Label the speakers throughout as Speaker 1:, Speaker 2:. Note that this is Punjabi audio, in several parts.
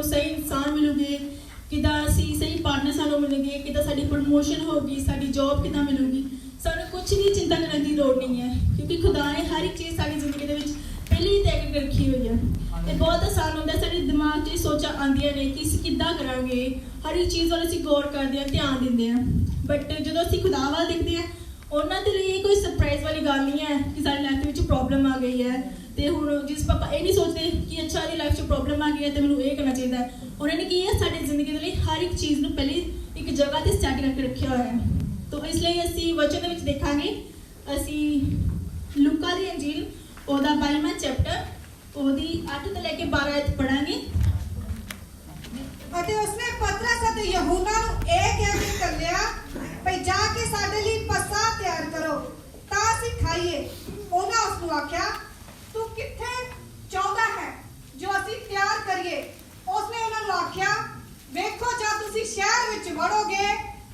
Speaker 1: ਸਾਨੂੰ ਸਹੀ ਇਨਸਾਨ ਮਿਲੂਗੇ, ਕਿੱਦਾਂ ਅਸੀਂ ਸਹੀ ਪਾਰਟਨਰ ਸਾਨੂੰ ਮਿਲਣਗੇ, ਕਿੱਦਾਂ ਸਾਡੀ ਪ੍ਰਮੋਸ਼ਨ ਹੋਊਗੀ, ਸਾਡੀ ਜੌਬ ਕਿੱਦਾਂ ਮਿਲੂਗੀ। ਸਾਨੂੰ ਕੁਝ ਵੀ ਚਿੰਤਾ ਕਰਨ ਦੀ ਲੋੜ ਨਹੀਂ ਹੈ, ਕਿਉਂਕਿ ਖੁਦਾ ਨੇ ਹਰ ਇੱਕ ਚੀਜ਼ ਸਾਡੀ ਜ਼ਿੰਦਗੀ ਦੇ ਵਿੱਚ ਪਹਿਲੇ ਹੀ ਤੈਅ ਕਰਕੇ ਰੱਖੀ ਹੋਈ ਹੈ। ਤੇ ਬਹੁਤ ਆਸਾਨ ਹੁੰਦਾ ਸਾਡੇ ਦਿਮਾਗ 'ਚ ਸੋਚਾਂ ਆਉਂਦੀਆਂ ਨੇ ਕਿ ਅਸੀਂ ਕਿੱਦਾਂ ਕਰਾਂਗੇ, ਹਰ ਇੱਕ ਚੀਜ਼ ਵੱਲ ਅਸੀਂ ਗੌਰ ਕਰਦੇ ਹਾਂ, ਧਿਆਨ ਦਿੰਦੇ ਹਾਂ। ਬਟ ਜਦੋਂ ਅਸੀਂ ਖੁਦਾ ਵੱਲ ਦੇਖਦੇ ਹਾਂ, ਉਹਨਾਂ ਦੇ ਲਈ ਇਹ ਕੋਈ ਸਰਪ੍ਰਾਈਜ਼ ਵਾਲੀ ਗੱਲ ਨਹੀਂ ਹੈ ਕਿ ਸਾਡੀ ਲਾਈਫ ਦੇ ਵਿੱਚ ਪ੍ਰੋਬਲਮ ਆ ਗਈ ਹੈ ਤੇ ਹੁਣ ਜਿਸ ਪਾਪਾ ਇਹ ਨਹੀਂ ਸੋਚਦੇ ਕਿ ਅੱਛਾ ਇਹਦੀ ਲਾਈਫ 'ਚ ਪ੍ਰੋਬਲਮ ਆ ਗਈ ਹੈ ਤੇ ਮੈਨੂੰ ਇਹ ਕਰਨਾ ਚਾਹੀਦਾ ਹੈ। ਉਹਨਾਂ ਨੇ ਕੀ ਹੈ ਸਾਡੀ ਜ਼ਿੰਦਗੀ ਦੇ ਲਈ ਹਰ ਇੱਕ ਚੀਜ਼ ਨੂੰ ਪਹਿਲੇ ਇੱਕ ਜਗ੍ਹਾ ਤੇ ਸੈੱਟ ਕਰਕੇ ਰੱਖਿਆ ਹੋਇਆ ਹੈ। ਤਾਂ ਇਸ ਲਈ ਅਸੀਂ ਵਚਨ ਦੇ ਵਿੱਚ ਦੇਖਾਂਗੇ, ਅਸੀਂ ਲੂਕਾ ਦੀ ਅੰਜੀਲ ਉਹਦਾ 22ਵਾਂ ਚੈਪਟਰ ਉਹਦੀ 8 ਤੋਂ ਲੈ ਕੇ 12 ਆਇਤ ਪੜਾਂਗੇ।
Speaker 2: ਅਤੇ ਉਸਨੇ ਪਤਰਸ ਅਤੇ ਯਹੂਨਾ ਨੂੰ ਇਹ ਕਹਿ ਕੇ ਘੱਲਿਆ ਭਈ ਜਾ ਕੇ ਸਾਡੇ ਲਈ ਪਸਾ ਤਿਆਰ ਕਰੋ ਤਾਂ ਅਸੀਂ ਖਾਈਏ। ਉਹਨਾਂ ਉਸ ਨੂੰ ਆਖਿਆ ਤੂੰ ਕਿੱਥੇ ਚਾਹੁੰਦਾ ਹੈ ਜੋ ਅਸੀਂ ਤਿਆਰ ਕਰੀਏ। ਉਸਨੇ ਉਹਨਾਂ ਨੂੰ ਆਖਿਆ ਵੇਖੋ ਜਦ ਤੁਸੀਂ ਸ਼ਹਿਰ ਵਿੱਚ ਵੜੋਗੇ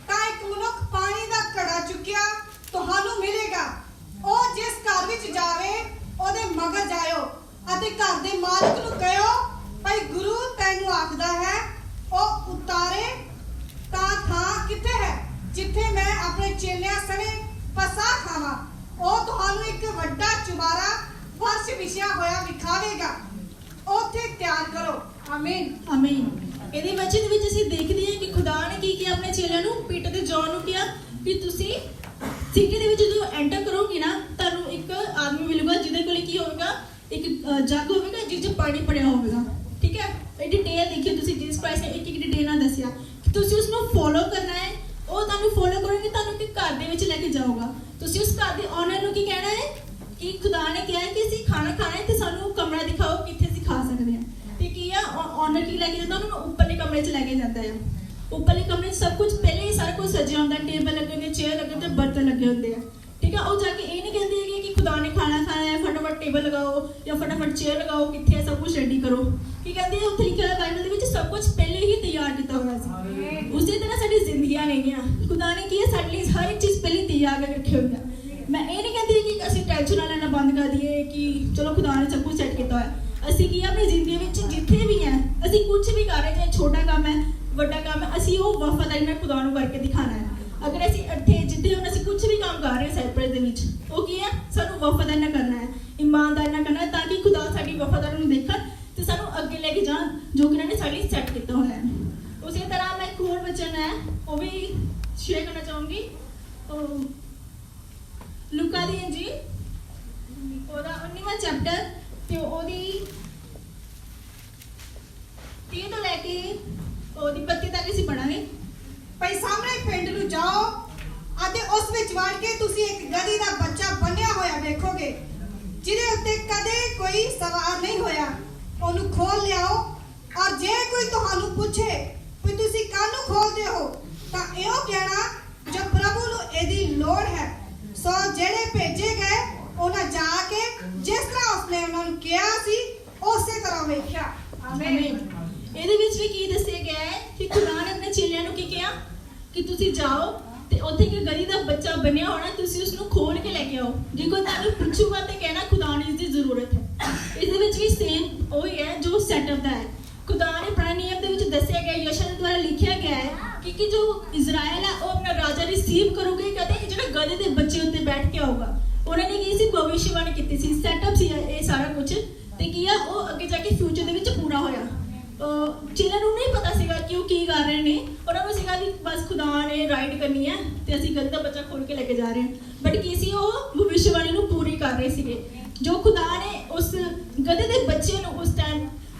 Speaker 2: ਤਾਂ ਇੱਕ ਮਨੁੱਖ ਪਾਣੀ ਦਾ ਘੜਾ ਚੁੱਕਿਆ ਤੁਹਾਨੂੰ ਮਿਲੇਗਾ। ਉਹ ਜਿਸ ਘਰ ਵਿੱਚ ਜਾਵੇ ਉਹਦੇ ਮਗਰ ਜਾਇਓ ਅਤੇ ਘਰ ਦੇ ਮਾਲਕ ਨੂੰ ਕਹਿਓ ਭਈ ਗੁਰੂ ਤੈਨੂੰ ਆਖਦਾ ਹੈ ਉਹ ਉਤਾਰੇ ਤਾਂ ਥਾਂ ਕਿੱਥੇ ਹੈ ਜਿੱਥੇ ਮੈਂ ਆਪਣੇ ਚੇਲਿਆਂ ਸਣੇ ਪਸਾ ਖਾਵਾਂ। ਉਹ ਤੁਹਾਨੂੰ ਇੱਕ ਵੱਡਾ ਚੁਬਾਰਾ ਫਰਸ਼ ਵਿਛਿਆ ਹੋਇਆ ਵਿਖਾਵੇਗਾ, ਉੱਥੇ ਤਿਆਰ ਕਰੋ। ਆਮੀਨ
Speaker 1: ਆਮੀਨ। ਇਹਦੇ ਵਚਨ ਦੇ ਵਿੱਚ ਅਸੀਂ ਦੇਖਦੇ ਹਾਂ ਕਿ ਖੁਦਾ ਨੇ ਕੀ ਕੀਤਾ, ਆਪਣੇ ਚੇਲਿਆਂ ਨੂੰ ਪੀਟਰ ਤੇ ਜੌਨ ਨੂੰ ਕਿਹਾ ਕਿ ਤੁਸੀਂ ਸਿਟੀ ਦੇ ਵਿੱਚ ਜਦੋਂ ਐਂਟਰ ਕਰੋਗੇ ਨਾ ਤੁਹਾਨੂੰ ਇੱਕ ਆਦਮੀ ਮਿਲੂਗਾ ਜਿਹਦੇ ਕੋਲ ਕੀ ਹੋਵੇਗਾ, ਇੱਕ ਜੱਗ ਹੋਵੇਗਾ ਜਿਸ 'ਚ ਪਾਣੀ ਭਰਿਆ ਹੋਵੇਗਾ। ਠੀਕ ਹੈ, ਇਹ ਡਿਟੇਲ ਦੇਖਿਓ ਤੁਸੀਂ, ਜਿਸ ਪ੍ਰਾਈਸ ਨੇ ਇੱਕ ਡਿਟੇਲ ਨਾਲ ਦੱਸਿਆ ਕਿ ਤੁਸੀਂ ਉਸ ਨੂੰ ਫੋਲੋ ਕਰਨਾ ਹੈ। ਉਹ ਤੁਹਾਨੂੰ ਫੋਲੋ ਕਰੋਗੇ, ਤੁਹਾਨੂੰ ਇੱਕ ਘਰ ਦੇ ਵਿੱਚ ਲੈ ਕੇ ਜਾਊਗਾ। ਤੁਸੀਂ ਉਸ ਘਰ ਦੇ ਓਨਰ ਨੂੰ ਕੀ ਕਹਿਣਾ ਹੈ ਕਿ ਖੁਦਾ ਨੇ ਕਿਹਾ ਹੈ ਕਿ ਅਸੀਂ ਖਾਣਾ ਖਾਣਾ ਹੈ ਤੇ ਸਾਨੂੰ ਕਮਰਾ ਦਿਖਾਓ ਕਿੱਥੇ ਅਸੀਂ ਖਾ ਸਕਦੇ ਹਾਂ। ਤੇ ਕੀ ਆ ਓਨਰ ਕੀ ਲੈ ਕੇ ਜਾਂਦਾ, ਉਹਨਾਂ ਨੂੰ ਉੱਪਰਲੇ ਕਮਰੇ 'ਚ ਲੈ ਕੇ ਜਾਂਦਾ ਹੈ। ਉੱਪਰਲੇ ਕਮਰੇ 'ਚ ਸਭ ਕੁਝ ਪਹਿਲੇ ਹੀ ਸਾਰਾ ਕੁਝ ਸਜਿਆ ਹੁੰਦਾ, ਟੇਬਲ ਲੱਗੇ ਹੁੰਦੇ, ਚੇਅਰ ਲੱਗੇ ਹੁੰਦੇ, ਬਰਤਨ ਲੱਗੇ ਹੁੰਦੇ ਆ। ਠੀਕ ਹੈ, ਉਹ ਜਾ ਕੇ ਇਹ ਨਹੀਂ ਕਹਿੰਦੇ ਹੈਗੇ ਕਿ ਖੁਦਾ ਨੇ ਖਾਣਾ ਖਾਣਾ ਹੈ ਫਟਾਫਟ ਟੇਬਲ ਲਗਾਓ ਜਾਂ ਫਟਾਫਟ ਚੇਅਰ ਲਗਾਓ, ਕਿੱਥੇ ਹੈ ਸਭ ਕੁਝ ਰੈਡੀ ਕਰੋ। ਕੀ ਕਹਿੰਦੇ ਉੱਥੇ ਲਿਖਿਆ ਹੋਇਆ ਬਾਈਬਲ ਦੇ ਵਿੱਚ ਸਭ ਕੁਝ ਪਹਿਲੇ ਹੀ ਤਿਆਰ ਕੀਤਾ ਹੋਇਆ ਸੀ। ਉਸੇ ਤਰ੍ਹਾਂ ਸਾਡੀ ਜ਼ਿੰਦਗੀਆਂ ਨੇਗੀਆਂ, ਖੁਦਾ ਨੇ ਕੀ ਹੈ ਸਾਡੇ ਲਈ ਹਰ ਇੱਕ ਚੀਜ਼ ਪਹਿਲੇ ਤਿਆਰ ਕਰਕੇ ਰੱਖੀ ਹੋਈ ਹੈ। ਮੈਂ ਇਹ ਨਹੀਂ ਕਹਿੰਦੀ ਕਿ ਅਸੀਂ ਟੈਨਸ਼ਨ ਨਾਲ ਲੈਣਾ ਬੰਦ ਕਰ ਦਈਏ ਕਿ ਚਲੋ ਖੁਦਾ ਨੇ ਸਭ ਕੁਝ ਸੈੱਟ ਕੀਤਾ ਹੋਇਆ। ਅਸੀਂ ਕੀ ਆਪਣੀ ਜ਼ਿੰਦਗੀ ਵਿੱਚ ਜਿੱਥੇ ਵੀ ਹੈ ਅਸੀਂ ਕੁਝ ਵੀ ਕਰ ਰਹੇ, ਚਾਹੇ ਛੋਟਾ ਕੰਮ ਹੈ ਵੱਡਾ ਕੰਮ ਹੈ, ਅਸੀਂ ਉਹ ਵਫਾਦਾਰੀ ਨਾਲ ਖੁਦਾ ਨੂੰ ਕਰਕੇ ਦਿਖਾਣਾ ਹੈ। ਅਗਰ ਅਸੀਂ ਇੱਥੇ ਜਿੱਥੇ ਹੁਣ ਅਸੀਂ ਕੁਝ ਵੀ ਕੰਮ ਕਰ ਰਹੇ ਸਾਈਪ੍ਰਸ ਦੇ ਵਿੱਚ, ਉਹ ਕੀ ਹੈ ਸਾਨੂੰ ਵਫਾਦਾਰੀ ਨਾਲ ਕਰਨਾ ਹੈ, ਇਮਾਨਦਾਰੀ ਨਾਲ ਕਰਨਾ ਹੈ, ਤਾਂ ਕਿ ਖੁਦਾ ਸਾਡੀ ਵਫਾਦਾਰੀ ਨੂੰ ਦੇਖਣ ਤੇ ਸਾਨੂੰ ਅੱਗੇ ਲੈ ਕੇ ਜਾਣ ਜੋ ਕਿ ਇਹਨਾਂ ਨੇ ਸਾਡੀ ਸੈੱਟ ਕੀਤਾ ਹੋਇਆ ਹੈ। ਉਸੇ ਤਰ੍ਹਾਂ ਮੈਂ ਇੱਕ ਹੋਰ ਵਚਨ ਹੈ ਉਹ ਵੀ ਸ਼ੇਅਰ ਕਰਨਾ ਚਾਹੂੰਗੀ। ਲੂਕਾ ਦੀ ਅੰਜੀਲ ਉਹਦਾ 19ਵਾਂ ਚੈਪਟਰ ਤੇ ਉਹਦੀ 30 ਤੋਂ ਲੈ ਕੇ ਉਹਦੀ 32 ਤੱਕ ਅਸੀਂ ਪੜਾਂਗੇ।
Speaker 2: ਭਈ ਸਾਹਮਣੇ ਪਿੰਡ ਨੂੰ ਜਾਓ ਅਤੇ ਉਸ ਵਿੱਚ ਵੜ ਕੇ ਤੁਸੀਂ ਇੱਕ ਗਧੀ ਦਾ ਬੱਚਾ ਬੰਨਿਆ ਹੋਇਆ ਵੇਖੋਗੇ ਜਿਹਦੇ ਉੱਤੇ ਕਦੇ ਕੋਈ ਸਵਾਰ ਨਹੀਂ ਹੋਇਆ। ਉਹਨੂੰ ਖੋਲ ਲਿਆਓ ਔਰ ਜੇ ਕੋਈ ਤੁਹਾਨੂੰ ਪੁੱਛੇ ਕਿ ਤੁਸੀਂ ਕਾਹਨੂੰ ਖੋਲਦੇ ਹੋ ਤਾਂ ਇਹੋ ਕਹਿਣਾ ਜੋ ਪ੍ਰਭੂ ਨੂੰ ਇਹਦੀ ਲੋੜ ਹੈ। ਸੋ ਜਿਹੜੇ ਭੇਜੇ ਗਏ ਉਹਨਾਂ ਜਾ ਕੇ ਜਿਸ ਤਰ੍ਹਾਂ ਉਸਨੇ ਉਹਨਾਂ ਨੂੰ ਕਿਹਾ ਸੀ ਉਸੇ ਤਰ੍ਹਾਂ ਵੇਖਿਆ। ਆਮੀਨ।
Speaker 1: ਇਹਦੇ ਵਿੱਚ ਵੀ ਕੀ ਦੱਸਿਆ ਗਿਆ ਹੈ ਕਿ ਖੁਦਾ ਨੇ ਆਪਣੇ ਚੇਲਿਆਂ ਨੂੰ ਕੀ ਕਿਹਾ ਕਿ ਤੁਸੀਂ ਜਾਓ ਤੇ ਉੱਥੇ ਇੱਕ ਗਧੀ ਦਾ ਬੱਚਾ ਬਣਿਆ ਹੋਣਾ, ਤੁਸੀਂ ਉਸ ਨੂੰ ਖੋਲ ਕੇ ਲੈ ਕੇ ਆਓ। ਜੇ ਕੋਈ ਤੁਹਾਨੂੰ ਪੁੱਛੂਗਾ ਤੇ ਕਹਿਣਾ ਖੁਦਾ ਨੂੰ ਇਸ ਦੀ ਜ਼ਰੂਰਤ ਹੈ। ਇਸ ਦੇ ਵਿੱਚ ਵੀ ਸੇਮ ਉਹੀ ਹੈ ਜੋ ਸੈਟਅਪ ਦਾ ਹੈ। ਖੁਦਾ ਨੇ ਪੁਰਾਣੇ ਨਿਯਮ ਦੇ ਵਿੱਚ ਦੱਸਿਆ ਗਿਆ, ਯਸ਼ਯਾ ਦੁਆਰਾ ਲਿਖਿਆ ਗਿਆ ਹੈ ਕਿ ਜੋ ਇਜ਼ਰਾਈਲ ਹੈ ਉਹ ਆਪਣਾ ਰਾਜਾ ਰਿਸੀਵ ਕਰੂਗੇ ਕਦੇ ਜਿਹੜਾ ਗਧੇ ਦੇ ਬੱਚੇ ਉੱਤੇ ਬੈਠ ਕੇ ਆਊਗਾ। ਉਹਨਾਂ ਨੇ ਕੀ ਸੀ ਭਵਿਸ਼ਵਾਣੀ ਕੀਤੀ ਸੀ, ਸੈਟਅਪ ਸੀ ਇਹ ਸਾਰਾ ਕੁਝ। ਤੇ ਕੀ ਆ ਉਹ ਅੱਗੇ ਜਾ ਕੇ ਫਿਊਚਰ ਦੇ ਵਿੱਚ ਪੂਰਾ ਹੋਇਆ। ਚੇਲਿਆਂ ਨੂੰ ਨਹੀਂ ਪਤਾ ਸੀਗਾ ਕਿ ਉਹ ਕੀ ਕਰ ਰਹੇ ਨੇ, ਉਹਨਾਂ ਨੂੰ ਸੀਗਾ ਕਿ ਬਸ ਖੁਦਾ ਨੇ ਰਾਈਡ ਕਰਨੀ ਹੈ ਤੇ ਅਸੀਂ ਗਧੇ ਦਾ ਬੱਚਾ ਖੋਲ ਕੇ ਲੈ ਕੇ ਜਾ ਰਹੇ ਹਾਂ। ਬਟ ਕੀ ਸੀ ਉਹ ਭਵਿਸ਼ਵਾਣੀ ਨੂੰ ਪੂਰੀ ਕਰ ਰਹੇ ਸੀਗੇ। ਜੋ ਖੁਦਾ ਨੇ ਉਸ ਗਧੇ ਦੇ ਬੱਚੇ ਨੂੰ ਉਸ ਟਾਈਮ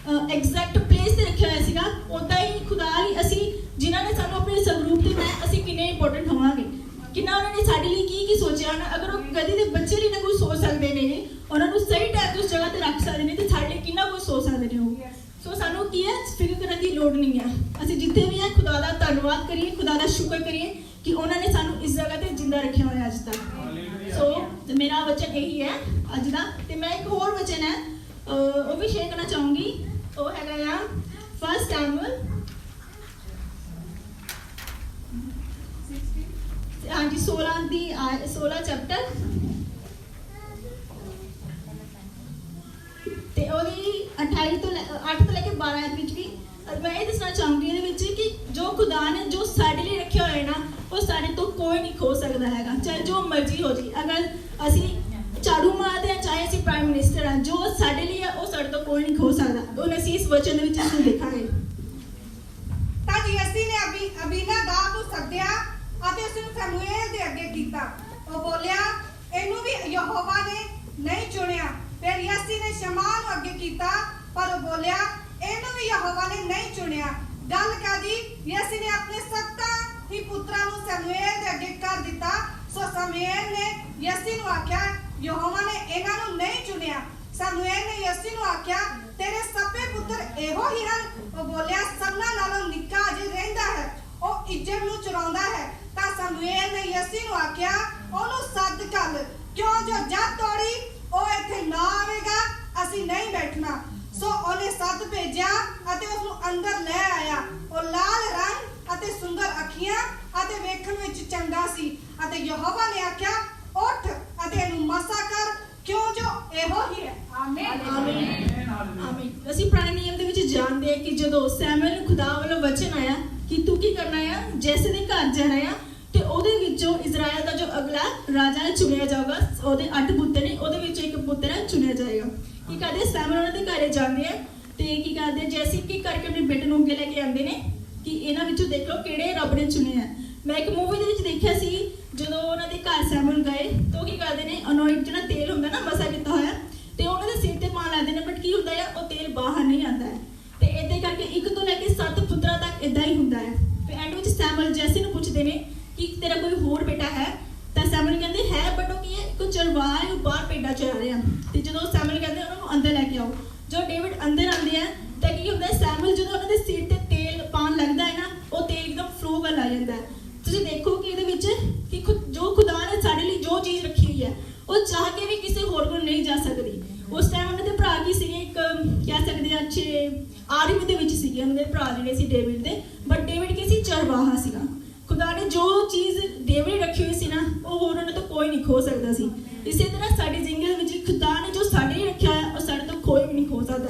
Speaker 1: ਐਗਜ਼ੈਕਟ ਪਲੇਸ ਤੇ ਰੱਖਿਆ ਹੋਇਆ ਸੀਗਾ, ਉਦਾਂ ਹੀ ਖੁਦਾ ਲਈ ਅਸੀਂ ਜਿਨ੍ਹਾਂ ਨੇ ਸਾਨੂੰ ਆਪਣੇ ਸਰੂਪ ਤੇ ਬਣਾਇਆ ਅਸੀਂ ਕਿੰਨੇ ਇੰਪੋਰਟੈਂਟ ਹੋਵਾਂਗੇ, ਕਿੰਨਾ ਉਹਨਾਂ ਨੇ ਸਾਡੇ ਲਈ ਕੀ ਸੋਚਿਆ ਨਾ। ਅਗਰ ਉਹ ਗਧੇ ਦੇ ਬੱਚੇ ਲਈ ਨਾ ਕੁਝ ਸੋਚ ਸਕਦੇ ਨੇ, ਉਹਨਾਂ ਨੂੰ ਸਹੀ ਟਾਈਮ ਤੇ ਉਸ ਜਗ੍ਹਾ ਤੇ ਰੱਖ ਸਕਦੇ ਨੇ ਤੇ ਸਾਡੇ ਲਈ ਕਿੰਨਾ ਕੁਝ ਸੋਚ ਸਕਦੇ ਨੇ ਉਹ। ਸੋ ਸਾਨੂੰ ਕੀ ਹੈ ਫਿਕਰ ਕਰਨ ਦੀ ਲੋੜ ਨਹੀਂ ਹੈ। ਅਸੀਂ ਜਿੱਥੇ ਵੀ ਹੈ ਖੁਦਾ ਦਾ ਧੰਨਵਾਦ ਕਰੀਏ, ਖੁਦਾ ਦਾ ਸ਼ੁਕਰ ਕਰੀਏ ਕਿ ਉਹਨਾਂ ਨੇ ਸਾਨੂੰ ਇਸ ਜਗ੍ਹਾ ਤੇ ਜਿੰਦਾ ਰੱਖਿਆ ਹੋਇਆ ਅੱਜ ਤੱਕ। ਸੋ ਮੇਰਾ ਵਚਨ ਇਹੀ ਹੈ ਅੱਜ ਦਾ। ਤੇ ਮੈਂ ਇੱਕ ਹੋਰ ਵਚਨ ਹੈ ਉਹ ਵੀ ਸ਼ੇਅਰ ਕਰਨਾ ਚਾਹੂੰਗੀ। ਉਹ ਹੈਗਾ ਆ 1 ਸੈਮੂਅਲ ਹਾਂਜੀ 16 ਚੈਪਟਰ ਤੇ ਉਹਦੀ 8 ਤੋਂ ਲੈ ਕੇ 12 ਵਿੱਚ ਵੀ मैं ये दसना चाहूंगी ਇਹਦੇ ਵਿੱਚ ਕਿ ਜੋ ਖੁਦਾ ਨੇ ਜੋ ਸਾਡੇ ਲਈ ਰੱਖਿਆ ਹੋਇਆ ਹੈ ਨਾ ਉਹ ਸਾਡੇ ਤੋਂ ਕੋਈ ਨਹੀਂ ਖੋ ਸਕਦਾ ਹੈਗਾ, ਚਾਹੇ ਜੋ ਮਰਜ਼ੀ ਹੋ ਜੀ। ਅਗਰ ਅਸੀਂ ਝਾੜੂ ਮਾਰਦੇ ਹਾਂ, ਚਾਹੇ ਅਸੀਂ ਪ੍ਰਾਈਮ ਮਿਨਿਸਟਰ ਹਾਂ, ਜੋ ਸਾਡੇ ਲਈ ਹੈ ਉਹ ਸਾਡੇ ਤੋਂ ਕੋਈ ਨਹੀਂ ਖੋ ਸਕਦਾ। ਉਹ ਅਸੀਂ ਇਸ ਵਚਨ ਦੇ ਵਿੱਚ ਇਸ ਨੂੰ ਦੇਖਾਂਗੇ।
Speaker 2: ਤਾਂ ਯੈਸੀ ਨੇ ਅਬੀਨਾਦਾਬ ਨੂੰ ਸੱਦਿਆ ਅਤੇ ਉਸ ਨੂੰ ਸਮੂਏਲ ਦੇ ਅੱਗੇ ਕੀਤਾ। ਉਹ ਬੋਲਿਆ, ਇਹਨੂੰ ਵੀ ਯਹੋਵਾ ਨੇ ਨਹੀਂ ਚੁਣਿਆ। ਫਿਰ ਯੈਸੀ ਨੇ ਸ਼ਮਾ ਨੂੰ ਅੱਗੇ ਕੀਤਾ, ਪਰ ਉਹ ਬੋਲਿਆ, ਇਹਨੂੰ ਵੀ ਯਹੋਵਾ ਨੇ ਨਹੀਂ ਚੁਣਿਆ। ਗੱਲ ਕਾਦੀ? ਯੈਸੀ ਨੇ ਆਪਣੇ 7 ਹੀ ਪੁੱਤਰਾਂ ਨੂੰ ਸਮੂਏਲ ਦੇ ਅੱਗੇ ਕਰ ਦਿੱਤਾ। ਸੋ ਸਮੂਏਲ ਨੇ ਯੈਸੀ ਨੂੰ ਆਖਿਆ, ਯਹੋਵਾ ਨੇ ਇਹਨਾਂ ਨੂੰ ਨਹੀਂ ਚੁਣਿਆ। ਸਮੂਏਲ ਨੇ ਯੈਸੀ ਨੂੰ ਆਖਿਆ, ਤੇਰੇ ਸਭੇ ਪੁੱਤਰ ਇਹੋ ਹੀ ਹਨ? ਉਹ ਬੋਲਿਆ, ਸਭਨਾਂ ਨਾਲੋਂ ਨਿੱਕਾ ਅਜੇ ਰਹਿੰਦਾ ਹੈ, ਉਹ ਇੱਜ਼ਤ ਨੂੰ ਚੁਰਾਉਂਦਾ ਹੈ। ਤਾਂ ਸਮੂਏਲ ਨੇ ਯੈਸੀ ਨੂੰ ਆਖਿਆ, ਉਹਨੂੰ ਸੱਦ ਕਰ, ਕਿਉਂ ਜੋ ਜਦ ਤੋੜੀ ਉਹ ਇੱਥੇ ਨਾ ਆਵੇਗਾ ਅਸੀਂ ਨਹੀਂ ਬੈਠਣਾ। ਸੋ ਉਹਨੇ ਸੱਦ ਭੇਜਿਆ ਅਤੇ ਉਸ ਨੂੰ ਅੰਦਰ ਲੈ ਆਇਆ। ਉਹ ਲਾਲ ਰੰਗ ਅਤੇ ਸੁੰਦਰ ਅੱਖੀਆਂ ਅਤੇ ਵੇਖਣ ਵਿੱਚ ਚੰਗਾ ਸੀ। ਅਤੇ ਯਹੋਵਾ ਨੇ ਆਖਿਆ, ਉੱਠ ਅਤੇ ਇਹਨੂੰ ਮਸਾ ਕਰ, ਕਿਉਂ ਜੋ ਇਹੋ ਹੀ ਹੈ। ਆਮੀਨ
Speaker 1: ਆਮੀਨ। ਅਸੀਂ ਪੁਰਾਣੇ ਨਿਯਮ ਦੇ ਵਿੱਚ ਜਾਣਦੇ ਹਾਂ ਕਿ ਜਦੋਂ ਸੈਮੂਅਲ ਨੂੰ ਖੁਦਾ ਵੱਲੋਂ ਵਚਨ ਆਇਆ ਕਿ ਤੂੰ ਕੀ ਕਰਨਾ ਆ, ਜੈਸੇ ਦੇ ਘਰ ਜਾਣਾ ਆ, ਤੇ ਉਹਦੇ ਵਿੱਚੋਂ ਇਜ਼ਰਾਈਲ ਦਾ ਜੋ ਅਗਲਾ ਰਾਜਾ ਚੁਣਿਆ ਜਾਊਗਾ। ਉਹਦੇ 8 ਪੁੱਤਰ ਨੇ, ਉਹਦੇ ਵਿੱਚੋਂ ਇੱਕ ਪੁੱਤਰ ਚੁਣਿਆ ਜਾਏਗਾ। ਕੀ ਕਰਦੇ? ਸੈਮੂਅਲ ਉਹਨਾਂ ਦੇ ਘਰੇ ਜਾਂਦੇ ਆ ਤੇ ਕੀ ਕਰਦੇ? ਜੈਸੇ ਕੀ ਕਰਕੇ ਆਪਣੇ ਬੇਟੇ ਨੂੰ ਅੱਗੇ ਲੈ ਕੇ ਆਉਂਦੇ ਨੇ ਕਿ ਇਹਨਾਂ ਵਿੱਚੋਂ ਦੇਖ ਲਓ ਕਿਹੜੇ ਰੱਬ ਨੇ ਚੁਣੇ ਆ। ਮੈਂ ਇੱਕ ਮੂਵੀ ਦੇ ਵਿੱਚ ਦੇਖਿਆ ਸੀ, ਜਦੋਂ ਉਹਨਾਂ ਦੇ ਘਰ ਸੈਮੂਅਲ ਗਏ ਤਾਂ ਕੀ ਕਰਦੇ ਨੇ, ਅਨੋਇੰਟ ਜਿਹੜਾ ਤੇਲ ਹੁੰਦਾ ਨਾ ਮਸਾ ਕੀਤਾ ਹੋਇਆ, ਤੇ ਉਹਨਾਂ ਦੇ ਸਿਰ ਤੇ ਪਾਣ ਲੈਂਦੇ ਨੇ। ਬਟ ਕੀ ਹੁੰਦਾ ਆ, ਉਹ ਤੇਲ ਬਾਹਰ ਨਹੀਂ ਆਉਂਦਾ ਹੈ। ਤੇ ਇਦਾਂ ਕਰਕੇ 1 ਤੋਂ ਲੈ ਕੇ 7 ਪੁੱਤਰਾਂ ਤੱਕ ਇਦਾਂ ਹੀ ਹੁੰਦਾ ਹੈ। ਤੇ ਐਂਡ ਵਿੱਚ ਸੈਮੂਅਲ ਜੈਸੇ ਨੂੰ ਪੁੱਛਦੇ ਨੇ ਕਿ ਤੇਰਾ ਕੋਈ ਹੋਰ ਬੇਟਾ ਹੈ? ਤਾਂ ਸੈਮੂਅਲ ਕਹਿੰਦੇ ਹੈ, ਬਟ ਉਹ ਕੀ ਹੈ, ਇੱਕ ਚਰਵਾਹਾ ਹੈ, ਉਹ ਬਾਹਰ ਭੇਡਾਂ ਚਰਾ ਰਿਹਾ। ਤੇ ਜਦੋਂ ਸੈਮੂਅਲ ਕਹਿੰਦੇ ਉਹਨਾਂ ਨੂੰ ਅੰਦਰ ਲੈ ਕੇ ਆਓ, ਜੋ ਡੇਵਿਡ ਅੰਦਰ ਆਉਂਦੇ ਆ ਤਾਂ ਕੀ ਹੁੰਦਾ, ਸੈਮੂਅਲ ਜਦੋਂ ਉਹਨਾਂ ਦੇ ਸਿਰ ਤੇ ਤੇਲ ਪਾਣ ਲੱਗਦਾ ਹੈ ਨਾ, ਉਹ ਤੇਲ ਇੱਕਦਮ ਫਲੋ ਕਰ ਆ ਜਾਂਦਾ ਹੈ। ਤੁਸੀਂ ਦੇਖੋ ਕਿ ਇਹਦੇ ਵਿੱਚ ਕਿ ਜੋ ਖੁਦਾ ਨੇ ਸਾਡੇ ਲਈ ਜੋ ਚੀਜ਼ ਰੱਖੀ ਹੋਈ ਹੈ ਉਹ ਚਾਹ ਕੇ ਵੀ ਕਿਸੇ ਹੋਰ ਕੋਲ ਨਹੀਂ ਜਾ ਸਕਦੀ। ਉਸ ਟਾਈਮ ਉਹਨਾਂ ਦੇ ਭਰਾ ਕੀ ਸੀਗੇ, ਇੱਕ ਕਹਿ ਸਕਦੇ ਆ ਅੱਛੇ ਆਰਮੀ ਦੇ ਵਿੱਚ ਸੀਗੇ ਉਹਨਾਂ ਦੇ ਭਰਾ ਜਿਹੜੇ ਸੀ ਡੇਵਿਡ ਦੇ। ਬਟ ਡੇਵਿਡ ਕੀ ਸੀ? ਚਰਵਾਹਾ ਸੀਗਾ। ਖੁਦਾ ਨੇ ਜੋ ਚੀਜ਼ ਡੇਵਿਡ ਰੱਖੀ ਹੋਈ ਸੀ ਨਾ, ਉਹ ਹੋਰ ਉਹਨਾਂ ਤੋਂ ਕੋਈ ਨਹੀਂ ਖੋ ਸਕਦਾ ਸੀ। ਇਸੇ ਤਰ੍ਹਾਂ ਸਾਡੀ ਜ਼ਿੰਦਗੀ ਦੇ ਵਿੱਚ ਖੁਦਾ ਨੇ ਜੋ ਸਾਡੇ ਲਈ ਰੱਖਿਆ ਹੈ ਉਹ ਸਾਡੇ ਤੋਂ ਕੋਈ ਵੀ ਨਹੀਂ ਖੋ ਸਕਦਾ।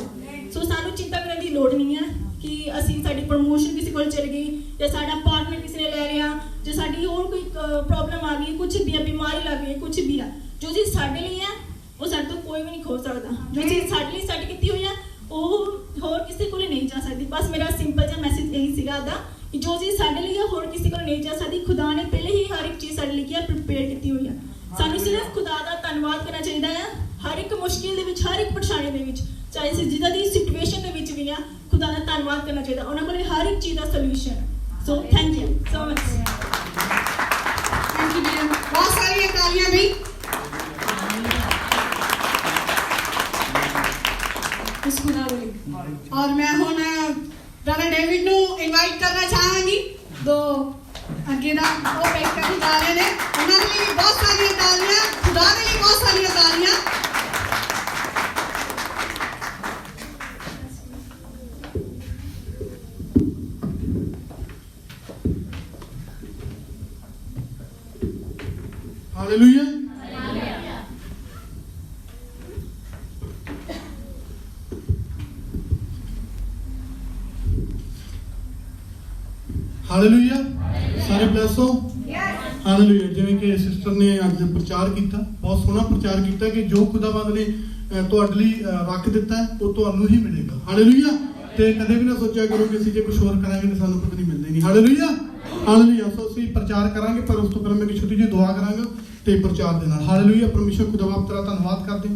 Speaker 1: ਸੋ ਸਾਨੂੰ ਚਿੰਤਾ ਕਰਨ ਦੀ ਲੋੜ ਨਹੀਂ ਹੈ ਕਿ ਅਸੀਂ ਸਾਡੀ ਪ੍ਰਮੋਸ਼ਨ ਕਿਸੇ ਕੋਲ ਚਲ ਗਈ, ਜਾਂ ਸਾਡਾ ਪਾਰਟਨਰ ਕਿਸੇ ਨੇ ਲੈ ਲਿਆ, ਜਾਂ ਸਾਡੀ ਹੋਰ ਕੋਈ ਪ੍ਰੋਬਲਮ ਆ ਗਈ, ਕੁਝ ਵੀ ਆ, ਬਿਮਾਰੀ ਲੱਗ ਗਈ, ਕੁਝ ਵੀ ਆ, ਜੋ ਚੀਜ਼ ਸਾਡੇ ਲਈ ਹੈ ਉਹ ਸਾਡੇ ਤੋਂ ਕੋਈ ਵੀ ਨਹੀਂ ਖੋ ਸਕਦਾ। ਜੋ ਚੀਜ਼ ਸਾਡੇ ਲਈ ਸੈੱਟ ਕੀਤੀ ਹੋਈ ਆ ਉਹ ਹੋਰ ਕਿਸੇ ਕੋਲ ਨਹੀਂ ਜਾ ਸਕਦੀ। ਬਸ ਮੇਰਾ ਸਿੰਪਲ ਜਿਹਾ ਮੈਸੇਜ ਇਹੀ ਸੀਗਾ ਦਾ ਕਿ ਜੋ ਚੀਜ਼ ਸਾਡੇ ਲਈ ਹੈ ਹੋਰ ਕਿਸੇ ਕੋਲ ਨਹੀਂ ਜਾ ਸਕਦੀ। ਖੁਦਾ ਨੇ ਪਹਿਲੇ ਹੀ ਹਰ ਇੱਕ ਚੀਜ਼ ਸਾਡੇ ਲਈ ਪ੍ਰਿਪੇਅਰ ਕੀਤੀ ਹੋਈ ਆ। ਸਾਨੂੰ ਸਿਰਫ ਖੁਦਾ ਦਾ ਧੰਨਵਾਦ ਕਰਨਾ ਚਾਹੀਦਾ ਹੈ ਹਰ ਇੱਕ ਮੁਸ਼ਕਿਲ ਦੇ ਵਿੱਚ, ਹਰ ਇੱਕ ਪਰੇਸ਼ਾਨੀ ਦੇ ਵਿੱਚ, ਚਾਹੇ ਅਸੀਂ ਜਿੱਦਾਂ ਦੀ ਸਿਚੁਏਸ਼ਨ ਦੇ ਵਿੱਚ ਵੀ ਆ, ਖੁਦਾ ਦਾ ਧੰਨਵਾਦ ਕਰਨਾ ਚਾਹੀਦਾ। ਉਹਨਾਂ ਕੋਲ ਹਰ ਇੱਕ ਚੀਜ਼ ਦਾ solution. So thank you so much.
Speaker 2: Thank you ਜੀ। ਬਹੁਤ ਸਾਰੀਆਂ ਤਾਲੀਆਂ ਵੀ ਇਸ ਖੁਦਾ ਲਈ। और मैं ਹੁਣ ब्रदर डेविड ਨੂੰ ਇਨਵਾਈਟ ਕਰਨਾ ਚਾਹਾਂਗੀ। ਦੋ ਅੱਗੇ ਦਾ ਉਹ ਬੈਠ ਕੇ ਜਾ ਰਹੇ ਨੇ, ਉਹਨਾਂ ਦੇ ਲਈ ਬਹੁਤ ਸਾਰੀਆਂ ਤਾਲੀਆਂ, ਖੁਦਾ ਦੇ ਲਈ ਬਹੁਤ ਸਾਰੀਆਂ ਤਾਲੀਆਂ।
Speaker 3: हालेलुया। हालेलुया। सारे ब्लेस हो। हालेलुया। जिवें कि सिस्टर ने अज प्रचार किया, बहुत सोहना प्रचार किया कि जो खुदावंद ने तुहाडे लई रख दिता है वो तुहानू ही मिलेगा। हालेलुया। ते कदे भी ना सोचा करो कि ਅਸੀਂ ਜੇ ਕੁਝ ਹੋਰ ਕਰਾਂਗੇ ਤਾਂ ਸਾਨੂੰ ਕੁਝ ਨਹੀਂ ਮਿਲਦਾ ਨਹੀਂ। Hallelujah hallelujah. ਸੋ ਅਸੀਂ ਪ੍ਰਚਾਰ ਕਰਾਂਗੇ, ਪਰ ਉਸ ਤੋਂ ਪਹਿਲਾਂ ਮੈਂ ਇੱਕ ਛੋਟੀ ਜਿਹੀ ਦੁਆ ਕਰਾਂਗਾ ਤੇ ਪ੍ਰਚਾਰ ਦੇ ਨਾਲ। ਹਾਲੇਲੂਇਆ। ਪਰਮੇਸ਼ਰ ਖੁਦਾਵੰਦ ਤੇਰਾ ਧੰਨਵਾਦ ਕਰਦੇ,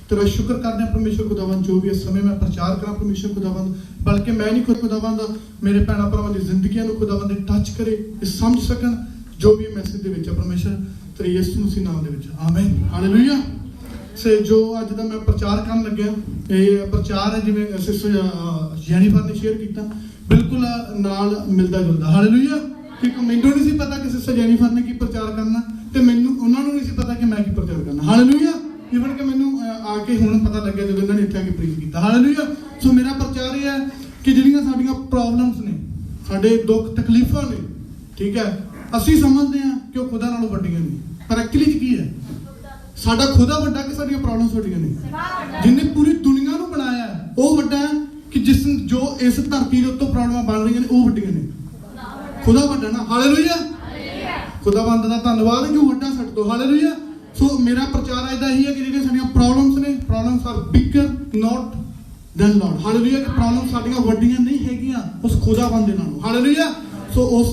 Speaker 3: तेरा शुक्र करते हैं परमेश्वर खुदावंद, जो भी इस समय मैं प्रचार करा परमेश्वर खुदावंद, बल्कि मैं नहीं खुदावंद मेरे भैन भरावां दी जिंदगियां नूं खुदावंद टच करे, समझ सकन जो भी मैसेज दे विच परमेश्वर तेरे यीशु मसीह नाम दे विच। आमीन। हालेलुया। से जो अज दा मैं प्रचार करन लग्या, ये प्रचार है जिवें सिस्टर जेनिफर ने शेयर किया, बिल्कुल नाल मिलदा जुलदा। हालेलुया। क्योंकि मैनूं नहीं सी पता कि सिस्टर जेनिफर ने की प्रचार करना, ते मैनूं उन्हां नूं नहीं सी पता कि मैं की प्रचार करना। हालेलुया। इवन कि मैनूं आके हुण पता लग्या जदों इन्हां ने इत्थे आके प्रीच कीता। हालेलुया। सो मेरा प्रचार ये है कि जिहड़ियां साडीआं प्रॉब्लम्स ने, साडे दुख तकलीफां ने, ठीक है, ਅਸੀਂ ਸਮਝਦੇ ਹਾਂ ਕਿ ਉਹ ਖੁਦਾ ਨਾਲੋਂ ਵੱਡੀਆਂ ਨੇ, ਪਰ ਐਕਚੁਅਲੀ ਕੀ ਹੈ, ਸਾਡਾ ਖੁਦਾ ਵੱਡਾ ਕਿ ਸਾਡੀਆਂ ਪ੍ਰੋਬਲਮਸ ਵੱਡੀਆਂ ਨੇ। ਜਿੰਨੇ ਪੂਰੀ ਦੁਨੀਆ ਨੂੰ ਬਣਾਇਆ ਉਹ ਵੱਡਾ ਹੈ ਕਿ ਜਿਸ ਜੋ ਇਸ ਧਰਤੀ ਦੇ ਉੱਤੋਂ ਪ੍ਰੋਬਲਮਾਂ ਬਣ ਰਹੀਆਂ ਨੇ ਉਹ ਵੱਡੀਆਂ ਨੇ। ਖੁਦਾ ਵੱਡਾ ਨਾ, ਹਾਲੇਲੂਇਆ। ਖੁਦਾਵੰਦ ਦਾ ਧੰਨਵਾਦ ਕਿ ਉਹ ਵੱਡਾ ਸਾਡੇ ਤੋਂ, ਹਾਲੇਲੂਇਆ। ਸੋ ਮੇਰਾ ਪ੍ਰਚਾਰ ਅੱਜ ਦਾ ਇਹੀ ਹੈ ਕਿ ਜਿਹੜੀਆਂ ਸਾਡੀਆਂ ਪ੍ਰੋਬਲਮਸ ਨੇ, ਪ੍ਰੋਬਲਮਸ ਆਰ ਬਿਗਰ ਨਾਟ ਦੈਨ ਲਾਰਡ, ਹਾਲੇਲੂਇਆ। ਕਿ ਪ੍ਰੋਬਲਮ ਸਾਡੀਆਂ ਵੱਡੀਆਂ ਨਹੀਂ ਹੈਗੀਆਂ ਉਸ ਖੁਦਾਵੰਦ ਦੇ ਨਾਲੋਂ, ਹਾਲੇਲੂਇਆ। ਸੋ ਉਸ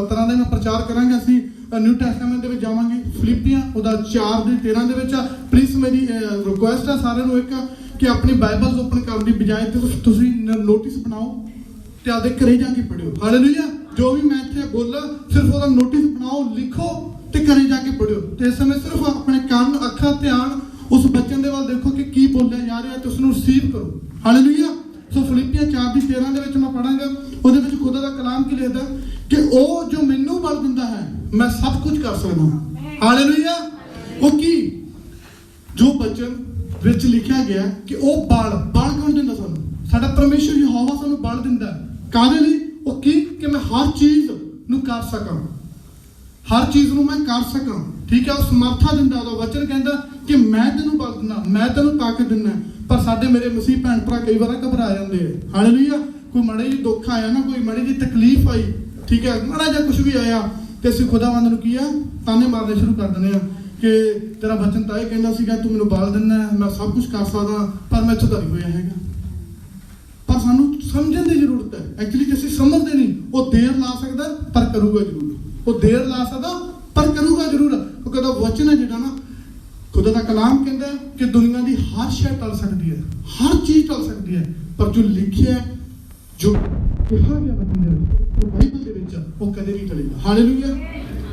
Speaker 3: ਤਰ੍ਹਾਂ ਦਾ ਮੈਂ ਪ੍ਰਚਾਰ ਕਰਾਂਗੇ। ਅਸੀਂ ਨਿਊ ਟੈਸਟਾਮੈਂਟ ਦੇ ਵਿੱਚ ਜਾਵਾਂਗੇ, ਫਿਲਿੱਪੀਆਂ ਉਹਦਾ 4:13 ਦੇ ਵਿੱਚ। ਪਲੀਜ਼ ਮੇਰੀ ਰਿਕੁਐਸਟ ਹੈ ਸਾਰਿਆਂ ਨੂੰ ਇੱਕ ਕਿ ਆਪਣੀ ਬਾਈਬਲਸ ਓਪਨ ਕਰਨ ਦੀ ਬਜਾਏ ਤੇ ਤੁਸੀਂ ਨੋਟਿਸ ਬਣਾਓ ਤੇ ਆਪਦੇ ਘਰੇ ਜਾ ਕੇ ਪੜ੍ਹਿਓ, ਹਾਲੇਲੂਇਆ। ਜੋ ਵੀ ਮੈਂ ਇੱਥੇ ਬੋਲਾਂ ਸਿਰਫ ਉਹਦਾ ਨੋਟਿਸ ਬਣਾਓ, ਲਿਖੋ ਤੇ ਘਰੇ ਜਾ ਕੇ ਪੜ੍ਹਿਓ। ਤੇ ਇਸ ਸਮੇਂ ਸਿਰਫ ਆਪਣੇ ਕੰਨ, ਅੱਖਾਂ, ਧਿਆਨ ਉਸ ਬੱਚਨ ਦੇ ਵੱਲ ਦੇਖੋ ਕਿ ਕੀ ਬੋਲਿਆ ਜਾ ਰਿਹਾ ਤੇ ਉਸ ਨੂੰ ਰਿਸੀਵ ਕਰੋ, ਹਾਲੇਲੂਇਆ। ਸੋ ਫਿਲਿੱਪੀਆਂ 4:13 ਦੇ ਵਿੱਚ ਮੈਂ ਪੜਾਂਗਾ। ਉਹਦੇ ਵਿੱਚ ਖੁਦਾ ਦਾ ਕਲਾਮ ਕੀ ਲਿਖਦਾ ਕਿ ਉਹ ਜੋ ਮੈਨੂੰ ਬਲ ਦਿੰਦਾ ਹੈ ਮੈਂ ਸਭ ਕੁਝ ਕਰ ਸਕਦਾ, ਹਾਲੇਲੂਇਆ। ਉਹ ਕੀ ਜੋ ਬਚਨ ਵਿੱਚ ਲਿਖਿਆ ਗਿਆ ਕਿ ਉਹ ਬਲ ਕੌਣ ਦਿੰਦਾ ਸਾਨੂੰ? ਸਾਡਾ ਪਰਮੇਸ਼ਰ ਯਹੋਵਾ ਸਾਨੂੰ ਬਲ ਦਿੰਦਾ। ਕਾਹਦੇ ਲਈ? ਉਹ ਕੀ ਕਿ ਮੈਂ ਹਰ ਚੀਜ਼ ਨੂੰ ਕਰ ਸਕਾਂ, ਹਰ ਚੀਜ਼ ਨੂੰ ਮੈਂ ਕਰ ਸਕਾਂ, ਠੀਕ ਹੈ। ਉਹ ਸਮਰਥਾ ਦਿੰਦਾ। ਉਹਦਾ ਵਚਨ ਕਹਿੰਦਾ ਕਿ ਮੈਂ ਤੈਨੂੰ ਬਲ ਦਿੰਦਾ, ਮੈਂ ਤੈਨੂੰ ਤਾਕਤ ਦਿੰਦਾ। ਪਰ ਸਾਡੇ ਮੇਰੇ ਮਸੀਹ ਭੈਣ ਭਰਾ ਕਈ ਵਾਰ ਘਬਰਾ ਜਾਂਦੇ ਆ, ਹਾਲੇਲੂਇਆ। ਕੋਈ ਮਾੜੀ ਜਿਹੀ ਦੁੱਖ ਆਇਆ ਨਾ, ਕੋਈ ਮਾੜੀ ਜਿਹੀ ਤਕਲੀਫ ਆਈ, ਠੀਕ ਹੈ, ਮਾੜਾ ਜਿਹਾ ਕੁਝ ਵੀ ਆਇਆ ਤੇ ਅਸੀਂ ਖੁਦਾਵੰਦ ਨੂੰ ਕੀ ਆ ਤਾਨੇ ਮਾਰਨੇ ਸ਼ੁਰੂ ਕਰ ਦਿੰਦੇ ਆ ਕਿ ਤੇਰਾ ਵਚਨ ਤਾਂ ਇਹ ਕਹਿੰਦਾ ਸੀਗਾ ਤੂੰ ਮੈਨੂੰ ਬਲ ਦਿੰਦਾ, ਮੈਂ ਸਭ ਕੁਝ ਕਰ ਸਕਦਾ, ਪਰ ਮੈਂ ਇੱਥੋਂ ਤਾਂ ਨਹੀਂ ਹੋਇਆ ਹੈਗਾ। ਪਰ ਸਾਨੂੰ ਸਮਝਣ ਦੀ ਜ਼ਰੂਰਤ ਹੈ। ਐਕਚੁਅਲੀ ਜੇ ਅਸੀਂ ਸਮਝਦੇ ਨਹੀਂ, ਉਹ ਦੇਰ ਲਾ ਸਕਦਾ ਪਰ ਕਰੂਗਾ ਜ਼ਰੂਰ, ਉਹ ਦੇਰ ਲਾ ਸਕਦਾ ਪਰ ਕਰੂਗਾ ਜ਼ਰੂਰ। ਕਿਉਂਕਿ ਉਹਦਾ ਵਚਨ ਹੈ ਜਿਹੜਾ ਨਾ, ਖੁਦਾ ਦਾ ਕਲਾਮ ਕਹਿੰਦਾ ਕਿ ਦੁਨੀਆ ਦੀ ਹਰ ਸ਼ੈ ਟਲ ਸਕਦੀ ਹੈ, ਹਰ ਚੀਜ਼ ਟਲ ਸਕਦੀ ਹੈ, ਪਰ ਜੋ ਲਿਖਿਆ, ਜੋ ਕਿਹਾ ਗਿਆ ਵਚਨ ਦੇ ਵਿੱਚ, ਬਾਈਬਲ ਦੇ ਵਿੱਚ, ਉਹ ਕਦੇ ਨਹੀਂ ਟਲੇਗਾ, ਹਾਲੇਲੂਇਆ।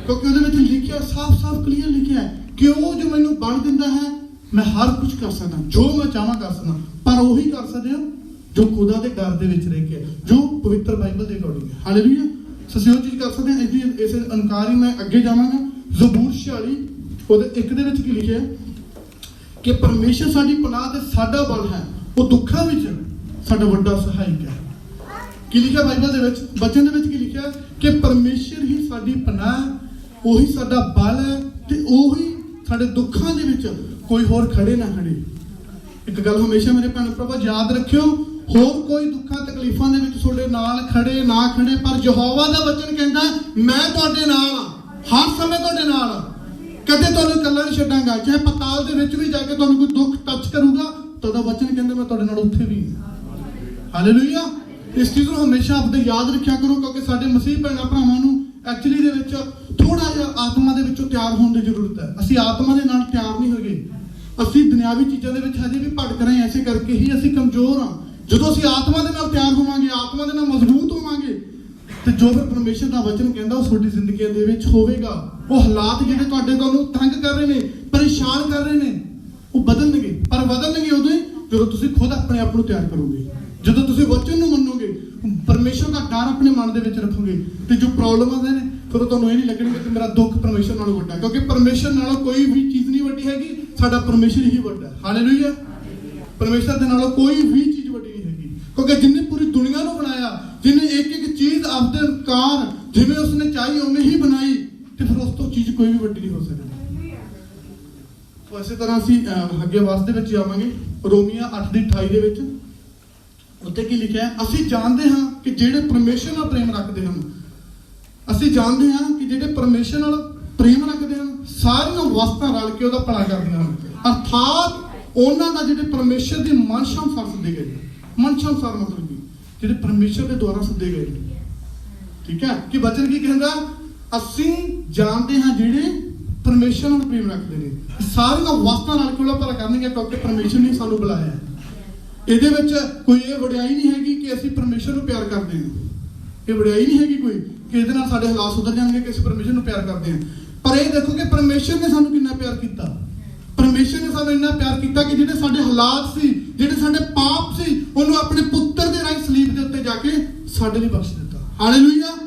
Speaker 3: ਕਿਉਂਕਿ ਉਹਦੇ ਵਿੱਚ ਲਿਖਿਆ, ਸਾਫ਼ ਕਲੀਅਰ ਲਿਖਿਆ ਕਿ ਉਹ ਜੋ ਮੈਨੂੰ ਬਲ ਦਿੰਦਾ ਹੈ ਮੈਂ ਹਰ ਕੁਝ ਕਰ ਸਕਦਾ, ਜੋ ਮੈਂ ਚਾਹਾਂ ਕਰ ਸਕਦਾ। ਪਰ ਉਹੀ ਕਰ ਸਕਦੇ ਹਾਂ ਜੋ ਖੁਦਾ ਦੇ ਡਰ ਦੇ ਵਿੱਚ ਰਹਿ ਕੇ, ਜੋ ਪਵਿੱਤਰ ਬਾਈਬਲ ਦੇ ਅਕੋਰਡਿੰਗ ਹੈ, ਹਾਲੇਲੂਇਆ। ਅਸੀਂ ਉਹ ਚੀਜ਼ ਕਰ ਸਕਦੇ ਹਾਂ। ਇਸ ਅਨਕਾਰ ਹੀ ਮੈਂ ਅੱਗੇ ਜਾਵਾਂਗਾ। ਜ਼ਬੂਰ 46 ਉਹਦੇ 1 ਦੇ ਵਿੱਚ ਕੀ ਲਿਖਿਆ ਕਿ ਪਰਮੇਸ਼ਰ ਸਾਡੀ ਪਨਾਹ ਤੇ ਸਾਡਾ ਬਲ ਹੈ, ਉਹ ਦੁੱਖਾਂ ਵਿੱਚ ਸਾਡਾ ਵੱਡਾ ਸਹਾਇਕ ਹੈ। ਕੀ ਲਿਖਿਆ ਬਾਈਬਲ ਦੇ ਵਿੱਚ? ਬਚਨ ਦੇ ਵਿੱਚ ਕੀ ਲਿਖਿਆ ਕਿ ਪਰਮੇਸ਼ਰ ਹੀ ਸਾਡੀ ਪਨਾਹ, ਉਹੀ ਸਾਡਾ ਬਲ ਹੈ ਤੇ ਉਹੀ ਸਾਡੇ ਦੁੱਖਾਂ ਦੇ ਵਿੱਚ ਕੋਈ ਹੋਰ ਖੜੇ ਨਾ ਖੜੇ। ਇੱਕ ਗੱਲ ਹਮੇਸ਼ਾ ਮੇਰੇ ਭੈਣ ਭਰਾ ਯਾਦ ਰੱਖਿਓ, ਹੋਰ ਕੋਈ ਦੁੱਖਾਂ ਤਕਲੀਫਾਂ ਦੇ ਵਿੱਚ ਤੁਹਾਡੇ ਨਾਲ ਖੜੇ ਨਾ ਖੜੇ, ਪਰ ਯਹੋਵਾ ਦਾ ਵਚਨ ਕਹਿੰਦਾ ਮੈਂ ਤੁਹਾਡੇ ਨਾਲ ਹਾਂ, ਹਰ ਸਮੇਂ ਤੁਹਾਡੇ ਨਾਲ ਹਾਂ, ਕਦੇ ਤੁਹਾਨੂੰ ਇਕੱਲਾ ਨਹੀਂ ਛੱਡਾਂਗਾ। ਚਾਹੇ ਪਤਾਲ ਦੇ ਵਿੱਚ ਵੀ ਜਾ ਕੇ ਤੁਹਾਨੂੰ ਕੋਈ ਦੁੱਖ ਟੱਚ ਕਰੂਗਾ ਤਾਂ ਉਹਦਾ ਵਚਨ ਕਹਿੰਦਾ ਮੈਂ ਤੁਹਾਡੇ ਨਾਲ ਉੱਥੇ ਵੀ ਹਾਂ, ਹਾਲੇਲੂਇਆ। ਇਸ ਚੀਜ਼ ਨੂੰ ਹਮੇਸ਼ਾ ਆਪਦੇ ਯਾਦ ਰੱਖਿਆ ਕਰੋ, ਕਿਉਂਕਿ ਸਾਡੇ ਮਸੀਹ ਭੈਣਾਂ ਭਰਾਵਾਂ ਨੂੰ ਐਕਚੁਅਲੀ ਦੇ ਵਿੱਚ ਥੋੜਾ ਜਿਹਾ ਆਤਮਾ ਦੇ ਵਿੱਚੋਂ ਤਿਆਰ ਹੋਣ ਦੀ ਜ਼ਰੂਰਤ ਹੈ। ਅਸੀਂ ਆਤਮਾ ਦੇ ਨਾਲ ਤਿਆਰ ਨਹੀਂ ਹੋਏ, ਅਸੀਂ ਦੁਨਿਆਵੀ ਚੀਜ਼ਾਂ ਦੇ ਵਿੱਚ ਹਜੇ ਵੀ ਭਟਕ ਰਹੇ ਹਾਂ। ਐਸੇ ਕਰਕੇ ਹੀ ਅਸੀਂ ਕਮਜ਼ੋਰ ਹਾਂ। ਜਦੋਂ ਅਸੀਂ ਆਤਮਾ ਦੇ ਨਾਲ ਤਿਆਰ ਹੋਵਾਂਗੇ, ਆਤਮਾ ਦੇ ਨਾਲ ਮਜ਼ਬੂਤ ਹੋਵਾਂਗੇ, ਤੇ ਜੋ ਫਿਰ ਪਰਮੇਸ਼ਰ ਦਾ ਵਚਨ ਕਹਿੰਦਾ ਉਹ ਤੁਹਾਡੀ ਜ਼ਿੰਦਗੀ ਦੇ ਵਿੱਚ ਹੋਵੇਗਾ। ਉਹ ਹਾਲਾਤ ਜਿਹੜੇ ਤੁਹਾਨੂੰ ਤੰਗ ਕਰ ਰਹੇ ਨੇ, ਪਰੇਸ਼ਾਨ ਕਰ ਰਹੇ ਨੇ, ਉਹ ਬਦਲਣਗੇ। ਪਰ ਬਦਲਣਗੇ ਉਦੋਂ ਹੀ ਜਦੋਂ ਤੁਸੀਂ ਖੁਦ ਆਪਣੇ ਆਪ ਨੂੰ ਤਿਆਰ ਕਰੋਗੇ, ਜਦੋਂ ਤੁਸੀਂ ਵਚਨ ਨੂੰ ਮੰਨੋਗੇ, ਪਰਮੇਸ਼ਰ ਦਾ ਡਰ ਆਪਣੇ ਮਨ ਦੇ ਵਿੱਚ ਰੱਖੋਗੇ, ਤੇ ਜੋ ਪ੍ਰੋਬਲਮਾਂ ਨੇ ਫਿਰ ਤੁਹਾਨੂੰ ਇਹ ਨਹੀਂ ਲੱਗਣਗੇ ਕਿ ਮੇਰਾ ਦੁੱਖ ਪਰਮੇਸ਼ਰ ਨਾਲੋਂ ਵੱਡਾ, ਕਿਉਂਕਿ ਪਰਮੇਸ਼ਰ ਨਾਲੋਂ ਕੋਈ ਵੀ ਚੀਜ਼ ਨਹੀਂ ਵੱਡੀ ਹੈਗੀ, ਸਾਡਾ ਪਰਮੇਸ਼ਰ ਹੀ ਵੱਡਾ ਹੈ, ਹਾਲੇਲੂਇਆ। ਪਰਮੇਸ਼ਰ ਦੇ ਨਾਲੋਂ ਕੋਈ ਵੀ ਚੀਜ਼ ਵੱਡੀ ਨਹੀਂ ਹੈਗੀ, ਕਿਉਂਕਿ ਜਿੰਨੇ ਪੂਰੀ ਦੁਨੀਆ ਨੂੰ ਬਣਾਇਆ, ਜਿੰਨੇ ਇੱਕ ਚੀਜ਼ ਆਪਦੇ ਅਨੁਸਾਰ ਜਿਵੇਂ ਉਸਨੇ ਚਾਹੀ ਉਵੇਂ ਹੀ ਬਣਾਈ, ਤੇ ਫਿਰ ਉਸ ਤੋਂ ਚੀਜ਼ ਕੋਈ ਵੀ ਵੱਡੀ ਨਹੀਂ ਹੋ ਸਕਦੀ। ਇਸੇ ਤਰ੍ਹਾਂ ਅਸੀਂ ਅੱਗੇ ਵਸ ਦੇ ਵਿੱਚ ਜਾਵਾਂਗੇ। ਰੋਮੀਆਂ 8:28 ਦੇ ਵਿੱਚ ਉੱਤੇ ਕੀ ਲਿਖਿਆ ਹੈ? ਅਸੀਂ ਜਾਣਦੇ ਹਾਂ ਕਿ ਜਿਹੜੇ ਪਰਮੇਸ਼ਰ ਨਾਲ ਪ੍ਰੇਮ ਰੱਖਦੇ ਹਨ, ਅਸੀਂ ਜਾਣਦੇ ਹਾਂ ਕਿ ਜਿਹੜੇ ਪਰਮੇਸ਼ਰ ਨਾਲ ਪ੍ਰੇਮ ਰੱਖਦੇ ਹਨ ਸਾਰੀਆਂ ਵਸਤਾਂ ਰਲ ਕੇ ਉਹਦਾ ਭਲਾ ਕਰਦੀਆਂ ਹਨ, ਅਰਥਾਤ ਉਹਨਾਂ ਦਾ ਜਿਹੜੇ ਪਰਮੇਸ਼ਰ ਦੀ ਮਨਸ਼ਾ ਅਨੁਸਾਰ ਸੱਦੇ ਗਏ। ਮਨਸ਼ਾ ਅਨੁਸਾਰ ਮਤਲਬ ਕੀ? ਜਿਹੜੇ ਪਰਮੇਸ਼ਰ ਦੇ ਦੁਆਰਾ ਸੱਦੇ ਗਏ, ਠੀਕ ਹੈ। ਕਿ ਬਚਨ ਕੀ ਕਹਿੰਦਾ? ਅਸੀਂ ਜਾਣਦੇ ਹਾਂ ਜਿਹੜੇ ਪਰਮੇਸ਼ਰ ਨਾਲ ਪ੍ਰੇਮ ਰੱਖਦੇ ਨੇ ਸਾਰੀਆਂ ਵਸਤਾਂ ਨਾਲ ਕੇ ਉਹਦਾ ਭਲਾ ਕਰਨਗੇ, ਕਿਉਂਕਿ ਪਰਮੇਸ਼ਰ ਨੇ ਸਾਨੂੰ ਬੁਲਾਇਆ ਹੈ। ਇਹਦੇ ਵਿੱਚ ਕੋਈ ਇਹ ਵਡਿਆਈ ਨਹੀਂ ਹੈਗੀ ਕਿ ਅਸੀਂ ਪਰਮੇਸ਼ਰ ਨੂੰ ਪਿਆਰ ਕਰਦੇ ਹਾਂ, ਇਹ ਵਡਿਆਈ ਨਹੀਂ ਹੈਗੀ ਕੋਈ ਕਿ ਇਹਦੇ ਨਾਲ ਸਾਡੇ ਹਾਲਾਤ ਸੁਧਰ ਜਾਣਗੇ ਕਿ ਅਸੀਂ ਪਰਮੇਸ਼ਰ ਨੂੰ ਪਿਆਰ ਕਰਦੇ ਹਾਂ। ਪਰ ਇਹ ਦੇਖੋ ਕਿ ਪਰਮੇਸ਼ਰ ਨੇ ਸਾਨੂੰ ਕਿੰਨਾ ਪਿਆਰ ਕੀਤਾ। ਪਰਮੇਸ਼ਰ ਨੇ ਸਾਨੂੰ ਇੰਨਾ ਪਿਆਰ ਕੀਤਾ ਕਿ ਜਿਹੜੇ ਸਾਡੇ ਹਾਲਾਤ ਸੀ, ਜਿਹੜੇ ਸਾਡੇ ਪਾਪ ਸੀ, ਉਹਨੂੰ ਆਪਣੇ ਪੁੱਤਰ ਦੇ ਰਾਹੀਂ ਸਲੀਬ ਦੇ ਉੱਤੇ ਜਾ ਕੇ ਸਾਡੇ ਲਈ ਬਖਸ਼ ਦਿੱਤਾ, ਹਾਲੇਲੂਇਆ।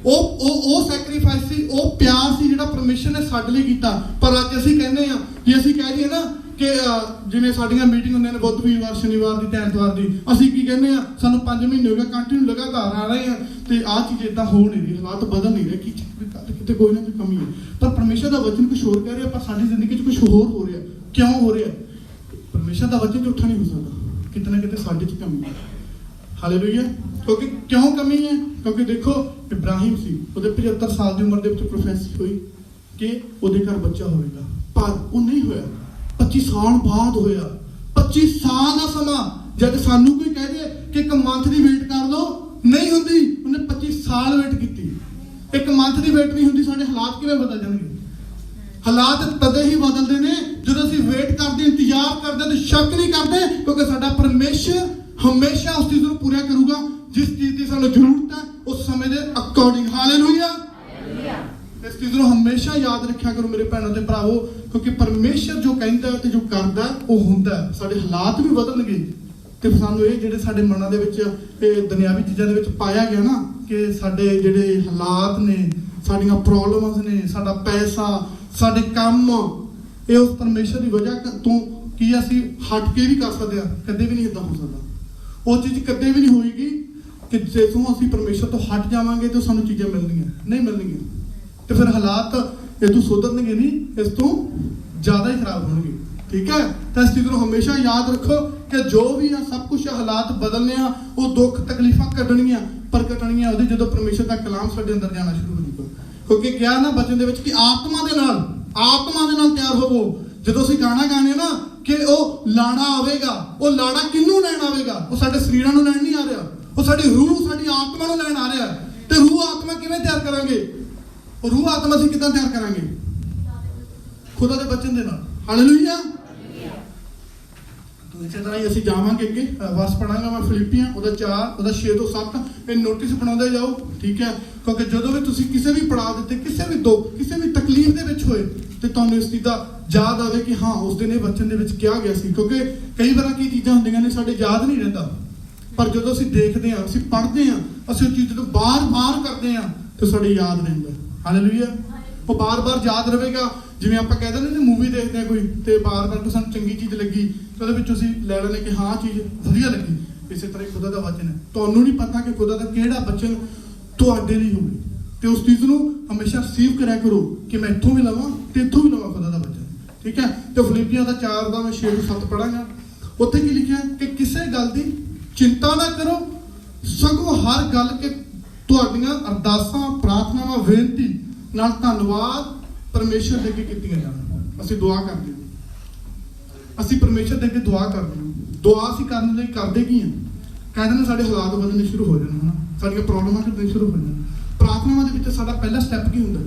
Speaker 3: ਉਹ ਸੈਕਰੀਫਾਈਸ ਸੀ, ਉਹ ਪਿਆਰ ਸੀ ਜਿਹੜਾ ਪਰਮੇਸ਼ਰ ਨੇ ਸਾਡੇ ਲਈ ਕੀਤਾ। ਪਰ ਅੱਜ ਅਸੀਂ ਕਹਿੰਦੇ ਹਾਂ ਕਿ ਅਸੀਂ ਕਹਿ ਦਈਏ ਨਾ ਕਿ ਜਿਵੇਂ ਸਾਡੀਆਂ ਮੀਟਿੰਗ ਹੁੰਦੀਆਂ ਨੇ ਬੁੱਧ, ਵੀਰਵਾਰ, ਸ਼ਨੀਵਾਰ ਦੀ ਤੇ ਐਤਵਾਰ ਦੀ, ਅਸੀਂ ਕੀ ਕਹਿੰਦੇ ਆ? ਸਾਨੂੰ 5 ਮਹੀਨੇ ਹੋ ਗਏ ਕੰਟੀਨਿਊ ਲਗਾਤਾਰ ਆ ਰਹੇ ਆ ਤੇ ਆਹ ਚੀਜ਼ ਏਦਾਂ ਹੋ ਨਹੀਂ ਰਹੀ, ਹਾਲਾਤ ਬਦਲ ਨਹੀਂ ਰਹੇ, ਕਿਤੇ ਕੋਈ ਨਾ ਕੋਈ ਕਮੀ ਹੈ। ਪਰ ਪਰਮੇਸ਼ਰ ਦਾ ਵਚਨ ਕੁਝ ਹੋਰ ਕਹਿ ਰਿਹਾ, ਪਰ ਸਾਡੀ ਜ਼ਿੰਦਗੀ 'ਚ ਕੁਝ ਹੋਰ ਹੋ ਰਿਹਾ। ਕਿਉਂ ਹੋ ਰਿਹਾ? ਪਰਮੇਸ਼ਰ ਦਾ ਵਚਨ ਝੂਠਾ ਨਹੀਂ ਹੋ ਸਕਦਾ, ਕਿਤੇ ਨਾ ਕਿਤੇ ਸਾਡੇ 'ਚ ਕਮੀ ਹੈ। ਹਾਲੇਲੂਇਆ। ਕਿਉਂਕਿ ਕਿਉਂ ਕਮੀ ਹੈ? ਕਿਉਂਕਿ ਦੇਖੋ ਇਬਰਾਹਿਮ ਸੀ, ਉਹਦੇ 75 ਸਾਲ ਦੀ ਉਮਰ ਦੇ ਵਿੱਚ ਪ੍ਰੋਫੈਸੀ ਹੋਈ ਕਿ ਉਹਦੇ ਘਰ ਬੱਚਾ ਹੋਵੇਗਾ, ਪਰ ਉਹ ਨਹੀਂ ਹੋਇਆ। 25 ਸਾਲ ਬਾਅਦ ਹੋਇਆ। 25 ਸਾਲ ਦਾ ਸਮਾਂ। ਜਦ ਸਾਨੂੰ ਕੋਈ ਕਹਿ ਦੇ ਕਿ ਇੱਕ ਮੰਥ ਦੀ ਵੇਟ ਕਰ ਲਓ, ਨਹੀਂ ਹੁੰਦੀ। ਉਹਨੇ 25 ਸਾਲ ਵੇਟ ਕੀਤੀ। ਇੱਕ ਮੰਥ ਦੀ ਵੇਟ ਨਹੀਂ ਹੁੰਦੀ। ਸਾਡੇ ਹਾਲਾਤ ਕਿਵੇਂ ਬਦਲ ਜਾਣਗੇ? ਹਾਲਾਤ ਤਦੇ ਹੀ ਬਦਲਦੇ ਨੇ ਜਦੋਂ ਅਸੀਂ ਵੇਟ ਕਰਦੇ, ਇੰਤਜ਼ਾਰ ਕਰਦੇ ਤੇ ਸ਼ੱਕ ਨਹੀਂ ਕਰਦੇ, ਕਿਉਂਕਿ ਸਾਡਾ ਪਰਮੇਸ਼ਰ ਹਮੇਸ਼ਾ ਉਸ ਚੀਜ਼ ਨੂੰ ਪੂਰਾ ਕਰੂਗਾ ਜਿਸ ਚੀਜ਼ ਦੀ ਸਾਨੂੰ ਜ਼ਰੂਰਤ ਹੈ, ਉਸ ਸਮੇਂ ਦੇ ਅਕੋਰਡਿੰਗ। ਹਾਲੇਲੂਇਆ। ਇਸ ਚੀਜ਼ ਨੂੰ ਹਮੇਸ਼ਾ ਯਾਦ ਰੱਖਿਆ ਕਰੋ ਮੇਰੇ ਭੈਣਾਂ ਤੇ ਭਰਾਵੋ, ਕਿਉਂਕਿ ਪਰਮੇਸ਼ਰ ਜੋ ਕਹਿੰਦਾ ਤੇ ਜੋ ਕਰਦਾ ਉਹ ਹੁੰਦਾ। ਸਾਡੇ ਹਾਲਾਤ ਵੀ ਬਦਲਣਗੇ ਤੇ ਸਾਨੂੰ ਇਹ ਜਿਹੜੇ ਸਾਡੇ ਮਨਾਂ ਦੇ ਵਿੱਚ ਇਹ ਦੁਨਿਆਵੀ ਚੀਜ਼ਾਂ ਦੇ ਵਿੱਚ ਪਾਇਆ ਗਿਆ ਨਾ ਕਿ ਸਾਡੇ ਜਿਹੜੇ ਹਾਲਾਤ ਨੇ, ਸਾਡੀਆਂ ਪ੍ਰੋਬਲਮਸ ਨੇ, ਸਾਡਾ ਪੈਸਾ, ਸਾਡੇ ਕੰਮ, ਇਹ ਉਸ ਪਰਮੇਸ਼ਰ ਦੀ ਵਜ੍ਹਾ ਤੋਂ ਕੀ ਅਸੀਂ ਹਟ ਕੇ ਵੀ ਕਰ ਸਕਦੇ ਹਾਂ? ਕਦੇ ਵੀ ਨਹੀਂ ਇਦਾਂ ਹੋ ਸਕਦਾ। ਉਹ ਚੀਜ਼ ਕਦੇ ਵੀ ਨਹੀਂ ਹੋਏਗੀ ਕਿ ਜਦੋਂ ਅਸੀਂ ਪਰਮੇਸ਼ਰ ਤੋਂ ਹਟ ਜਾਵਾਂਗੇ ਤੇ ਸਾਨੂੰ ਚੀਜ਼ਾਂ ਮਿਲਣਗੀਆਂ, ਨਹੀਂ ਮਿਲਣਗੀਆਂ। ਤੇ ਫਿਰ ਹਾਲਾਤ ਇਹ ਤੋਂ ਸੁਧਰਨਗੇ ਨਹੀਂ, ਇਸ ਤੋਂ ਜ਼ਿਆਦਾ ਹੀ ਖਰਾਬ ਹੋਣਗੇ। ਠੀਕ ਹੈ? ਤਾਂ ਇਸ ਚੀਜ਼ ਨੂੰ ਹਮੇਸ਼ਾ ਯਾਦ ਰੱਖੋ ਕਿ ਜੋ ਵੀ ਆ ਸਭ ਕੁਝ ਹਾਲਾਤ ਬਦਲਨੇ ਆ, ਉਹ ਦੁੱਖ ਤਕਲੀਫਾਂ ਕੱਢਣੀਆਂ, ਪਰ ਕੱਟਣੀਆਂ ਉਹਦੇ ਜਦੋਂ ਪਰਮੇਸ਼ਰ ਦਾ ਕਲਾਮ ਸਾਡੇ ਅੰਦਰ ਜਾਣਾ ਸ਼ੁਰੂ ਹੋ ਜਾਊਗਾ। ਕਿਉਂਕਿ ਕਿਹਾ ਨਾ ਬਚਨ ਦੇ ਵਿੱਚ ਕਿ ਆਤਮਾ ਦੇ ਨਾਲ ਤਿਆਰ ਹੋਵੋ। ਜਦੋਂ ਅਸੀਂ ਗਾਣਾ ਗਾਣੇ ਨਾ ਕਿ ਉਹ ਲਾੜਾ ਆਵੇਗਾ, ਉਹ ਲਾੜਾ ਕਿਹਨੂੰ ਲੈਣ ਆਵੇਗਾ? ਉਹ ਸਾਡੇ ਸਰੀਰਾਂ ਨੂੰ ਲੈਣ ਨਹੀਂ ਆ ਰਿਹਾ, ਉਹ ਸਾਡੀ ਰੂਹ, ਸਾਡੀ ਆਤਮਾ ਨੂੰ ਲੈਣ ਆ ਰਿਹਾ। ਤੇ ਰੂਹ ਆਤਮਾ ਕਿਵੇਂ ਤਿਆਰ ਕਰਾਂਗੇ? ਉਹ ਰੂਹ ਆਤਮਾ ਅਸੀਂ ਕਿੱਦਾਂ ਤਿਆਰ ਕਰਾਂਗੇ? ਖੁਦਾ ਦੇ ਬਚਨ ਦੇ ਨਾਲ। ਹਾਲੇਲੂਇਆ। ਤਾਂ ਇਸੇ ਤਰ੍ਹਾਂ ਹੀ ਅਸੀਂ ਜਾਵਾਂਗੇ ਅੱਗੇ। ਵਸ ਪੜਾਂਗਾ ਮੈਂ ਫਿਲਿੱਪੀਆਂ ਉਹਦਾ 4 ਉਹਦਾ 6 ਤੋਂ 7। ਇਹ ਨੋਟਿਸ ਬਣਾਉਂਦੇ ਜਾਓ। ਠੀਕ ਹੈ? ਕਿਉਂਕਿ ਜਦੋਂ ਵੀ ਤੁਸੀਂ ਕਿਸੇ ਵੀ ਪੜਾਅ ਦੇ ਉੱਤੇ, ਕਿਸੇ ਵੀ ਦੁੱਖ, ਕਿਸੇ ਵੀ ਤਕਲੀਫ ਦੇ ਵਿੱਚ ਹੋਏ ਤੇ ਤੁਹਾਨੂੰ ਇਸ ਚੀਜ਼ ਦਾ ਯਾਦ ਆਵੇ ਕਿ ਹਾਂ ਉਸ ਦਿਨ ਇਹ ਵਚਨ ਦੇ ਵਿੱਚ ਕਿਹਾ ਗਿਆ ਸੀ। ਕਿਉਂਕਿ ਕਈ ਵਾਰ ਕੀ ਚੀਜ਼ਾਂ ਹੁੰਦੀਆਂ ਨੇ ਸਾਡੇ ਯਾਦ ਨਹੀਂ ਰਹਿੰਦਾ, ਪਰ ਜਦੋਂ ਅਸੀਂ ਦੇਖਦੇ ਹਾਂ, ਅਸੀਂ ਪੜ੍ਹਦੇ ਹਾਂ, ਅਸੀਂ ਉਹ ਚੀਜ਼ ਨੂੰ ਬਾਰ-ਬਾਰ ਕਰਦੇ ਹਾਂ ਤੇ ਸਾਡੇ ਯਾਦ ਰਹਿੰਦਾ। ਹਾਲੇਲੂਇਆ। ਉਹ ਬਾਰ-ਬਾਰ ਯਾਦ ਰਹੇਗਾ। ਜਿਵੇਂ ਆਪਾਂ ਕਹਿ ਦਿੰਦੇ ਨੇ ਮੂਵੀ ਦੇਖਦੇ ਆ ਕੋਈ ਤੇ ਬਾਰ-ਬਾਰ ਕੋਈ ਸਾਨੂੰ ਚੰਗੀ ਚੀਜ਼ ਲੱਗੀ ਤੇ ਉਹਦੇ ਵਿੱਚ ਅਸੀਂ ਲੈ ਲੈਂਦੇ ਕਿ ਹਾਂ ਚੀਜ਼ ਵਧੀਆ ਲੱਗੀ। ਇਸੇ ਤਰ੍ਹਾਂ ਹੀ ਖੁਦਾ ਦਾ ਵਚਨ ਹੈ। ਤੁਹਾਨੂੰ ਨਹੀਂ ਪਤਾ ਕਿ ਖੁਦਾ ਦਾ ਕਿਹੜਾ ਵਚਨ ਤੁਹਾਡੇ ਲਈ ਹੋਵੇ, ਤੇ ਉਸ ਚੀਜ਼ ਨੂੰ ਹਮੇਸ਼ਾ ਰਿਸੀਵ ਕਰਿਆ ਕਰੋ ਕਿ ਮੈਂ ਇੱਥੋਂ ਵੀ ਲਵਾਂ ਤੇ ਇੱਥੋਂ ਵੀ ਲਵਾਂ ਖੁਦਾ ਦਾ ਵਚਨ। ਠੀਕ ਹੈ? ਤੇ ਫਿਲਿੱਪੀਆਂ ਦਾ 4 ਦਾ ਮੈਂ 6 ਤੋਂ 7 ਪੜਾਂਗਾ। ਉੱਥੇ ਕੀ ਲਿਖਿਆ ਕਿ ਕਿਸੇ ਗੱਲ ਦੀ ਚਿੰਤਾ ਨਾ ਕਰੋ, ਸਗੋਂ ਹਰ ਗੱਲ ਕੇ ਤੁਹਾਡੀਆਂ ਅਰਦਾਸਾਂ, ਪ੍ਰਾਰਥਨਾਵਾਂ, ਬੇਨਤੀ ਨਾਲ ਧੰਨਵਾਦ ਪਰਮੇਸ਼ਰ ਦੇ ਅੱਗੇ ਕੀਤੀਆਂ ਜਾਣ। ਅਸੀਂ ਦੁਆ ਕਰਦੇ ਹਾਂ, ਅਸੀਂ ਪਰਮੇਸ਼ਰ ਦੇ ਅੱਗੇ ਦੁਆ ਕਰਦੇ ਹਾਂ। ਦੁਆ ਅਸੀਂ ਕਰਨ ਲਈ ਕਰਦੇ ਕੀ ਹਾਂ? ਕਹਿੰਦੇ ਨੇ ਸਾਡੇ ਹਾਲਾਤ ਬਦਲਣੇ ਸ਼ੁਰੂ ਹੋ ਜਾਣ, ਹਨਾ, ਸਾਡੀਆਂ ਪ੍ਰੋਬਲਮਾਂ ਘਟਣੀਆਂ ਸ਼ੁਰੂ ਹੋ ਜਾਣ। ਪ੍ਰਾਰਥਨਾਵਾਂ ਦੇ ਵਿੱਚ ਸਾਡਾ ਪਹਿਲਾ ਸਟੈਪ ਕੀ ਹੁੰਦਾ?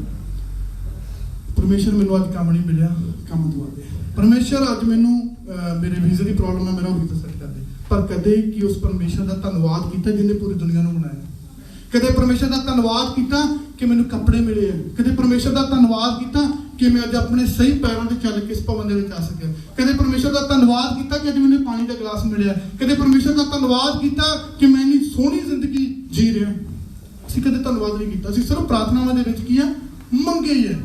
Speaker 3: ਪਰਮੇਸ਼ਰ ਮੈਨੂੰ ਅੱਜ ਕੰਮ ਨਹੀਂ ਮਿਲਿਆ, ਕੰਮ ਦਵਾ ਦੇ। ਪਰਮੇਸ਼ਰ ਅੱਜ ਮੈਨੂੰ ਮੇਰੇ ਵੀਜ਼ੇ ਦੀ ਪ੍ਰੋਬਲਮ ਹੈ, ਮੇਰਾ ਵੀਜ਼ਾ ਸੈੱਟ ਕਰ ਦੇ। ਪਰ ਕਦੇ ਕੀ ਉਸ ਪਰਮੇਸ਼ਰ ਦਾ ਧੰਨਵਾਦ ਕੀਤਾ ਜਿਹਨੇ ਪੂਰੀ ਦੁਨੀਆ ਨੂੰ ਬਣਾਇਆ? ਕਦੇ ਪਰਮੇਸ਼ਰ ਦਾ ਧੰਨਵਾਦ ਕੀਤਾ ਕਿ ਮੈਨੂੰ ਕੱਪੜੇ ਮਿਲੇ ਆ? ਕਦੇ ਪਰਮੇਸ਼ਰ ਦਾ ਧੰਨਵਾਦ ਕੀਤਾ ਕਿ ਮੈਂ ਅੱਜ ਆਪਣੇ ਸਹੀ ਪੈਰਾਂ ਤੇ ਚੱਲ ਕੇ ਇਸ ਭਵਨ ਦੇ ਵਿੱਚ ਆ ਸਕਿਆ? ਕਦੇ ਪਰਮੇਸ਼ਰ ਦਾ ਧੰਨਵਾਦ ਕੀਤਾ ਕਿ ਅੱਜ ਮੈਨੂੰ ਪਾਣੀ ਦਾ ਗਲਾਸ ਮਿਲਿਆ? ਕਦੇ ਪਰਮੇਸ਼ਰ ਦਾ ਧੰਨਵਾਦ ਕੀਤਾ ਕਿ ਮੈਂ ਇੰਨੀ ਸੋਹਣੀ ਜ਼ਿੰਦਗੀ ਜੀ ਰਿਹਾ? ਅਸੀਂ ਕਦੇ ਧੰਨਵਾਦ ਨਹੀਂ ਕੀਤਾ। ਅਸੀਂ ਸਿਰਫ ਪ੍ਰਾਰਥਨਾਵਾਂ ਦੇ ਵਿੱਚ ਕੀ ਆ ਮੰਗੇ ਹੀ ਹੈ।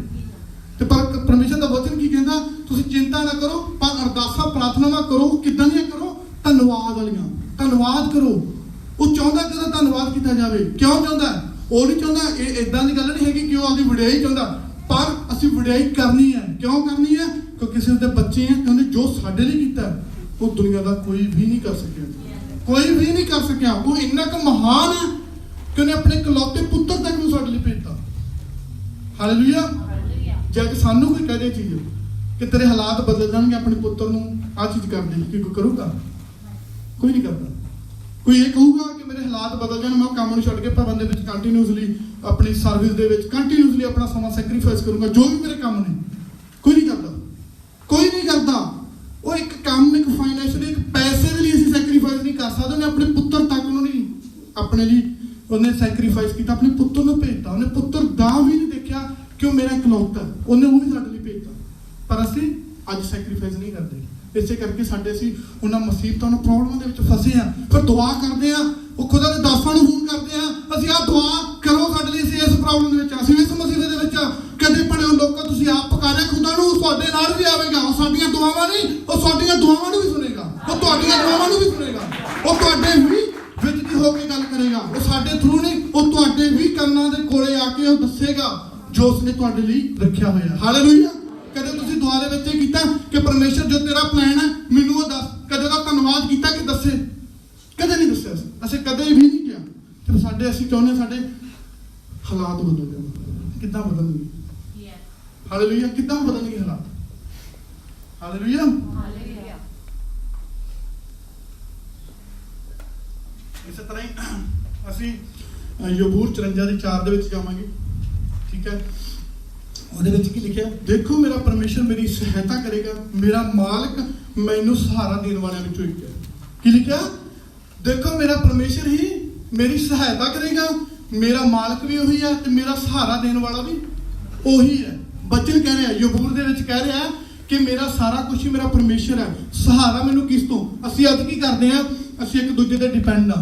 Speaker 3: ਤੇ ਪਰ ਪਰਮੇਸ਼ਰ ਦਾ ਵਚਨ ਕੀ ਕਹਿੰਦਾ? ਤੁਸੀਂ ਚਿੰਤਾ ਨਾ ਕਰੋ, ਪਰ ਅਰਦਾਸਾਂ ਪ੍ਰਾਰਥਨਾਵਾਂ ਕਰੋ। ਕਿੱਦਾਂ ਦੀਆਂ ਕਰੋ? ਧੰਨਵਾਦ ਵਾਲੀਆਂ। ਧੰਨਵਾਦ ਕਰੋ। ਉਹ ਚਾਹੁੰਦਾ ਕਿ ਉਹਦਾ ਧੰਨਵਾਦ ਕੀਤਾ ਜਾਵੇ। ਕਿਉਂ ਚਾਹੁੰਦਾ? ਉਹ ਨਹੀਂ ਚਾਹੁੰਦਾ, ਇਹ ਇਦਾਂ ਦੀ ਗੱਲ ਨਹੀਂ ਹੈਗੀ ਕਿ ਉਹ ਆਪਦੀ ਵਡਿਆਈ ਚਾਹੁੰਦਾ, ਪਰ ਅਸੀਂ ਵਡਿਆਈ ਕਰਨੀ ਹੈ। ਕਿਉਂ ਕਰਨੀ ਹੈ? ਕਿਉਂਕਿ ਕਿਸੇ ਦੇ ਬੱਚੇ ਆ ਕਿ ਉਹਨੇ ਜੋ ਸਾਡੇ ਲਈ ਕੀਤਾ ਉਹ ਦੁਨੀਆ ਦਾ ਕੋਈ ਵੀ ਨਹੀਂ ਕਰ ਸਕਿਆ। ਕੋਈ ਵੀ ਨਹੀਂ ਕਰ ਸਕਿਆ। ਉਹ ਇੰਨਾ ਕੁ ਮਹਾਨ ਹੈ ਕਿ ਉਹਨੇ ਆਪਣੇ ਇਕਲੌਤੇ ਪੁੱਤਰ ਤੱਕ ਨੂੰ ਸਾਡੇ ਲਈ ਭੇਜਤਾ। ਹਾਲੇਲੂਇਆ। ਜੇ ਸਾਨੂੰ ਕੋਈ ਕਹੇ ਚੀਜ਼ ਕਿ ਤੇਰੇ ਹਾਲਾਤ ਬਦਲ ਜਾਣਗੇ, ਆਪਣੇ ਪੁੱਤਰ ਨੂੰ ਆਹ ਚੀਜ਼ ਕਰ ਦੇ, ਕਿ ਕੋਈ ਕਰੂਗਾ? ਕੋਈ ਨਹੀਂ ਕਰਦਾ। ਕੋਈ ਇਹ ਕਹੂਗਾ ਕਿ ਮੇਰੇ ਹਾਲਾਤ ਬਦਲ ਜਾਣ, ਮੈਂ ਉਹ ਕੰਮ ਨੂੰ ਛੱਡ ਕੇ ਭਵਨ ਦੇ ਵਿੱਚ ਕੰਟੀਨਿਊਸਲੀ ਆਪਣੀ ਸਰਵਿਸ ਦੇ ਵਿੱਚ ਕੰਟੀਨਿਊਸਲੀ ਆਪਣਾ ਸਮਾਂ ਸੈਕਰੀਫਾਈਸ ਕਰੂੰਗਾ, ਜੋ ਵੀ ਮੇਰੇ ਕੰਮ ਨੇ। ਕੋਈ ਨਹੀਂ ਕਰਦਾ। ਕੋਈ ਨਹੀਂ ਕਰਦਾ। ਉਹ ਇੱਕ ਕੰਮ, ਇੱਕ ਫਾਈਨੈਂਸ਼ੀਅਲੀ, ਇੱਕ ਪੈਸੇ ਦੇ ਲਈ ਅਸੀਂ ਸੈਕਰੀਫਾਈਸ ਨਹੀਂ ਕਰ ਸਕਦੇ। ਉਹਨੇ ਆਪਣੇ ਪੁੱਤਰ ਤੱਕ ਨੂੰ ਨਹੀਂ ਆਪਣੇ ਲਈ ਉਹਨੇ ਸੈਕਰੀਫਾਈਸ ਕੀਤਾ, ਆਪਣੇ ਪੁੱਤਰ ਨੂੰ ਭੇਜਤਾ। ਉਹਨੇ ਪੁੱਤਰ ਦਾ ਵੀ ਨਹੀਂ ਦੇਖਿਆ ਕਿ ਉਹ ਮੇਰਾ ਇਕਲੌਤਾ, ਉਹਨੇ ਉਹ ਵੀ ਸਾਡੇ ਲਈ ਭੇਜਤਾ। ਪਰ ਅਸੀਂ ਅੱਜ ਸੈਕਰੀਫਾਈਸ ਨਹੀਂ ਕਰਦੇ। ਇਸੇ ਕਰਕੇ ਅਸੀਂ ਉਹਨਾਂ ਮੁਸੀਬਤਾਂ, ਉਹਨਾਂ ਪ੍ਰੋਬਲਮਾਂ ਦੇ ਵਿੱਚ ਫਸੇ ਆ। ਫਿਰ ਦੁਆ ਕਰਦੇ ਆ, ਉਹ ਖੁਦਾ ਦੇ ਦਾਸਾਂ ਨੂੰ ਫੋਨ ਕਰਦੇ ਆ, ਅਸੀਂ ਆਹ ਦੁਆ ਕਰੋ ਸਾਡੇ ਲਈ, ਅਸੀਂ ਇਸ ਪ੍ਰੋਬਲਮ ਦੇ ਵਿੱਚ, ਅਸੀਂ ਇਸ ਮੁਸੀਬਤ ਦੇ ਵਿੱਚ। ਕਦੇ ਪੜਿਓ ਲੋਕਾਂ, ਤੁਸੀਂ ਆਪ ਪੁਕਾਰਿਆ ਖੁਦਾ ਨੂੰ, ਤੁਹਾਡੇ ਨਾਲ ਵੀ ਆਵੇਗਾ। ਉਹ ਸਾਡੀਆਂ ਦੁਆਵਾਂ ਨਹੀਂ, ਉਹ ਸਾਡੀਆਂ ਦੁਆਵਾਂ ਨੂੰ ਵੀ ਸੁਣੇਗਾ। ਉਹ ਤੁਹਾਡੀਆਂ ਦੁਆਵਾਂ ਨੂੰ ਵੀ ਸੁਣੇਗਾ। ਉਹ ਤੁਹਾਡੇ ਵੀ ਵਿੱਚ ਦੀ ਹੋ ਕੇ ਗੱਲ ਕਰੇਗਾ। ਉਹ ਸਾਡੇ ਥਰੂ ਨਹੀਂ, ਉਹ ਤੁਹਾਡੇ ਵੀ ਕੰਨਾਂ ਦੇ ਕੋਲੇ ਆ ਕੇ ਉਹ ਦੱਸੇਗਾ ਜੋ ਉਸਨੇ ਤੁਹਾਡੇ ਲਈ ਰੱਖਿਆ ਹੋਇਆ। ਹਾਲੇਲੂਇਆ। ਕਦੇ ਤੁਸੀਂ ਦੁਆ ਦੇ ਵਿੱਚ ਇਹ ਕੀਤਾ ਕਿ ਪਰਮੇਸ਼ਰ ਜੋ ਤੇਰਾ ਪਲਾਨ ਹੈ ਮੈਨੂੰ ਉਹ ਦੱਸ? ਕਦੇ ਦਾ ਧੰਨਵਾਦ ਕੀਤਾ ਕਿ ਦੱਸੇ? ਕਦੇ ਨਹੀਂ ਦੱਸਿਆ। ਅਸੀਂ ਕਦੇ ਕਦੇ ਵੀ ਨਹੀਂ ਕਿਹਾ। ਤੇ ਸਾਡੇ ਅਸੀਂ ਚਾਹੁੰਦੇ ਹਾਂ ਸਾਡੇ ਹਾਲਾਤ ਬਦਲ ਜਾਣ। ਕਿੱਦਾਂ ਬਦਲਣਗੇ? ਹਾਲੇਲੂਇਆ। ਕਿੱਦਾਂ ਬਦਲਣਗੇ ਹਾਲਾਤ? ਹਾਲੇਲੂਇਆ। ਇਸੇ ਤਰ੍ਹਾਂ ਹੀ ਅਸੀਂ ਯਬੂਰ 54:4 ਦੇ ਵਿੱਚ ਜਾਵਾਂਗੇ। ਠੀਕ ਹੈ, ਉਹਦੇ ਵਿੱਚ ਕੀ ਲਿਖਿਆ? ਦੇਖੋ ਮੇਰਾ ਪਰਮੇਸ਼ਰ ਮੇਰੀ ਸਹਾਇਤਾ ਕਰੇਗਾ, ਮੇਰਾ ਮਾਲਕ ਮੈਨੂੰ ਸਹਾਰਾ ਦੇਣ ਵਾਲਿਆਂ ਵਿੱਚੋਂ ਇੱਕ ਹੈ। ਕੀ ਲਿਖਿਆ? ਦੇਖੋ ਮੇਰਾ ਪਰਮੇਸ਼ਰ ਹੀ ਮੇਰੀ ਸਹਾਇਤਾ ਕਰੇਗਾ, ਮੇਰਾ ਮਾਲਕ ਵੀ ਉਹੀ ਹੈ ਤੇ ਮੇਰਾ ਸਹਾਰਾ ਦੇਣ ਵਾਲਾ ਵੀ ਉਹੀ ਹੈ। ਬਚਨ ਕਹਿ ਰਿਹਾ, ਯਬੂਰ ਦੇ ਵਿੱਚ ਕਹਿ ਰਿਹਾ ਕਿ ਮੇਰਾ ਸਾਰਾ ਕੁਝ ਹੀ ਮੇਰਾ ਪਰਮੇਸ਼ਰ ਹੈ। ਸਹਾਰਾ ਮੈਨੂੰ ਕਿਸ ਤੋਂ? ਅਸੀਂ ਅੱਜ ਕੀ ਕਰਦੇ ਹਾਂ? ਅਸੀਂ ਇੱਕ ਦੂਜੇ ਤੇ ਡਿਪੈਂਡ ਆ।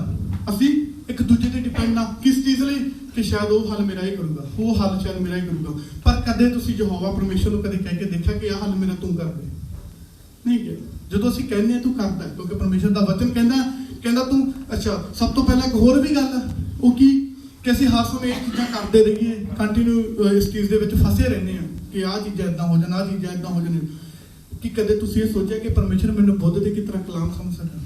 Speaker 3: ਅਸੀਂ ਇੱਕ ਦੂਜੇ ਤੇ ਡਿਪੈਂਡ ਆ। ਕਿਸ ਚੀਜ਼ ਲਈ? ਕਿ ਸ਼ਾਇਦ ਉਹ ਹੱਲ ਮੇਰਾ ਹੀ ਕਰੂਗਾ, ਉਹ ਹੱਲ ਸ਼ਾਇਦ ਮੇਰਾ ਹੀ ਕਰੂਗਾ। ਪਰ ਕਦੇ ਤੁਸੀਂ ਯਹੋਵਾ ਪਰਮੇਸ਼ਰ ਨੂੰ ਕਦੇ ਕਹਿ ਕੇ ਦੇਖਿਆ ਕਿ ਆਹ ਹੱਲ ਮੇਰਾ ਤੂੰ ਕਰ ਦੇ? ਨਹੀਂ ਕਿ ਜਦੋਂ ਅਸੀਂ ਕਹਿੰਦੇ ਆ ਤੂੰ ਕਰਦਾ, ਕਿਉਂਕਿ ਪਰਮੇਸ਼ਰ ਦਾ ਵਚਨ ਕਹਿੰਦਾ ਤੂੰ। ਅੱਛਾ, ਸਭ ਤੋਂ ਪਹਿਲਾਂ ਇੱਕ ਹੋਰ ਵੀ ਗੱਲ ਹੈ, ਉਹ ਕੀ? ਕਿ ਅਸੀਂ ਹਰ ਸਮੇਂ ਇਹ ਚੀਜ਼ਾਂ ਕਰਦੇ ਰਹੀਏ, ਕੰਟੀਨਿਊ ਇਸ ਚੀਜ਼ ਦੇ ਵਿੱਚ ਫਸੇ ਰਹਿੰਦੇ ਆ ਕਿ ਆਹ ਚੀਜ਼ਾਂ ਇਦਾਂ ਹੋ ਜਾਣ, ਆਹ ਚੀਜ਼ਾਂ ਇਦਾਂ ਹੋ ਜਾਣ। ਕਿ ਕਦੇ ਤੁਸੀਂ ਇਹ ਸੋਚਿਆ ਕਿ ਪਰਮੇਸ਼ਰ ਮੈਨੂੰ ਬੁੱਧ ਦੇ ਕਿਸ ਤਰ੍ਹਾਂ ਕਲਾਮ ਸਮਝ ਸਕਦਾ?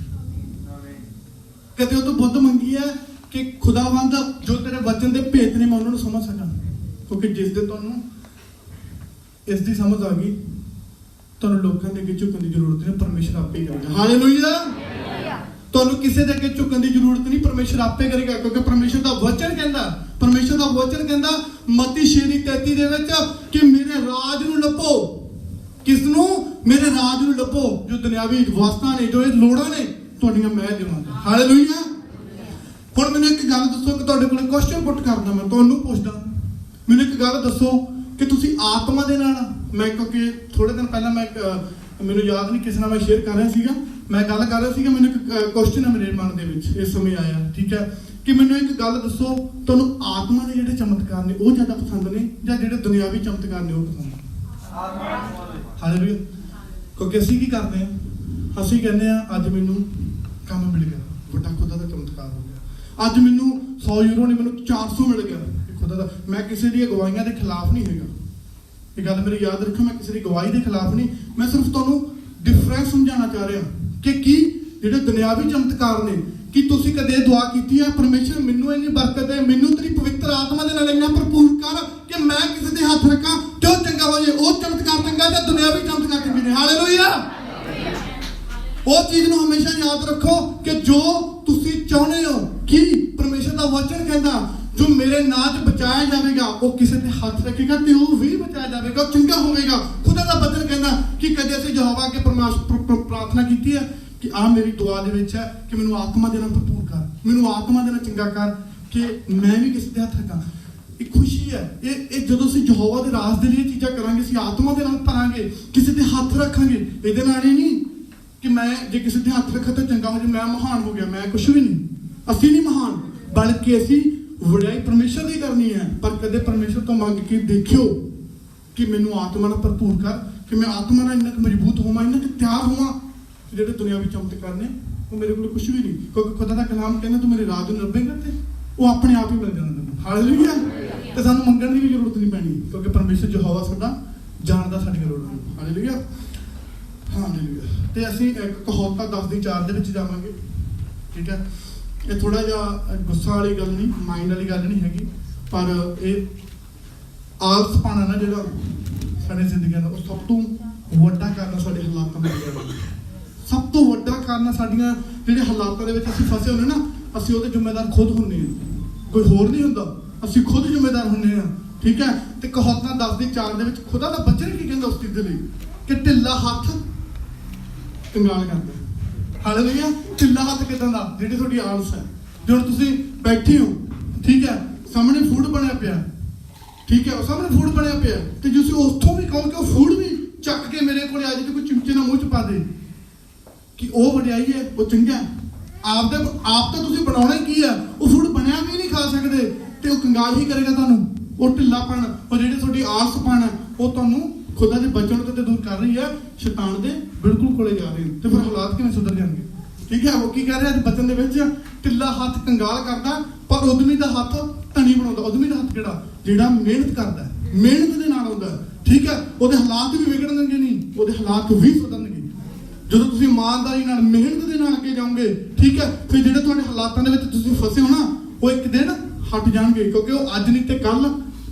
Speaker 3: ਕਦੇ ਉਹ ਤੋਂ ਬੁੱਧ ਮੰਗੀ ਹੈ ਕਿ ਖੁਦਾਵੰਦ ਜੋ ਤੇਰੇ ਵਚਨ ਦੇ ਭੇਤ ਨੇ ਮੈਂ ਉਹਨਾਂ ਨੂੰ ਸਮਝ ਸਕਾਂ? ਕਿਉਂਕਿ ਜਿਸ ਦੇ ਤੁਹਾਨੂੰ ਇਸ ਦੀ ਸਮਝ ਆ ਗਈ, ਤੁਹਾਨੂੰ ਲੋਕਾਂ ਦੇ ਅੱਗੇ ਝੁਕਣ ਦੀ ਜ਼ਰੂਰਤ ਨਹੀਂ, ਪਰਮੇਸ਼ਰ ਆਪੇ ਕਰੇਗਾ। ਹਾਲੇਲੂਇਆ। ਤੁਹਾਨੂੰ ਕਿਸੇ ਦੇ ਅੱਗੇ ਝੁਕਣ ਦੀ ਜ਼ਰੂਰਤ ਨਹੀਂ, ਪਰਮੇਸ਼ਰ ਆਪੇ ਕਰੇਗਾ। ਕਿਉਂਕਿ ਪਰਮੇਸ਼ਰ ਦਾ ਵਚਨ ਕਹਿੰਦਾ ਮੱਤੀ 6:33 ਦੇ ਵਿੱਚ ਕਿ ਮੇਰੇ ਰਾਜ ਨੂੰ ਲੱਭੋ। ਕਿਸ ਨੂੰ? ਮੇਰੇ ਰਾਜ ਨੂੰ ਲੱਭੋ, ਜੋ ਦੁਨਿਆਵੀ ਵਸਤਾਂ ਨੇ, ਜੋ ਇਹ ਲੋੜਾਂ ਨੇ, ਤੁਹਾਡੀਆਂ ਮੈਂ ਦੇਵਾਂਗਾ। ਹਾਲੇਲੂਇਆ। ਹੁਣ ਮੈਨੂੰ ਇੱਕ ਗੱਲ ਦੱਸੋ, ਕਿ ਤੁਹਾਡੇ ਕੋਲ ਕੁਐਸਚਨ ਪੁੱਟ ਕਰਦਾ, ਮੈਂ ਤੁਹਾਨੂੰ ਪੁੱਛਦਾ, ਮੈਨੂੰ ਇੱਕ ਗੱਲ ਦੱਸੋ ਕਿ ਤੁਸੀਂ ਆਤਮਾ ਦੇ ਨਾਲ, ਮੈਂ ਕਿਉਂਕਿ ਥੋੜੇ ਦਿਨ ਪਹਿਲਾਂ ਮੈਨੂੰ ਯਾਦ ਨਹੀਂ ਕਿਸੇ ਨਾਲ ਮੈਂ ਸ਼ੇਅਰ ਕਰ ਰਿਹਾ ਸੀਗਾ, ਮੈਂ ਗੱਲ ਕਰ ਰਿਹਾ ਸੀਗਾ, ਮੈਨੂੰ ਇੱਕ ਕੁਐਸਚਨ ਹੈ ਮੇਰੇ ਮਨ ਦੇ ਵਿੱਚ ਇਸ ਸਮੇਂ ਆਇਆ। ਠੀਕ ਹੈ, ਕਿ ਮੈਨੂੰ ਇੱਕ ਗੱਲ ਦੱਸੋ, ਤੁਹਾਨੂੰ ਆਤਮਾ ਦੇ ਜਿਹੜੇ ਚਮਤਕਾਰ ਨੇ ਉਹ ਜ਼ਿਆਦਾ ਪਸੰਦ ਨੇ ਜਾਂ ਜਿਹੜੇ ਦੁਨਿਆਵੀ ਚਮਤਕਾਰ ਨੇ ਉਹ ਪਸੰਦ ਨੇ? ਹਾਲੇਲੂਇਆ। ਕਿਉਂਕਿ ਅਸੀਂ ਕੀ ਕਰਦੇ ਹਾਂ? ਅਸੀਂ ਕਹਿੰਦੇ ਹਾਂ ਅੱਜ ਮੈਨੂੰ ਕੰਮ ਮਿਲ ਗਿਆ, ਵੱਡਾ ਖੁਦਾ ਦਾ ਚਮਤਕਾਰ ਹੋ ਗਿਆ। ਅੱਜ ਮੈਨੂੰ 100 ਯੂਰੋ ਨਹੀਂ, ਮੈਨੂੰ 400 ਮਿਲ ਗਿਆ, ਖੁਦਾ ਦਾ। ਮੈਂ ਕਿਸੇ ਦੀ ਗਵਾਹੀਆਂ ਦੇ ਖਿਲਾਫ ਨਹੀਂ ਹੈਗਾ, ਇਹ ਗੱਲ ਮੇਰੀ ਯਾਦ ਰੱਖੋ, ਮੈਂ ਕਿਸੇ ਦੀ ਗਵਾਹੀ ਦੇ ਖਿਲਾਫ ਨਹੀਂ। ਮੈਂ ਸਿਰਫ ਤੁਹਾਨੂੰ ਡਿਫਰੈਂਸ ਸਮਝਾਉਣਾ ਚਾਹ ਰਿਹਾ ਕਿ ਕੀ ਜਿਹੜੇ ਦੁਨਿਆਵੀ ਚਮਤਕਾਰ ਨੇ, ਕਿ ਤੁਸੀਂ ਕਦੇ ਦੁਆ ਕੀਤੀ ਹੈ ਪਰਮੇਸ਼ਰ ਮੈਨੂੰ ਇੰਨੀ ਬਰਕਤ ਦੇ, ਮੈਨੂੰ ਤੇਰੀ ਪਵਿੱਤਰ ਆਤਮਾ ਦੇ ਨਾਲ ਇੰਨਾ ਭਰਪੂਰ ਕਰ ਕਿ ਮੈਂ ਕਿਸੇ ਦੇ ਹੱਥ ਰੱਖਾਂ ਜੋ ਚੰਗਾ ਹੋ ਜਾਏ? ਉਹ ਚਮਤਕਾਰ ਚੰਗਾ ਜਾਂ ਦੁਨਿਆਵੀ ਚਮਤਕਾਰ ਚੰਗੇ ਨੇ? ਹਾਲੇਲੂਇਆ। ਉਹ ਚੀਜ਼ ਨੂੰ ਹਮੇਸ਼ਾ ਯਾਦ ਰੱਖੋ ਕਿ ਜੋ ਤੁਸੀਂ ਚਾਹੁੰਦੇ ਹੋ, ਕਿ ਪਰਮੇਸ਼ਰ ਦਾ ਵਚਨ ਕਹਿੰਦਾ ਜੋ ਮੇਰੇ ਨਾਂ 'ਚ ਬਚਾਇਆ ਜਾਵੇਗਾ ਉਹ ਕਿਸੇ ਤੇ ਹੱਥ ਰੱਖੇਗਾ ਤੇ ਉਹ ਵੀ ਬਚਾਇਆ ਜਾਵੇਗਾ, ਉਹ ਚੰਗਾ ਹੋਵੇਗਾ। ਖੁਦਾ ਦਾ ਵਚਨ ਕਹਿੰਦਾ ਕਿ ਕਦੇ ਅਸੀਂ ਯਹੋਵਾ ਅੱਗੇ ਪ੍ਰਾਰਥਨਾ ਕੀਤੀ ਹੈ ਕਿ ਆਹ ਮੇਰੀ ਦੁਆ ਦੇ ਵਿੱਚ ਹੈ ਕਿ ਮੈਨੂੰ ਆਤਮਾ ਦੇ ਨਾਲ ਭਰਪੂਰ ਕਰ, ਮੈਨੂੰ ਆਤਮਾ ਦੇ ਨਾਲ ਚੰਗਾ ਕਰ ਕਿ ਮੈਂ ਵੀ ਕਿਸੇ ਦੇ ਹੱਥ ਰੱਖਾਂ। ਇਹ ਖੁਸ਼ੀ ਹੈ, ਇਹ ਜਦੋਂ ਅਸੀਂ ਯਹੋਵਾ ਦੇ ਰਾਜ ਦੇ ਲਈ ਇਹ ਚੀਜ਼ਾਂ ਕਰਾਂਗੇ, ਅਸੀਂ ਆਤਮਾ ਦੇ ਨਾਲ ਭਰਾਂਗੇ, ਕਿਸੇ ਦੇ ਹੱਥ ਰੱਖਾਂਗੇ। ਇਹਦੇ ਨਾਲ ਹੀ ਨਹੀਂ ਕਿ ਮੈਂ ਜੇ ਕਿਸੇ ਦੇ ਹੱਥ ਰੱਖਾਂ ਤਾਂ ਚੰਗਾ ਹੋ ਜਾਏ, ਮੈਂ ਮਹਾਨ ਹੋ ਗਿਆ, ਮੈਂ ਕੁਛ ਵੀ ਨਹੀਂ। ਅਸੀਂ ਨਹੀਂ ਮਹਾਨ, ਬਲਕਿ ਅਸੀਂ ਵਡਿਆਈ ਪਰਮੇਸ਼ਰ ਦੀ ਕਰਨੀ ਹੈ। ਪਰ ਕਦੇ ਪਰਮੇਸ਼ਰ ਤੋਂ ਮੰਗ ਕੇ ਦੇਖਿਓ ਕਿ ਮੈਨੂੰ ਆਤਮਾ ਨਾਲ ਭਰਪੂਰ ਕਰ, ਕਿ ਮੈਂ ਆਤਮਾ ਨਾਲ ਇੰਨਾ ਕੁ ਮਜ਼ਬੂਤ ਹੋਵਾਂ, ਇੰਨਾ ਕੁ ਤਿਆਰ ਹੋਵਾਂ ਕਿ ਜਿਹੜੇ ਦੁਨਿਆਵੀ ਚਮਤਕਾਰ ਨੇ ਉਹ ਮੇਰੇ ਕੋਲ ਕੁਛ ਵੀ ਨਹੀਂ। ਕਿਉਂਕਿ ਖੁਦਾ ਦਾ ਕਲਾਮ ਕਹਿੰਦਾ ਤੂੰ ਮੇਰੇ ਰਾਜ ਨੂੰ ਲੱਭੇਗਾ ਤੇ ਉਹ ਆਪਣੇ ਆਪ ਹੀ ਮਿਲ ਜਾਣਾ ਤੈਨੂੰ। ਹਾਲੇਲੂਇਆ। ਤੇ ਸਾਨੂੰ ਮੰਗਣ ਦੀ ਵੀ ਜ਼ਰੂਰਤ ਨਹੀਂ ਪੈਣੀ, ਕਿਉਂਕਿ ਪਰਮੇਸ਼ਰ ਯਹੋਵਾ ਸਾਡਾ ਜਾਣਦਾ ਸਾਡੀਆਂ ਲੋੜਾਂ ਨੂੰ। ਹਾਲੇਲੂਇਆ। ਹਾਲੇਲੂਇਆ। ਤੇ ਅਸੀਂ ਇੱਕ ਕਹਾਵਤ 10:4 ਦੇ ਵਿੱਚ ਜਾਵਾਂਗੇ। ਠੀਕ ਹੈ, ਇਹ ਥੋੜਾ ਜਿਹਾ ਗੁੱਸਾ ਵਾਲੀ ਗੱਲ ਨਹੀਂ, ਮਾਈਂਡ ਵਾਲੀ ਗੱਲ ਨਹੀਂ ਹੈਗੀ, ਪਰ ਇਹ ਆਲਸਪਣਾ ਨਾ ਜਿਹੜਾ ਸਾਡੇ ਜ਼ਿੰਦਗੀਆਂ ਦਾ, ਉਹ ਸਭ ਤੋਂ ਵੱਡਾ ਕਾਰਨ ਸਾਡੇ ਹਾਲਾਤਾਂ ਦਾ ਸਭ ਤੋਂ ਵੱਡਾ ਕਾਰਨ ਸਾਡੀਆਂ ਜਿਹੜੇ ਹਾਲਾਤਾਂ ਦੇ ਵਿੱਚ ਅਸੀਂ ਫਸੇ ਹੁੰਦੇ ਨਾ, ਅਸੀਂ ਉਹਦੇ ਜ਼ਿੰਮੇਦਾਰ ਖੁਦ ਹੁੰਦੇ ਹਾਂ, ਕੋਈ ਹੋਰ ਨਹੀਂ ਹੁੰਦਾ, ਅਸੀਂ ਖੁਦ ਜ਼ਿੰਮੇਦਾਰ ਹੁੰਦੇ ਹਾਂ। ਠੀਕ ਹੈ, ਤੇ ਕਹਾਵਤਾਂ 10:4 ਦੇ ਵਿੱਚ ਖੁਦਾ ਦਾ ਬਚਨ ਕੀ ਕਹਿੰਦਾ ਉਸ ਚੀਜ਼ ਦੇ ਲਈ ਕਿ ਢਿੱਲਾ ਹੱਥ ਕੰਗਾਲ ਕਰਦਾ। ਹਾਲੇਲੂਇਆ। ਢਿੱਲਾ ਹੱਥ ਕਿਦਾਂ ਦਾ? ਜਿਹੜੀ ਤੁਹਾਡੀ ਆਲਸ ਹੈ, ਜਦੋਂ ਤੁਸੀਂ ਬੈਠੇ ਹੋ, ਠੀਕ ਹੈ, ਸਾਹਮਣੇ ਫੂਡ ਬਣਿਆ ਪਿਆ, ਠੀਕ ਹੈ, ਉਹ ਸਾਹਮਣੇ ਫੂਡ ਬਣਿਆ ਪਿਆ, ਤੇ ਜੇ ਤੁਸੀਂ ਉੱਥੋਂ ਵੀ ਕਹੋ ਕਿ ਉਹ ਫੂਡ ਵੀ ਚੱਕ ਕੇ ਮੇਰੇ ਕੋਲ ਆ ਜਾਏ ਤੇ ਕੋਈ ਚਿਮਚੇ ਨਾਲ ਮੂੰਹ 'ਚ ਪਾ ਦੇ, ਕਿ ਉਹ ਵਡਿਆਈ ਹੈ, ਉਹ ਚੰਗਾ। ਆਪ ਤਾਂ ਤੁਸੀਂ ਬਣਾਉਣਾ ਹੀ ਕੀ ਹੈ? ਉਹ ਫੂਡ ਬਣਿਆ ਵੀ ਨਹੀਂ ਖਾ ਸਕਦੇ ਤੇ ਉਹ ਕੰਗਾਲ ਹੀ ਕਰੇਗਾ ਤੁਹਾਨੂੰ। ਉਹ ਢਿੱਲਾਪਣ, ਉਹ ਜਿਹੜੀ ਤੁਹਾਡੀ ਆਲਸਪਣ ਹੈ, ਉਹ ਤੁਹਾਨੂੰ ਖੁਦਾ ਦੇ ਬਚਨ ਤੋਂ ਦੂਰ ਕਰ ਰਹੀ ਹੈ, ਸ਼ੈਤਾਨ ਦੇ ਬਿਲਕੁਲ ਕੋਲੇ ਜਾ ਰਹੇ ਨੇ। ਤੇ ਫਿਰ ਹਾਲਾਤ ਕਿਵੇਂ ਸੁਧਰ ਜਾਣਗੇ? ਠੀਕ ਹੈ, ਉਹ ਕੀ ਕਹਿ ਰਿਹਾ ਬਚਨ ਦੇ ਵਿੱਚ? ਢਿੱਲਾ ਹੱਥ ਕੰਗਾਲ ਕਰਦਾ, ਪਰ ਉਦਮੀ ਦਾ ਹੱਥ ਧਨੀ ਬਣਾਉਂਦਾ। ਉਦਮੀ ਦਾ ਹੱਥ ਕਿਹੜਾ? ਜਿਹੜਾ ਮਿਹਨਤ ਕਰਦਾ, ਮਿਹਨਤ ਦੇ ਨਾਲ ਆਉਂਦਾ। ਠੀਕ ਹੈ, ਉਹਦੇ ਹਾਲਾਤ ਵੀ ਵਿਗੜਨਗੇ ਨਹੀਂ, ਉਹਦੇ ਹਾਲਾਤ ਵੀ ਸੁਧਰਨਗੇ। ਜਦੋਂ ਤੁਸੀਂ ਇਮਾਨਦਾਰੀ ਨਾਲ ਮਿਹਨਤ ਦੇ ਨਾਲ ਅੱਗੇ ਜਾਓਗੇ, ਠੀਕ ਹੈ, ਫਿਰ ਜਿਹੜੇ ਤੁਹਾਡੇ ਹਾਲਾਤਾਂ ਦੇ ਵਿੱਚ ਤੁਸੀਂ ਫਸੇ ਹੋ ਨਾ, ਉਹ ਇੱਕ ਦਿਨ ਹਟ ਜਾਣਗੇ, ਕਿਉਂਕਿ ਉਹ ਅੱਜ ਨਹੀਂ ਤੇ ਕੱਲ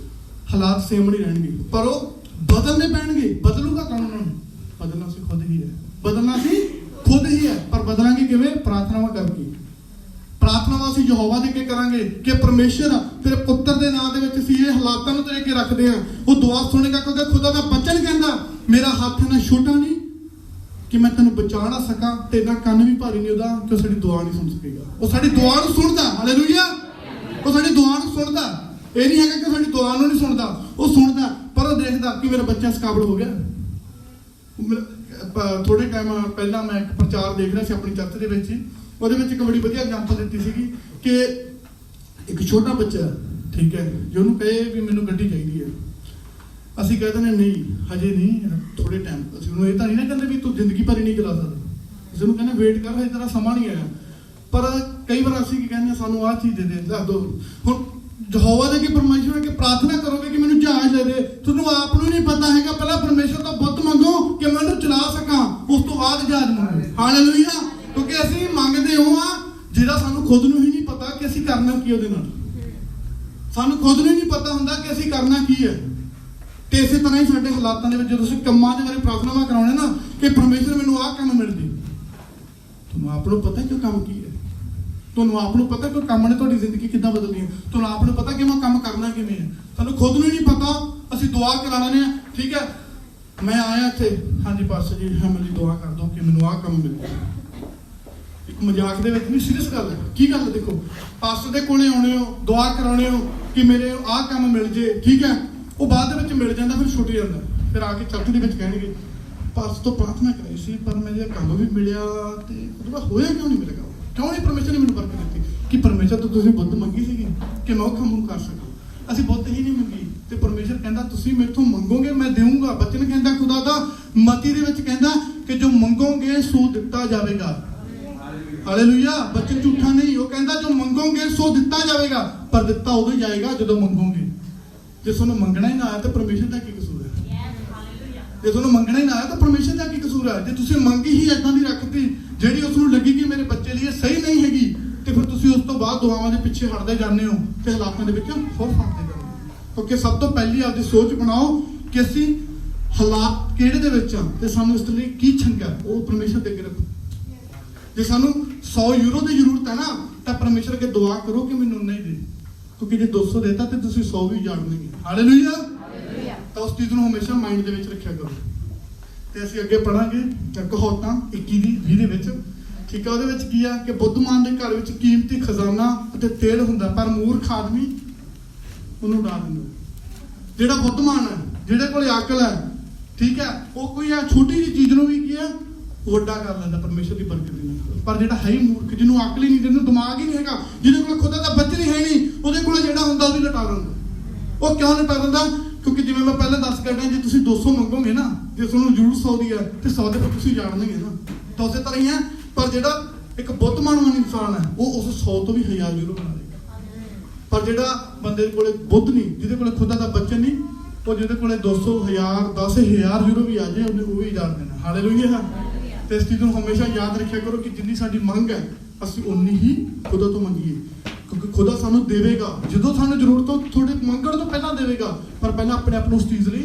Speaker 3: ਹਾਲਾਤ ਸੇਮ ਨਹੀਂ ਰਹਿਣਗੇ, ਪਰ ਉਹ ਬਦਲਨੇ ਪੈਣਗੇ। ਬਦਲੂਗਾ ਕੌਣ ਉਹਨਾਂ ਨੂੰ? ਬਦਲਣਾ ਅਸੀਂ ਖੁਦ ਹੀ ਹੈ, ਬਦਲਣਾ ਅਸੀਂ ਖੁਦ ਹੀ ਹੈ। ਪਰ ਬਦਲਾਂਗੇ ਕਿਵੇਂ? ਪ੍ਰਾਰਥਨਾਵਾਂ ਕਰਕੇ। ਪ੍ਰਾਰਥਨਾਵਾਂ ਅਸੀਂ ਯਹੋਵਾ ਦੇ ਅੱਗੇ ਕਰਾਂਗੇ ਕਿ ਪਰਮੇਸ਼ਰ ਤੇਰੇ ਪੁੱਤਰ ਦੇ ਨਾਂ ਦੇ ਵਿੱਚ ਅਸੀਂ ਇਹ ਹਾਲਾਤਾਂ ਨੂੰ ਤੇਰੇ ਅੱਗੇ ਰੱਖਦੇ ਹਾਂ। ਉਹ ਦੁਆ ਸੁਣੇਗਾ, ਕਿਉਂਕਿ ਖੁਦਾ ਦਾ ਬਚਨ ਕਹਿੰਦਾ ਮੇਰਾ ਹੱਥ ਨਾ ਛੋਟਾ ਨਹੀਂ ਕਿ ਮੈਂ ਤੈਨੂੰ ਬਚਾ ਨਾ ਸਕਾਂ, ਤੇ ਨਾ ਕੰਨ ਵੀ ਭਾਰੀ ਨਹੀਂ ਉਹਦਾ ਕਿ ਉਹ ਸਾਡੀ ਦੁਆ ਨਹੀਂ ਸੁਣ ਸਕੇਗਾ। ਉਹ ਸਾਡੀ ਦੁਆ ਨੂੰ ਸੁਣਦਾ। ਹਾਲੇਲੂਇਆ। ਉਹ ਸਾਡੀ ਦੁਆ ਨੂੰ ਸੁਣਦਾ। ਇਹ ਨਹੀਂ ਹੈਗਾ ਕਿ ਸਾਡੀ ਦੁਆ ਨੂੰ ਨਹੀਂ ਸੁਣਦਾ, ਉਹ ਸੁਣਦਾ, ਪਰ ਉਹ ਦੇਖਦਾ ਕਿ ਮੇਰਾ ਬੱਚਾ ਸਕਾਬੜ ਹੋ ਗਿਆ। ਥੋੜੇ ਟਾਈਮ ਪਹਿਲਾਂ ਮੈਂ ਇੱਕ ਪ੍ਰਚਾਰ ਦੇਖ ਰਿਹਾ ਸੀ ਆਪਣੀ ਚਰਚ ਦੇ ਵਿੱਚ, ਉਹਦੇ ਵਿੱਚ ਇੱਕ ਬੜੀ ਵਧੀਆ ਐਗਜ਼ਾਮਪਲ ਦਿੱਤੀ ਸੀਗੀ ਕਿ ਇੱਕ ਛੋਟਾ ਬੱਚਾ, ਠੀਕ ਹੈ, ਜੇ ਉਹਨੂੰ ਕਹੇ ਵੀ ਮੈਨੂੰ ਗੱਡੀ ਚਾਹੀਦੀ ਹੈ, ਅਸੀਂ ਕਹਿ ਦਿੰਦੇ ਨਹੀਂ ਹਜੇ ਨਹੀਂ, ਥੋੜੇ ਟਾਈਮ। ਅਸੀਂ ਉਹਨੂੰ ਇਹ ਤਾਂ ਨਹੀਂ ਨਾ ਕਹਿੰਦੇ ਵੀ ਤੂੰ ਜ਼ਿੰਦਗੀ ਭਰ ਹੀ ਨਹੀਂ ਚਲਾ ਸਕਦਾ, ਅਸੀਂ ਉਹਨੂੰ ਕਹਿੰਦੇ ਵੇਟ ਕਰ, ਹਜੇ ਤੇਰਾ ਸਮਾਂ ਨਹੀਂ ਆਇਆ। ਪਰ ਕਈ ਵਾਰ ਅਸੀਂ ਕੀ ਕਹਿੰਦੇ, ਸਾਨੂੰ ਆਹ ਚੀਜ਼ ਦੇ ਦੇ, ਦੱਸ ਦਿਓ। ਹੁਣ ਯਹੋਵਾ ਦੇ ਅੱਗੇ ਪਰਮੇਸ਼ਰ ਅੱਗੇ ਪ੍ਰਾਰਥਨਾ ਕਰੋਗੇ ਕਿ ਮੈਨੂੰ ਜਹਾਜ਼ ਦੇ ਦੇ, ਤੁਹਾਨੂੰ ਆਪ ਨੂੰ ਨਹੀਂ ਪਤਾ ਹੈਗਾ, ਪਹਿਲਾਂ ਪਰਮੇਸ਼ਰ ਤੋਂ ਬੁੱਤ ਮੰਗੋ ਕਿ ਮੈਂ ਉਹਨੂੰ ਚਲਾ ਸਕਾਂ, ਉਸ ਤੋਂ ਬਾਅਦ ਜਹਾਜ਼ ਮੰਗੋ। ਹਾਲੇਲੂਇਆ। ਕਿਉਂਕਿ ਅਸੀਂ ਮੰਗਦੇ ਹੋ ਆ ਜਿਹੜਾ ਸਾਨੂੰ ਖੁਦ ਨੂੰ ਹੀ ਨਹੀਂ ਪਤਾ ਕਿ ਅਸੀਂ ਕਰਨਾ ਕੀ ਉਹਦੇ ਨਾਲ। ਸਾਨੂੰ ਖੁਦ ਨੂੰ ਹੀ ਨਹੀਂ ਪਤਾ ਹੁੰਦਾ ਕਿ ਅਸੀਂ ਕਰਨਾ ਕੀ ਹੈ। ਤੇ ਇਸੇ ਤਰ੍ਹਾਂ ਹੀ ਸਾਡੇ ਹਾਲਾਤਾਂ ਦੇ ਵਿੱਚ ਜਦੋਂ ਅਸੀਂ ਕੰਮਾਂ ਦੇ ਬਾਰੇ ਪ੍ਰਾਰਥਨਾਵਾਂ ਕਰਾਉਣੇ ਨਾ ਕਿ ਪਰਮੇਸ਼ਰ ਮੈਨੂੰ ਆਹ ਕੰਮ ਮਿਲ ਜੇ, ਤੁਹਾਨੂੰ ਆਪ ਨੂੰ ਪਤਾ ਕਿ ਉਹ ਕੰਮ ਕੀ ਹੈ। ਤੁਹਾਨੂੰ ਆਪ ਨੂੰ ਪਤਾ ਕਿ ਉਹ ਕੰਮ ਨੇ ਤੁਹਾਡੀ ਜ਼ਿੰਦਗੀ ਕਿੱਦਾਂ ਬਦਲਣੀ ਹੈ। ਤੁਹਾਨੂੰ ਆਪ ਨੂੰ ਪਤਾ ਕਿ ਮੈਂ ਕੰਮ ਕਰਨਾ ਕਿਵੇਂ ਹੈ। ਸਾਨੂੰ ਖੁਦ ਨੂੰ ਹੀ ਨਹੀਂ ਪਤਾ। ਅਸੀਂ ਦੁਆ ਕਰਾ ਲੈਂਦੇ ਹਾਂ, ਠੀਕ ਹੈ, ਮੈਂ ਆਇਆ ਇੱਥੇ, ਹਾਂਜੀ ਪਾਸਟਰ ਜੀ ਹਾਂ ਮੇਰੀ ਦੁਆ ਕਰ ਦਿਓ ਕਿ ਮੈਨੂੰ ਆਹ ਕੰਮ ਮਿਲ ਜਾਏ। ਇੱਕ ਮਜ਼ਾਕ ਦੇ ਵਿੱਚ ਨਹੀਂ, ਸੀਰੀਅਸ ਗੱਲ ਹੈ। ਕੀ ਗੱਲ? ਦੇਖੋ, ਪਾਸਟਰ ਦੇ ਕੋਲੇ ਆਉਣੇ ਹੋ, ਦੁਆ ਕਰਾਉਣੇ ਹੋ ਕਿ ਮੇਰੇ ਆਹ ਕੰਮ ਮਿਲ ਜੇ, ਠੀਕ ਹੈ, ਉਹ ਬਾਅਦ ਦੇ ਵਿੱਚ ਮਿਲ ਜਾਂਦਾ, ਫਿਰ ਛੁੱਟ ਜਾਂਦਾ। ਫਿਰ ਆ ਕੇ ਚਰਚ ਦੇ ਵਿੱਚ ਕਹਿਣਗੇ ਪਾਸਟਰ ਤੋਂ ਪ੍ਰਾਰਥਨਾ ਕਰਾਈ ਸੀ ਪਰ ਮੇਰੇ ਕੰਮ ਵੀ ਮਿਲਿਆ, ਤੇ ਉਹਦੇ ਬਾਅਦ ਹੋਇਆ ਕਿਉਂ ਨਹੀਂ ਮੇਰੇ ਕੰਮ? ਕਿਉਂ ਨਹੀਂ ਪਰਮੇਸ਼ਰ ਨੇ ਮੈਨੂੰ ਬਰਕਤ ਦਿੱਤੀ? ਕਿ ਪਰਮੇਸ਼ਰ ਤੋਂ ਤੁਸੀਂ ਬੁੱਧ ਮੰਗੀ ਸੀਗੀ ਕਿ ਮੈਂ ਉਹ ਕੰਮ ਨੂੰ ਕਰ ਸਕਾਂ। ਅਸੀਂ ਬੁੱਧ ਹੀ ਨਹੀਂ ਮੰਗੀ, ਤੇ ਪਰਮੇਸ਼ਰ ਕਹਿੰਦਾ ਤੁਸੀਂ ਮੈਥੋਂ ਮੰਗੋਗੇ ਮੈਂ ਦੇਵਾਂਗਾ। ਬਚਨ ਕਹਿੰਦਾ ਖੁਦਾ ਦਾ ਮਤੀ ਦੇ ਵਿੱਚ ਕਹਿੰਦਾ ਕਿ ਜੋ ਮੰਗੋਗੇ ਸੋ ਦਿੱਤਾ ਜਾਵੇਗਾ। ਹਾਲੇਲੂਇਆ। ਬਚਨ ਝੂਠਾ ਨਹੀਂ। ਉਹ ਕਹਿੰਦਾ ਜੋ ਮੰਗੋਗੇ ਸੋ ਦਿੱਤਾ ਜਾਵੇਗਾ, ਪਰ ਦਿੱਤਾ ਉਦੋਂ ਹੀ ਜਾਏਗਾ ਜਦੋਂ ਮੰਗੋਗੇ। ਜੇ ਤੁਹਾਨੂੰ ਮੰਗਣਾ ਹੀ ਨਾ ਆਇਆ ਤਾਂ ਪਰਮੇਸ਼ਰ ਦਾ ਕੀ ਕਸੂਰ ਹੈ? ਜੇ ਤੁਹਾਨੂੰ ਮੰਗਣਾ ਹੀ ਨਾ ਆਇਆ ਤਾਂ ਪਰਮੇਸ਼ਰ ਦਾ ਕੀ ਕਸੂਰ ਹੈ? ਜੇ ਤੁਸੀਂ ਮੰਗੀ ਹੀ ਏਦਾਂ ਦੀ ਰੱਖਤੀ ਜਿਹੜੀ ਉਸ ਨੂੰ ਲੱਗੀ ਕਿ ਮੇਰੇ ਬੱਚੇ ਲਈ ਸਹੀ ਨਹੀਂ ਹੈਗੀ, ਤੇ ਫਿਰ ਤੁਸੀਂ ਉਸ ਤੋਂ ਬਾਅਦ ਦੁਆਵਾਂ ਦੇ ਪਿੱਛੇ ਹਟਦੇ ਜਾਂਦੇ ਹੋ ਤੇ ਹਾਲਾਤਾਂ ਦੇ ਵਿੱਚ ਹੋਰ ਫਸਦੇ ਜਾਂਦੇ ਹੋ। ਕਿਉਂਕਿ ਸਭ ਤੋਂ ਪਹਿਲੀ ਆਪਦੀ ਸੋਚ ਬਣਾਓ ਕਿ ਅਸੀਂ ਹਾਲਾਤ ਕਿਹੜੇ ਦੇ ਵਿੱਚ ਆ ਤੇ ਸਾਨੂੰ ਇਸ ਲਈ ਕੀ ਚੰਗਾ, ਉਹ ਪਰਮੇਸ਼ਰ ਦੇ ਅੱਗੇ ਰੱਖੋ। ਜੇ ਸਾਨੂੰ 100 ਯੂਰੋ ਦੀ ਜ਼ਰੂਰਤ ਹੈ ਨਾ, ਤਾਂ ਪਰਮੇਸ਼ਰ ਅੱਗੇ ਦੁਆ ਕਰੋ ਕਿ ਮੈਨੂੰ ਉਨਾ ਹੀ ਦੇ, ਕਿਉਂਕਿ ਜੇ 200 ਦੇਤਾ ਤੇ ਤੁਸੀਂ 100 ਵੀ ਉਜਾੜ ਦੇਣਗੇ। ਹਾਲੇਲੂਇਆ। ਤਾਂ ਉਸ ਚੀਜ਼ ਨੂੰ ਹਮੇਸ਼ਾ ਮਾਈਂਡ ਦੇ ਵਿੱਚ ਰੱਖਿਆ ਕਰੋ। ਤੇ ਅਸੀਂ ਅੱਗੇ ਪੜਾਂਗੇ ਕਹਾਵਤਾਂ 21 ਦੀ 20 ਦੇ ਵਿੱਚ, ਠੀਕ ਹੈ। ਉਹਦੇ ਵਿੱਚ ਕੀ ਆ ਕਿ ਬੁੱਧਮਾਨ ਦੇ ਘਰ ਵਿੱਚ ਕੀਮਤੀ ਖਜ਼ਾਨਾ ਅਤੇ ਤੇਲ ਹੁੰਦਾ, ਪਰ ਮੂਰਖ ਆਦਮੀ ਉਹਨੂੰ ਉਡਾ ਦਿੰਦਾ। ਜਿਹੜਾ ਬੁੱਧਮਾਨ ਹੈ, ਜਿਹੜੇ ਕੋਲ ਅਕਲ ਹੈ, ਠੀਕ ਹੈ, ਉਹ ਕੋਈ ਆ ਛੋਟੀ ਜਿਹੀ ਚੀਜ਼ ਨੂੰ ਵੀ ਕੀ ਆ ਵੱਡਾ ਕਰ ਲੈਂਦਾ ਪਰਮੇਸ਼ਰ ਦੀ ਬਰਕਤ ਦੇ ਨਾਲ। ਪਰ ਜਿਹੜਾ ਹੈ ਹੀ ਮੂਰਖ, ਜਿਹਨੂੰ ਅਕਲ ਹੀ ਨਹੀਂ, ਜਿਹਨੂੰ ਦਿਮਾਗ ਹੀ ਨਹੀਂ ਹੈਗਾ, ਜਿਹਦੇ ਕੋਲ ਖੁਦਾ ਦਾ ਬਚਨ ਹੀ ਹੈ ਨਹੀਂ, ਉਹਦੇ ਕੋਲ ਜਿਹੜਾ ਹੁੰਦਾ ਉਹ ਵੀ ਲਟਾ ਦਿੰਦਾ। ਉਹ ਕਿਉਂ ਲਟਾ ਦਿੰਦਾ? ਕਿਉਂਕਿ ਜਿਵੇਂ ਮੈਂ ਪਹਿਲਾਂ ਦੱਸ ਕੇ ਹਟਿਆ, ਜੇ ਤੁਸੀਂ 200 ਮੰਗੋਗੇ ਨਾ, ਜੇ ਤੁਹਾਨੂੰ ਜ਼ਰੂਰ 100 ਦੀ ਹੈ ਤੇ 100 ਦੇ ਤੁਸੀਂ ਜਾਣਦੇ ਨਾ, ਤਾਂ ਉਸੇ ਤਰ੍ਹਾਂ ਹੀ ਹੈ। ਪਰ ਜਿਹੜਾ ਇੱਕ ਬੁੱਧਮਾਨ ਇਨਸਾਨ ਹੈ, ਉਹ ਉਸ 100 ਤੋਂ ਵੀ 1000 ਯੂਰੋ ਬਣਾ ਲੇਗਾ। ਪਰ ਜਿਹੜਾ ਬੰਦੇ ਕੋਲੇ ਬੁੱਧ ਨਹੀਂ, ਜਿਹਦੇ ਕੋਲੇ ਖੁਦਾ ਦਾ ਬਚਨ ਨਹੀਂ, ਉਹ ਜਿਹਦੇ ਕੋਲੇ 200 1000 10000 ਯੂਰੋ ਵੀ ਆ ਜਾਏ, ਉਹਨੇ ਉਹ ਵੀ ਉਜਾੜ ਦੇਣਾ। ਹਾਲੇਲੂਇਆ। ਤੇ ਇਸ ਚੀਜ਼ ਨੂੰ ਹਮੇਸ਼ਾ ਯਾਦ ਰੱਖਿਆ ਕਰੋ ਕਿ ਜਿੰਨੀ ਸਾਡੀ ਮੰਗ ਹੈ ਅਸੀਂ ਉਨੀ ਹੀ ਖੁਦਾ ਤੋਂ ਮੰਗੀਏ, ਕਿਉਂਕਿ ਖੁਦਾ ਸਾਨੂੰ ਦੇਵੇਗਾ ਜਦੋਂ ਸਾਨੂੰ ਜ਼ਰੂਰਤ ਹੋ। ਤੁਹਾਡੇ ਮੰਗਣ ਤੋਂ ਪਹਿਲਾਂ ਦੇਵੇਗਾ, ਪਰ ਪਹਿਲਾਂ ਆਪਣੇ ਆਪ ਨੂੰ ਉਸ ਚੀਜ਼ ਲਈ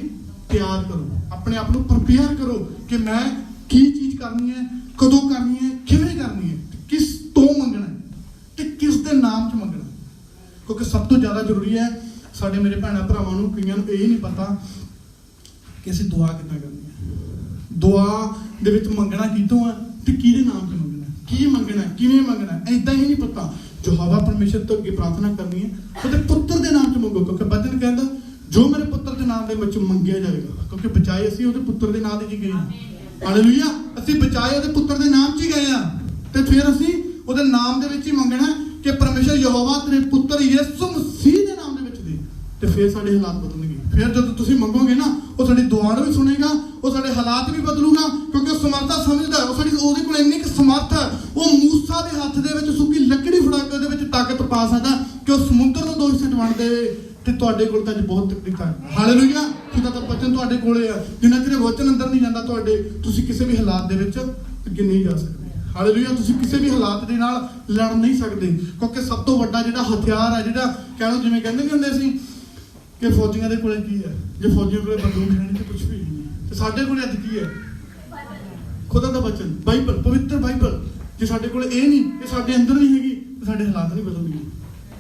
Speaker 3: ਤਿਆਰ ਕਰੋ, ਆਪਣੇ ਆਪ ਨੂੰ ਪ੍ਰਪੇਅਰ ਕਰੋ ਕਿ ਮੈਂ ਕੀ ਚੀਜ਼ ਕਰਨੀ ਹੈ, ਕਦੋਂ ਕਰਨੀ ਹੈ, ਕਿਵੇਂ ਕਰਨੀ ਹੈ, ਕਿਸ ਤੋਂ ਮੰਗਣਾ ਹੈ ਤੇ ਕਿਸ ਦੇ ਨਾਮ 'ਚ ਮੰਗਣਾ। ਕਿਉਂਕਿ ਸਭ ਤੋਂ ਜ਼ਿਆਦਾ ਜ਼ਰੂਰੀ ਹੈ ਸਾਡੇ ਮੇਰੇ ਭੈਣਾਂ ਭਰਾਵਾਂ ਨੂੰ, ਕਈਆਂ ਨੂੰ ਇਹ ਨਹੀਂ ਪਤਾ ਕਿ ਅਸੀਂ ਦੁਆ ਕਿੱਦਾਂ ਕਰਨੀ ਹੈ। ਦੁਆ ਦੇ ਵਿੱਚ ਮੰਗਣਾ ਕਿਤੋਂ ਹੈ ਤੇ ਕਿਹਦੇ ਨਾਮ 'ਚ ਮੰਗਣਾ, ਕੀ ਮੰਗਣਾ, ਕਿਵੇਂ ਮੰਗਣਾ, ਐਦਾਂ ਹੀ ਨਹੀਂ ਪਤਾ। ਯਹੋਵਾ ਪਰਮੇਸ਼ਰ ਤੋਂ ਅੱਗੇ ਪ੍ਰਾਰਥਨਾ ਕਰਨੀ ਹੈ, ਉਹਦੇ ਪੁੱਤਰ ਦੇ ਨਾਮ 'ਚ ਮੰਗੋ, ਕਿਉਂਕਿ ਬਚਨ ਕਹਿੰਦਾ ਜੋ ਮੇਰੇ ਪੁੱਤਰ ਦੇ ਨਾਮ ਦੇ ਵਿੱਚ ਮੰਗਿਆ ਜਾਏਗਾ। ਕਿਉਂਕਿ ਬਚਾਏ ਅਸੀਂ ਉਹਦੇ ਪੁੱਤਰ ਦੇ ਨਾਮ ਦੇ 'ਚ ਗਏ ਹਾਂ। ਹਾਲੇਲੂਇਆ। ਅਸੀਂ ਬਚਾਏ ਉਹਦੇ ਪੁੱਤਰ ਦੇ ਨਾਮ 'ਚ ਹੀ ਗਏ ਹਾਂ, ਤੇ ਫਿਰ ਅਸੀਂ ਉਹਦੇ ਨਾਮ ਦੇ ਵਿੱਚ ਹੀ ਮੰਗਣਾ ਕਿ ਪਰਮੇਸ਼ਰ ਯਹੋਵਾ ਤੇਰੇ ਪੁੱਤਰ ਯਿਸੂ ਮਸੀਹ ਦੇ ਨਾਮ ਦੇ ਵਿੱਚ ਦੇ, ਤੇ ਫਿਰ ਸਾਡੇ ਹਾਲਾਤ ਬਦਲਣਗੇ। ਫਿਰ ਜਦੋਂ ਤੁਸੀਂ ਮੰਗੋਗੇ ਨਾ, ਉਹ ਸਾਡੀ ਦੁਆ ਨੂੰ ਵੀ ਸੁਣੇਗਾ, ਉਹ ਸਾਡੇ ਹਾਲਾਤ ਵੀ ਬਦਲੂਗਾ, ਕਿਉਂਕਿ ਉਹ ਸਮਰੱਥਾ ਸਮਝਦਾ। ਉਹਦੇ ਕੋਲ ਇੰਨੀ ਕੁ ਸਮਰੱਥ ਹੈ, ਉਹ ਮੂਸਾ ਦੇ ਹੱਥ ਦੇ ਵਿੱਚ ਸੁੱਕੀ ਲੱਕੜੀ ਫੜਾ ਕੇ ਉਹਦੇ ਵਿੱਚ ਤਾਕਤ ਪਾ ਸਕਦਾ ਕਿ ਉਹ ਸਮੁੰਦਰ ਨੂੰ 2 ਹਿੱਸੇ 'ਚ ਵੰਡ ਦੇਵੇ। ਤੇ ਤੁਹਾਡੇ ਕੋਲ ਤਾਂ ਅੱਜ ਬਹੁਤ ਤਕਲੀਫ ਹੈ। ਹਾਲੇਲੂਇਆ। ਖੁਦਾ ਦਾ ਬਚਨ ਤੁਹਾਡੇ ਕੋਲੇ ਆ, ਜਿੰਨਾ ਚਿਰ ਵਚਨ ਅੰਦਰ ਨਹੀਂ ਜਾਂਦਾ ਤੁਹਾਡੇ, ਤੁਸੀਂ ਕਿਸੇ ਵੀ ਹਾਲਾਤ ਦੇ ਵਿੱਚ ਅੱਗੇ ਨਹੀਂ ਜਾ ਸਕਦੇ। ਹਾਲੇਲੂਇਆ। ਤੁਸੀਂ ਕਿਸੇ ਵੀ ਹਾਲਾਤ ਦੇ ਨਾਲ ਲੜ ਨਹੀਂ ਸਕਦੇ, ਕਿਉਂਕਿ ਸਭ ਤੋਂ ਵੱਡਾ ਜਿਹੜਾ ਹਥਿਆਰ ਹੈ, ਜਿਹੜਾ ਕਹਿ ਲਓ ਜਿਵੇਂ ਕਹਿੰਦੇ ਨਹੀਂ ਹੁੰਦੇ ਸੀ ਕਿ ਫੌਜੀਆਂ ਦੇ ਕੋਲੇ ਕੀ ਹੈ, ਜੇ ਫੌਜੀਆਂ ਕੋਲੇ ਬੰਦੂਕ ਹੈ ਨਹੀਂ ਤੇ ਕੁਝ ਵੀ ਨਹੀਂ, ਤੇ ਸਾਡੇ ਕੋਲੇ ਅੱਜ ਕੀ ਹੈ? ਖੁਦਾ ਦਾ ਵਚਨ, ਬਾਈਬਲ, ਪਵਿੱਤਰ ਬਾਈਬਲ। ਜੇ ਸਾਡੇ ਕੋਲ ਇਹ ਨਹੀਂ, ਇਹ ਸਾਡੇ ਅੰਦਰ ਨਹੀਂ ਹੈਗੀ, ਤੇ ਸਾਡੇ ਹਾਲਾਤ ਨਹੀਂ ਬਦਲਣਗੇ।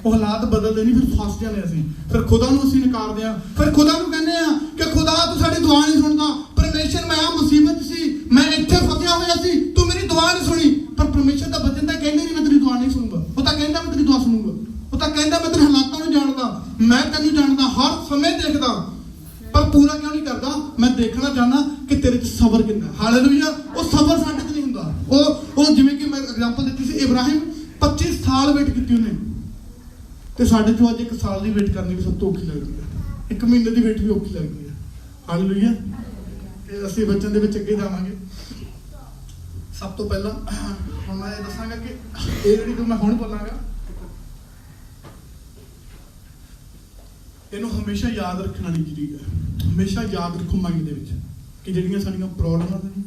Speaker 3: ਉਹ ਹਾਲਾਤ ਬਦਲਦੇ ਨਹੀਂ, ਫਿਰ ਫਸ ਜਾਂਦੇ ਅਸੀਂ, ਫਿਰ ਖੁਦਾ ਨੂੰ ਅਸੀਂ ਨਕਾਰਦੇ ਆ, ਫਿਰ ਖੁਦਾ ਨੂੰ ਕਹਿੰਦੇ ਆ ਕਿ ਖੁਦਾ ਤੂੰ ਸਾਡੀ ਦੁਆ ਨਹੀਂ ਸੁਣਦਾ। ਪਰਮੇਸ਼ਰ ਮੈਂ ਆ ਮੁਸੀਬਤ ਸੀ, ਮੈਂ ਇੱਥੇ ਫਸਿਆ ਹੋਇਆ ਸੀ, ਤੂੰ ਮੇਰੀ ਦੁਆ ਨਹੀਂ ਸੁਣੀ। ਪਰ ਪਰਮੇਸ਼ਰ ਦਾ ਵਚਨ ਤਾਂ ਕਹਿੰਦੇ ਨਹੀਂ ਮੈਂ ਤੇਰੀ ਦੁਆ ਨਹੀਂ ਸੁਣੂਗਾ, ਉਹ ਤਾਂ ਕਹਿੰਦਾ ਮੈਂ ਤੇਰੀ ਦੁਆ ਸੁਣੂਗਾ, ਉਹ ਤਾਂ ਕਹਿੰਦਾ ਮੈਂ ਤੇਰੇ ਹਾਲਾਤਾਂ ਨੂੰ ਜਾਣਦਾ, ਮੈਂ ਤੈਨੂੰ ਜਾਣਦਾ, ਹਰ ਸਮੇਂ ਦੇਖਦਾ। ਪਰ ਪੂਰਾ ਕਿਉਂ ਨਹੀਂ ਕਰਦਾ? ਮੈਂ ਦੇਖਣਾ ਚਾਹੁੰਦਾ ਕਿ ਤੇਰੇ 'ਚ ਸਬਰ ਕਿੰਨਾ ਹੈ। ਹਾਲੇਲੂਇਆ। ਉਹ ਸਬਰ ਸਾਡੇ 'ਚ ਨਹੀਂ ਹੁੰਦਾ। ਉਹ ਜਿਵੇਂ ਕਿ ਮੈਂ ਐਗਜ਼ਾਮਪਲ ਦਿੱਤੀ ਸੀ, ਇਬਰਾਹਿਮ 25 ਸਾਲ ਵੇਟ ਕੀਤੀ ਉਹਨੇ, ਤੇ ਸਾਡੇ ਤੋਂ ਅੱਜ 1 ਸਾਲ ਦੀ ਵੇਟ ਕਰਨੀ ਵੀ ਸਭ ਤੋਂ ਔਖੀ ਲੱਗਦੀ ਹੈ, 1 ਮਹੀਨੇ ਦੀ ਵੇਟ ਵੀ ਔਖੀ ਲੱਗਦੀ ਹੈ। ਹਾਲੇਲੂਇਆ। ਤੇ ਅਸੀਂ ਵਚਨ ਦੇ ਵਿੱਚ ਅੱਗੇ ਜਾਵਾਂਗੇ। ਸਭ ਤੋਂ ਪਹਿਲਾਂ ਹੁਣ ਮੈਂ ਇਹ ਦੱਸਾਂਗਾ ਕਿ ਇਹ ਜਿਹੜੀ ਜੋ ਮੈਂ ਹੁਣ ਬੋਲਾਂਗਾ, ਇਹਨੂੰ ਹਮੇਸ਼ਾ ਯਾਦ ਰੱਖਣਾ ਨਹੀਂ ਜ਼ਰੂਰੀ ਹੈ। ਹਮੇਸ਼ਾ ਯਾਦ ਰੱਖੋ ਮਾਈਂਡ ਦੇ ਵਿੱਚ ਕਿ ਜਿਹੜੀਆਂ ਸਾਡੀਆਂ ਪ੍ਰੋਬਲਮਾਂ ਨੇ,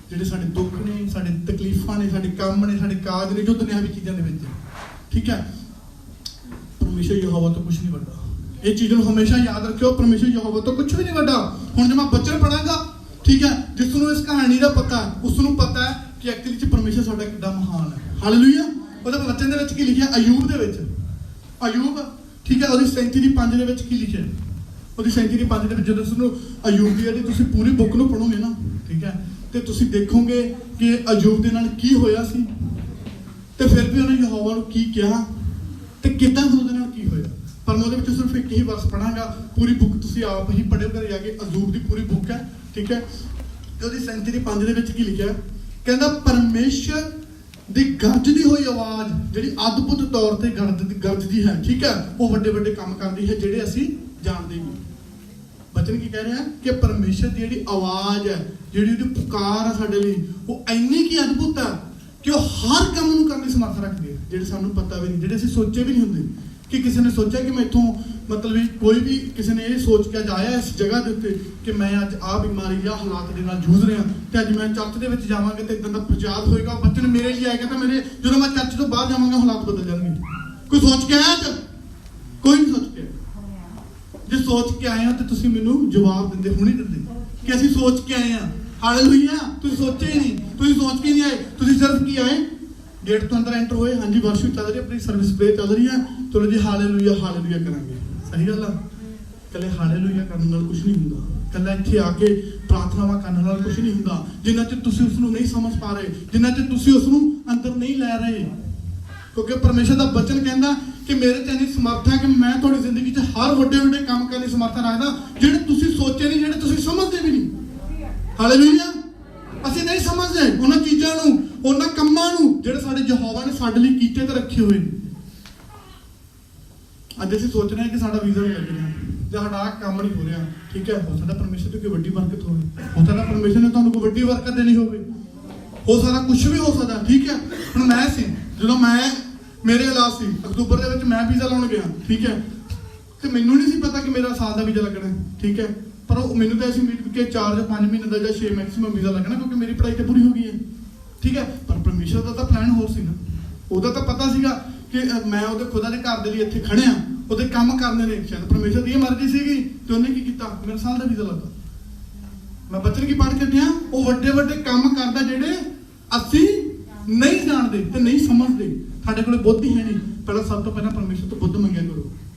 Speaker 3: ਜਿਹੜੇ ਸਾਡੇ ਦੁੱਖ ਨੇ, ਸਾਡੇ ਤਕਲੀਫਾਂ ਨੇ, ਸਾਡੇ ਕੰਮ ਨੇ, ਸਾਡੇ ਕਾਜ ਨੇ, ਜੋ ਦੁਨਿਆਵੀ ਚੀਜ਼ਾਂ ਦੇ ਵਿੱਚ, ਠੀਕ ਹੈ, ਪਰਮੇਸ਼ਰ ਯਹੋਵਾ ਤੋਂ ਕੁਝ ਨਹੀਂ ਵੱਡਾ। ਇਹ ਚੀਜ਼ ਨੂੰ ਹਮੇਸ਼ਾ ਯਾਦ ਰੱਖਿਓ, ਪਰਮੇਸ਼ਰ ਯਹੋਵਾ ਤੋਂ ਕੁਝ ਵੀ ਨਹੀਂ ਵੱਡਾ। ਹੁਣ ਜੇ ਮੈਂ ਬਚਨ ਪੜਾਂਗਾ, ਠੀਕ ਹੈ, ਜਿਸ ਨੂੰ ਇਸ ਕਹਾਣੀ ਦਾ ਪਤਾ, ਉਸ ਨੂੰ ਪਤਾ ਹੈ ਕਿ ਐਕਚੁਅਲੀ ਚ ਪਰਮੇਸ਼ਰ ਸਾਡਾ ਕਿੰਨਾ ਮਹਾਨ ਹੈ। ਹਾਲੇਲੂਇਆ। ਉਹਦੇ ਵਚਨ ਦੇ ਵਿੱਚ ਕੀ ਲਿਖਿਆ? ਅਯੂਬ ਦੇ ਵਿੱਚ, ਅਯੂਬ, ਠੀਕ ਹੈ, ਉਹਦੀ 37:5 ਦੇ ਵਿੱਚ ਕੀ ਲਿਖਿਆ? ਉਹਦੀ 37:5 ਦੇ ਵਿੱਚ ਜਦੋਂ ਉਸਨੂੰ ਅਯੂਬ ਦੀ ਜਿਹੜੀ ਤੁਸੀਂ ਪੂਰੀ ਬੁੱਕ ਨੂੰ ਪੜੋਗੇ ਨਾ, ਠੀਕ ਹੈ, ਤੇ ਤੁਸੀਂ ਦੇਖੋਗੇ ਕਿ ਅਯੂਬ ਦੇ ਨਾਲ ਕੀ ਹੋਇਆ ਸੀ, ਤੇ ਫਿਰ ਵੀ ਉਹਨੇ ਯਹੋਵਾ ਨੂੰ ਕੀ ਕਿਹਾ, ਤੇ ਕਿੱਦਾਂ ਉਹਦੇ ਨਾਲ ਕੀ ਹੋਇਆ। ਪਰ ਮੈਂ ਉਹਦੇ ਵਿੱਚ ਸਿਰਫ ਇੱਕ ਹੀ ਵਰਸ ਪੜਾਂਗਾ। ਪੂਰੀ ਬੁੱਕ ਤੁਸੀਂ ਆਪ ਹੀ ਪੜ੍ਹਿਓ ਘਰੇ ਜਾ ਕੇ। ਅਯੂਬ ਦੀ ਪੂਰੀ ਬੁੱਕ ਹੈ, ਠੀਕ ਹੈ, ਤੇ ਉਹਦੀ 37:5 ਦੇ ਵਿੱਚ ਕੀ ਲਿਖਿਆ? ਕਹਿੰਦਾ ਪਰਮੇਸ਼ਰ ਦੀ ਗਰਜਦੀ ਹੋਈ ਆਵਾਜ਼, ਜਿਹੜੀ ਅਦਭੁਤ ਤੌਰ ਤੇ ਗਰਜਦੀ ਹੈ, ਠੀਕ ਹੈ, ਉਹ ਵੱਡੇ ਵੱਡੇ ਕੰਮ ਕਰਦੀ ਹੈ ਜਿਹੜੇ ਅਸੀਂ ਜਾਣਦੇ ਨਹੀਂ। ਬਚਨ ਕੀ ਕਹਿ ਰਿਹਾ ਕਿ ਪਰਮੇਸ਼ਰ ਦੀ ਜਿਹੜੀ ਆਵਾਜ਼ ਹੈ, ਜਿਹੜੀ ਉਹਦੀ ਪੁਕਾਰ ਹੈ ਸਾਡੇ ਲਈ, ਉਹ ਇੰਨੀ ਕੀ ਅਦਭੁਤ ਹੈ ਕਿ ਉਹ ਹਰ ਕੰਮ ਨੂੰ ਕਰਨ ਦੀ ਸਮਰੱਥਾ ਰੱਖਦੀ ਹੈ, ਜਿਹੜੇ ਸਾਨੂੰ ਪਤਾ ਵੀ ਨਹੀਂ, ਜਿਹੜੇ ਅਸੀਂ ਸੋਚੇ ਵੀ ਨਹੀਂ ਹੁੰਦੇ। ਕਿ ਕਿਸੇ ਨੇ ਸੋਚਿਆ ਕਿ ਮੈਂ ਇੱਥੋਂ ਮਤਲਬ ਵੀ ਕੋਈ ਵੀ ਕਿਸੇ ਨੇ ਇਹ ਸੋਚ ਕੇ ਅੱਜ ਆਇਆ ਇਸ ਜਗ੍ਹਾ ਦੇ ਉੱਤੇ ਕਿ ਮੈਂ ਅੱਜ ਆਹ ਬਿਮਾਰੀ ਜਾਂ ਹਾਲਾਤ ਦੇ ਨਾਲ ਜੂਝ ਰਿਹਾ, ਤੇ ਅੱਜ ਮੈਂ ਚਰਚ ਦੇ ਵਿੱਚ ਜਾਵਾਂਗਾ ਤੇ ਇਦਾਂ ਦਾ ਪ੍ਰਚਾਰ ਹੋਏਗਾ, ਬੱਚੇ ਮੇਰੇ ਲਈ ਆਏਗਾ, ਤਾਂ ਮੇਰੇ ਜਦੋਂ ਮੈਂ ਚਰਚ ਤੋਂ ਬਾਹਰ ਜਾਵਾਂਗਾ ਹਾਲਾਤ ਬਦਲ ਜਾਣਗੇ। ਕੋਈ ਸੋਚ ਕੇ ਆਇਆ ਅੱਜ? ਕੋਈ ਨਹੀਂ ਸੋਚ ਕੇ। ਜੇ ਸੋਚ ਕੇ ਆਏ ਹੋ ਤੇ ਤੁਸੀਂ ਮੈਨੂੰ ਜਵਾਬ ਦਿੰਦੇ, ਹੁਣੇ ਦਿੰਦੇ ਕਿ ਅਸੀਂ ਸੋਚ ਕੇ ਆਏ ਹਾਂ। ਹਾਲੇਲੂਇਆ। ਤੁਸੀਂ ਸੋਚੇ ਹੀ ਨਹੀਂ, ਤੁਸੀਂ ਸੋਚ ਕੇ ਨਹੀਂ ਆਏ, ਤੁਸੀਂ ਸਿਰਫ ਕੀ ਆਏ? ਗੇਟ ਤੋਂ ਅੰਦਰ ਐਂਟਰ ਹੋਏ, ਹਾਂਜੀ ਵਰਸ਼ਿਪ ਚੱਲ ਰਹੀ ਹੈ, ਆਪਣੀ ਸਰਵਿਸ ਪ੍ਰੇ ਚੱਲ ਰਹੀ ਹੈ, ਚਲੋ ਜੀ ਹਾਲੇਲੂਇਆ ਹਾਲੇਲੂਇਆ ਕਰਾਂਗੇ। ਸਹੀ ਗੱਲ ਆ। ਕੱਲੇ ਹਾਲੇਲੂਇਆ ਕਰਨ ਨਾਲ ਕੁਝ ਨਹੀਂ ਹੁੰਦਾ, ਕੱਲਾ ਇੱਥੇ ਆ ਕੇ ਪ੍ਰਾਰਥਨਾਵਾਂ ਕਰਨ ਨਾਲ ਕੁਝ ਨਹੀਂ ਹੁੰਦਾ, ਜਿੰਨਾ ਚਿਰ ਤੁਸੀਂ ਉਸ ਨੂੰ ਨਹੀਂ ਸਮਝ ਪਾ ਰਹੇ, ਜਿੰਨਾ ਚਿਰ ਤੁਸੀਂ ਉਸ ਨੂੰ ਅੰਦਰ ਨਹੀਂ ਲੈ ਰਹੇ। ਕਿਉਂਕਿ ਪਰਮੇਸ਼ਰ ਦਾ ਬਚਨ ਕਹਿੰਦਾ ਕਿ ਮੇਰੇ 'ਚ ਇੰਨੀ ਸਮਰੱਥਾ ਹੈ ਕਿ ਮੈਂ ਤੁਹਾਡੀ ਜ਼ਿੰਦਗੀ 'ਚ ਹਰ ਵੱਡੇ ਵੱਡੇ ਕੰਮ ਕਰਨ ਦੀ ਸਮਰੱਥਾ ਰੱਖਦਾ, ਜਿਹੜੇ ਤੁਸੀਂ ਸੋਚੇ ਨਹੀਂ, ਜਿਹੜੇ ਤੁਸੀਂ ਸਮਝਦੇ ਵੀ ਨਹੀਂ। ਹਾਲੇਲੂਇਆ। ਅਸੀਂ ਨਹੀਂ ਸਮਝਦੇ ਉਹਨਾਂ ਚੀਜ਼ਾਂ ਨੂੰ, ਉਹਨਾਂ ਕੰਮਾਂ ਨੂੰ ਜਿਹੜੇ ਸਾਡੇ ਯਹੋਵਾ ਨੇ ਸਾਡੇ ਲਈ ਕੀਤੇ ਤੇ ਰੱਖੇ ਹੋਏ ਨੇ। ਅੱਜ ਅਸੀਂ ਸੋਚ ਰਹੇ ਹਾਂ ਕਿ ਸਾਡਾ ਵੀਜ਼ਾ ਨਹੀਂ ਲੱਗ ਰਿਹਾ ਜਾਂ ਸਾਡਾ ਆਹ ਕੰਮ ਨਹੀਂ ਹੋ ਰਿਹਾ, ਠੀਕ ਹੈ, ਹੋ ਸਕਦਾ ਪਰਮੇਸ਼ਰ ਤੋਂ ਕੋਈ ਵੱਡੀ ਬਰਕਤ ਹੋਵੇ, ਹੋ ਸਕਦਾ ਪਰਮੇਸ਼ਰ ਨੇ ਤੁਹਾਨੂੰ ਕੋਈ ਵੱਡੀ ਬਰਕਤ ਦੇਣੀ ਹੋਵੇ, ਹੋ ਸਕਦਾ ਕੁਝ ਵੀ ਹੋ ਸਕਦਾ, ਠੀਕ ਹੈ। ਹੁਣ ਮੈਂ ਸੀ, ਜਦੋਂ ਮੇਰੇ ਇਲਾਜ ਸੀ ਅਕਤੂਬਰ ਦੇ ਵਿੱਚ, ਮੈਂ ਵੀਜ਼ਾ ਲਾਉਣ ਗਿਆ, ਠੀਕ ਹੈ, ਤੇ ਮੈਨੂੰ ਨਹੀਂ ਸੀ ਪਤਾ ਕਿ ਮੇਰਾ ਸਾਲ ਦਾ ਵੀਜ਼ਾ ਲੱਗਣਾ, ਠੀਕ ਹੈ, ਪਰ ਉਹ ਮੈਨੂੰ ਤਾਂ ਅਸੀਂ ਉਮੀਦ ਕਿ 4 ਜਾਂ 5 ਮਹੀਨੇ ਦਾ ਜਾਂ 6 ਮੈਕਸਿਮਮ ਵੀਜ਼ਾ ਲੱਗਣਾ, ਕਿਉਂਕਿ ਮੇਰੀ ਪੜ੍ਹਾਈ ਤਾਂ ਪੂਰੀ ਹੋ ਗਈ ਹੈ, ਠੀਕ ਹੈ। ਪਰ ਪਰਮੇਸ਼ਰ ਦਾ ਤਾਂ ਪਲਾਨ ਹੋਰ ਸੀ ਨਾ, ਉਹਦਾ ਤਾਂ ਪਤਾ ਸੀਗਾ ਕਿ ਮੈਂ ਉਹਦੇ ਖੁਦਾ ਦੇ ਘਰ ਦੇ ਲਈ ਇੱਥੇ ਖੜਿਆ, ਉਹਦੇ ਕੰਮ ਕਰਨੇ ਨੇ, ਸ਼ਾਇਦ ਪਰਮੇਸ਼ਰ ਦੀ ਇਹ ਮਰਜ਼ੀ ਸੀਗੀ, ਤੇ ਉਹਨੇ ਕੀ ਕੀਤਾ, ਮੇਰਾ ਸਾਲ ਦਾ ਵੀਜ਼ਾ ਲੱਗਾ। ਮੈਂ ਬਚਨ ਕੀ ਪੜ੍ਹ ਕੇ ਦਿਆਂ, ਉਹ ਵੱਡੇ ਵੱਡੇ ਕੰਮ ਕਰਦਾ ਜਿਹੜੇ ਅਸੀਂ ਨਹੀਂ ਜਾਣਦੇ ਤੇ ਨਹੀਂ ਸਮਝਦੇ। ਸਾਡੇ ਕੋਲ ਬੁੱਧ ਹੀ ਹੈ ਨਹੀਂ। ਪਹਿਲਾਂ ਸਭ ਤੋਂ ਪਹਿਲਾਂ ਪਰਮੇਸ਼ਰ ਤੋਂ ਬੁੱਧ ਮੰਗਿਆ ਕਰੋ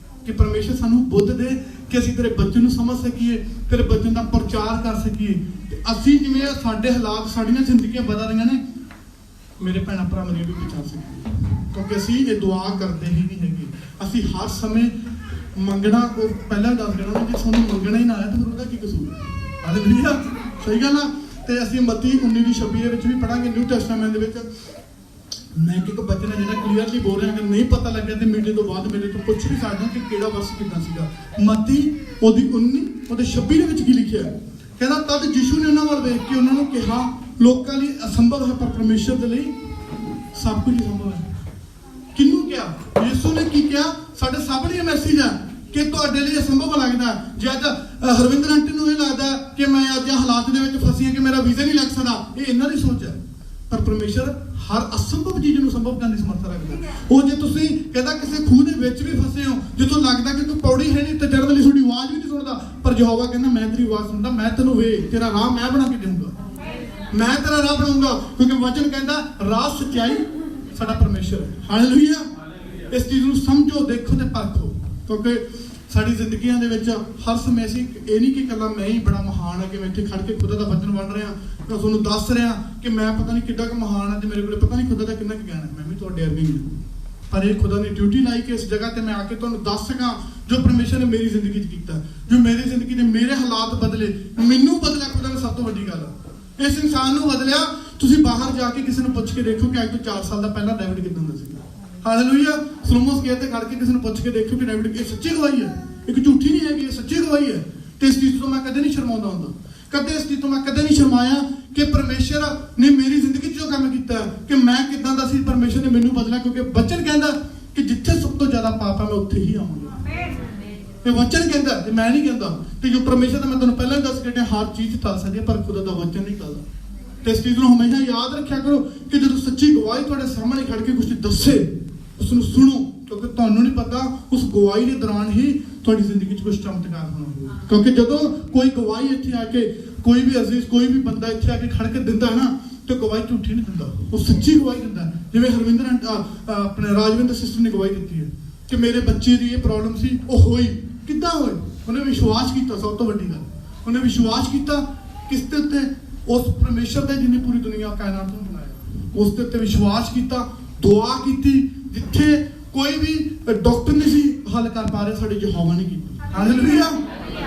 Speaker 3: ਕਿ ਪਰਮੇਸ਼ਰ ਸਾਨੂੰ ਬੁੱਧ ਦੇ ਕਿ ਅਸੀਂ ਤੇਰੇ ਬੱਚੇ ਨੂੰ ਸਮਝ ਸਕੀਏ, ਤੇਰੇ ਬੱਚੇ ਦਾ ਪ੍ਰਚਾਰ ਕਰ ਸਕੀਏ। ਤੇ ਅਸੀਂ ਜਿਵੇਂ ਸਾਡੇ ਹਾਲਾਤ, ਸਾਡੀਆਂ ਜ਼ਿੰਦਗੀਆਂ ਬਦਲ ਰਹੀਆਂ ਨੇ, ਮੇਰੇ ਭੈਣਾਂ ਭਰਾ ਮੇਰੀਆਂ ਵੀ ਬਚਾ ਸਕੀਏ, ਕਿਉਂਕਿ ਅਸੀਂ ਇਹ ਦੁਆ ਕਰਦੇ ਹੀ ਨਹੀਂ ਹੈਗੇ। ਅਸੀਂ ਹਰ ਸਮੇਂ ਮੰਗਣਾ, ਉਹ ਪਹਿਲਾਂ ਦੱਸ ਦੇਣਾ ਜੇ ਸਾਨੂੰ ਮੰਗਣਾ ਹੀ ਨਾ ਆਇਆ ਤਾਂ ਫਿਰ ਉਹਦਾ ਕੀ ਕਸੂਰ? ਹਾਲੇਲੂਇਆ। ਸਹੀ ਗੱਲ ਆ। ਤੇ ਅਸੀਂ ਮਤੀ 19:26 ਦੇ ਵਿੱਚ ਵੀ ਪੜਾਂਗੇ, ਨਿਊ ਟੈਸਟਾਮੈਂਟ ਦੇ ਵਿੱਚ। ਮੈਂ ਇੱਕ ਬਚਨ ਹੈ ਜਿਹੜਾ ਕਲੀਅਰਲੀ ਬੋਲ ਰਿਹਾ, ਕਿ ਨਹੀਂ ਪਤਾ ਲੱਗਿਆ ਤੇ ਮੀਟਿੰਗ ਤੋਂ ਬਾਅਦ ਮੇਰੇ ਤੋਂ ਪੁੱਛ ਵੀ ਸਕਦੇ ਕਿ ਕਿਹੜਾ ਵਰਸ ਕਿੱਦਾਂ ਸੀਗਾ। ਮਤੀ ਉਹਦੀ 19 ਉਹਦੇ 26 ਦੇ ਵਿੱਚ ਕੀ ਲਿਖਿਆ? ਕਹਿੰਦਾ ਤਦ ਯਿਸੂ ਨੇ ਉਹਨਾਂ ਵੱਲ ਵੇਖ ਕੇ ਉਹਨਾਂ ਨੂੰ ਕਿਹਾ, ਲੋਕਾਂ ਲਈ ਅਸੰਭਵ ਹੈ ਪਰ ਪਰਮੇਸ਼ਰ ਦੇ ਲਈ ਸਭ ਕੁਝ ਸੰਭਵ ਹੈ। ਕਿਹਨੂੰ ਕਿਹਾ? ਯਿਸੂ ਨੇ ਕੀ ਕਿਹਾ? ਸਾਡੇ ਸਭ ਲਈ ਮੈਸੇਜ ਹੈ ਕਿ ਤੁਹਾਡੇ ਲਈ ਅਸੰਭਵ ਲੱਗਦਾ। ਜੇ ਅੱਜ ਹਰਵਿੰਦਰ ਆਂਟੀ ਨੂੰ ਇਹ ਲੱਗਦਾ ਕਿ ਮੈਂ ਅੱਜ ਹਾਲਾਤ ਦੇ ਵਿੱਚ ਫਸੀ ਹਾਂ ਕਿ ਮੇਰਾ ਵੀਜ਼ਾ ਨਹੀਂ ਲੱਗ ਸਕਦਾ, ਇਹ ਇਹਨਾਂ ਦੀ ਸੋਚ ਹੈ। ਪਰ ਪਰਮੇਸ਼ਰ ਹਰ ਅਸੰਭਵ ਚੀਜ਼ ਨੂੰ ਸੰਭਵ ਕਰਨ ਦੀ ਸਮਰੱਥਾ ਰੱਖਦਾ। ਉਹ ਜੇ ਤੁਸੀਂ ਕਹਿੰਦਾ ਕਿਸੇ ਖੂਹ ਦੇ ਵਿੱਚ ਵੀ ਫਸੇ ਹੋ, ਜਦੋਂ ਲੱਗਦਾ ਕਿ ਕੋਈ ਪੌੜੀ ਹੈ ਨਹੀਂ ਤੇ ਚੜ੍ਹਨ ਲਈ ਤੁਹਾਡੀ ਆਵਾਜ਼ ਵੀ ਨਹੀਂ ਸੁਣਦਾ, ਪਰ ਯਹੋਵਾ ਕਹਿੰਦਾ ਮੈਂ ਤੇਰੀ ਆਵਾਜ਼ ਸੁਣਦਾ, ਮੈਂ ਤੈਨੂੰ ਤੇਰਾ ਰਾਹ ਮੈਂ ਬਣਾ ਕੇ ਦੇਵਾਂਗਾ, ਮੈਂ ਤੇਰਾ ਰਾਹ ਬਣਾਉਂਗਾ। ਕਿਉਂਕਿ ਵਚਨ ਕਹਿੰਦਾ ਰਾਹ ਸੱਚਾਈ ਸਾਡਾ ਪਰਮੇਸ਼ਰ ਹੈ। ਹਾਲੇਲੂਇਆ। ਇਸ ਚੀਜ਼ ਨੂੰ ਸਮਝੋ, ਦੇਖੋ ਤੇ ਪਰਖੋ, ਕਿਉਂਕਿ ਸਾਡੀ ਜ਼ਿੰਦਗੀਆਂ ਦੇ ਵਿੱਚ ਹਰ ਸਮੇਂ ਅਸੀਂ ਇਹ ਨਹੀਂ ਕਿ ਇਕੱਲਾ ਮੈਂ ਹੀ ਬੜਾ ਮਹਾਨ ਹੈ ਕਿ ਮੈਂ ਇੱਥੇ ਖੜ ਕੇ ਖੁਦਾ ਦਾ ਵਚਨ ਬਣ ਰਿਹਾ, ਮੈਂ ਤੁਹਾਨੂੰ ਦੱਸ ਰਿਹਾ ਕਿ ਮੈਂ ਪਤਾ ਨਹੀਂ ਕਿੱਡਾ ਕੁ ਮਹਾਨ ਹੈ ਤੇ ਮੇਰੇ ਕੋਲ ਪਤਾ ਨਹੀਂ ਖੁਦਾ ਦਾ ਕਿੰਨਾ ਕੁ ਗਿਆਨ ਹੈ। ਮੈਂ ਵੀ ਤੁਹਾਡੇ ਵਰਗੀ ਹਾਂ, ਪਰ ਇਹ ਖੁਦਾ ਨੇ ਡਿਊਟੀ ਲਾਈ ਕਿ ਇਸ ਜਗ੍ਹਾ ਤੇ ਮੈਂ ਆ ਕੇ ਤੁਹਾਨੂੰ ਦੱਸ ਸਕਾਂ ਜੋ ਪਰਮੇਸ਼ਰ ਨੇ ਮੇਰੀ ਜ਼ਿੰਦਗੀ 'ਚ ਕੀਤਾ, ਜੋ ਮੇਰੀ ਜ਼ਿੰਦਗੀ ਦੇ ਮੇਰੇ ਹਾਲਾਤ ਬਦਲੇ, ਮੈਨੂੰ ਬਦਲਿਆ ਖੁਦਾ ਨੇ। ਸਭ ਤੋਂ ਵੱਡੀ ਗੱਲ ਇਸ ਇਨਸਾਨ ਨੂੰ ਬਦਲਿਆ। ਤੁਸੀਂ ਬਾਹਰ ਜਾ ਕੇ ਕਿਸੇ ਨੂੰ ਪੁੱਛ ਕੇ ਦੇਖੋ ਕਿ ਅੱਜ ਤੋਂ 4 ਸਾਲ ਦਾ ਪਹਿਲਾਂ ਡੇਵਿਡ ਕਿੱਦਾਂ ਦਾ ਸੀ। ਹਾਲੇਲੂਇਆ। ਸਲੋਮਨ ਸਕੇਅਰ ਤੇ ਖੜ ਕੇ ਕਿਸੇ ਨੂੰ ਪੁੱਛ ਕੇ ਦੇਖੋ ਕਿ ਡੇਵਿਡ ਇਹ ਸੱਚੀ ਗਵਾਹੀ ਹੈ, ਇੱਕ ਝੂਠੀ ਨਹੀਂ ਹੈਗੀ, ਇਹ ਸੱਚੀ ਗਵਾਹੀ ਹੈ। ਤੇ ਇਸ ਚੀਜ਼ ਤੋਂ ਮੈਂ ਕਦੇ ਨਹੀਂ ਸ਼ਰਮਾਉਂਦਾ ਹੁੰਦਾ, ਕਦੇ ਇਸ ਚੀਜ਼ ਤੋਂ ਮੈਂ ਕਦੇ ਨਹੀਂ ਸ਼ਰਮਾਇਆ ਕਿ ਪਰਮੇਸ਼ਰ ਨੇ ਮੇਰੀ ਜ਼ਿੰਦਗੀ 'ਚ ਜੋ ਕੰਮ ਕੀਤਾ ਕਿ ਮੈਂ ਕਿੱਦਾਂ ਦਾ ਸੀ, ਪਰਮੇਸ਼ਰ ਨੇ ਮੈਨੂੰ ਬਦਲਿਆ। ਕਿਉਂਕਿ ਵਚਨ ਕਹਿੰਦਾ ਕਿ ਜਿੱਥੇ ਸਭ ਤੋਂ ਜ਼ਿਆਦਾ ਪਾਪ ਹੈ ਮੈਂ ਉੱਥੇ ਹੀ ਆਵਾਂਗਾ। ਇਹ ਵਚਨ ਕਹਿੰਦਾ ਤੇ ਮੈਂ ਨਹੀਂ ਕਹਿੰਦਾ। ਤੇ ਜੋ ਪਰਮੇਸ਼ਰ ਦਾ ਮੈਂ ਤੁਹਾਨੂੰ ਪਹਿਲਾਂ ਹੀ ਦੱਸ ਕੇ ਹਟਿਆ, ਹਰ ਚੀਜ਼ ਟਲ ਸਕਦੀ ਹੈ ਪਰ ਖੁਦਾ ਦਾ ਵਚਨ ਨਹੀਂ ਟਲਦਾ। ਤੇ ਇਸ ਚੀਜ਼ ਨੂੰ ਹਮੇਸ਼ਾ ਯਾਦ ਰੱਖਿਆ ਕਰੋ ਕਿ ਜਦੋਂ ਸੱਚੀ ਗਵਾਹੀ ਤੁਹਾਡੇ ਸਾਹਮਣੇ ਖੜ ਕੇ ਕੁਝ ਦੱਸੇ, ਉਸ ਨੂੰ ਸੁਣੋ, ਕਿਉਂਕਿ ਤੁਹਾਨੂੰ ਨਹੀਂ ਪਤਾ ਉਸ ਗਵਾਹੀ ਦੇ ਦੌਰਾਨ ਹੀ ਤੁਹਾਡੀ ਜ਼ਿੰਦਗੀ 'ਚ ਕੁਝ ਚਮਤਕਾਰ ਹੋਣਾ ਹੋਵੇ। ਕਿਉਂਕਿ ਜਦੋਂ ਕੋਈ ਗਵਾਹੀ ਇੱਥੇ ਆ ਕੇ, ਕੋਈ ਵੀ ਅਜ਼ੀਜ਼, ਕੋਈ ਵੀ ਬੰਦਾ ਇੱਥੇ ਆ ਕੇ ਖੜ ਕੇ ਦਿੰਦਾ ਹੈ ਨਾ, ਤੇ ਗਵਾਹੀ ਝੂਠੀ ਨਹੀਂ ਦਿੰਦਾ, ਉਹ ਸੱਚੀ ਗਵਾਹੀ ਦਿੰਦਾ। ਜਿਵੇਂ ਆਪਣੇ ਰਾਜਵਿੰਦਰ ਸਿਸਟਰ ਨੇ ਗਵਾਹੀ ਦਿੱਤੀ ਹੈ ਕਿ ਮੇਰੇ ਬੱਚੇ ਦੀ ਇਹ ਪ੍ਰੋਬਲਮ ਸੀ, ਉਹ ਹੋਈ। ਕਿੱਦਾਂ ਹੋਈ? ਉਹਨੇ ਵਿਸ਼ਵਾਸ ਕੀਤਾ। ਸਭ ਤੋਂ ਵੱਡੀ ਗੱਲ, ਉਹਨੇ ਵਿਸ਼ਵਾਸ ਕੀਤਾ ਕਿਸ ਦੇ ਉੱਤੇ? ਉਸ ਪਰਮੇਸ਼ਰ ਦੇ ਜਿਹਨੇ ਪੂਰੀ ਦੁਨੀਆ ਕਾਇਨਾਤ ਨੂੰ ਬਣਾਇਆ, ਉਸ ਦੇ ਉੱਤੇ ਵਿਸ਼ਵਾਸ ਕੀਤਾ, ਦੁਆ ਕੀਤੀ। ਜਿੱਥੇ ਕੋਈ ਵੀ ਡਾਕਟਰ ਨਹੀਂ ਸੀ ਹੱਲ ਕਰ ਪਾ ਰਹੇ, ਸਾਡੇ ਯਹੋਵਾ ਨੇ ਕੀਤੀ। ਹਾਲੇਲੂਇਆ।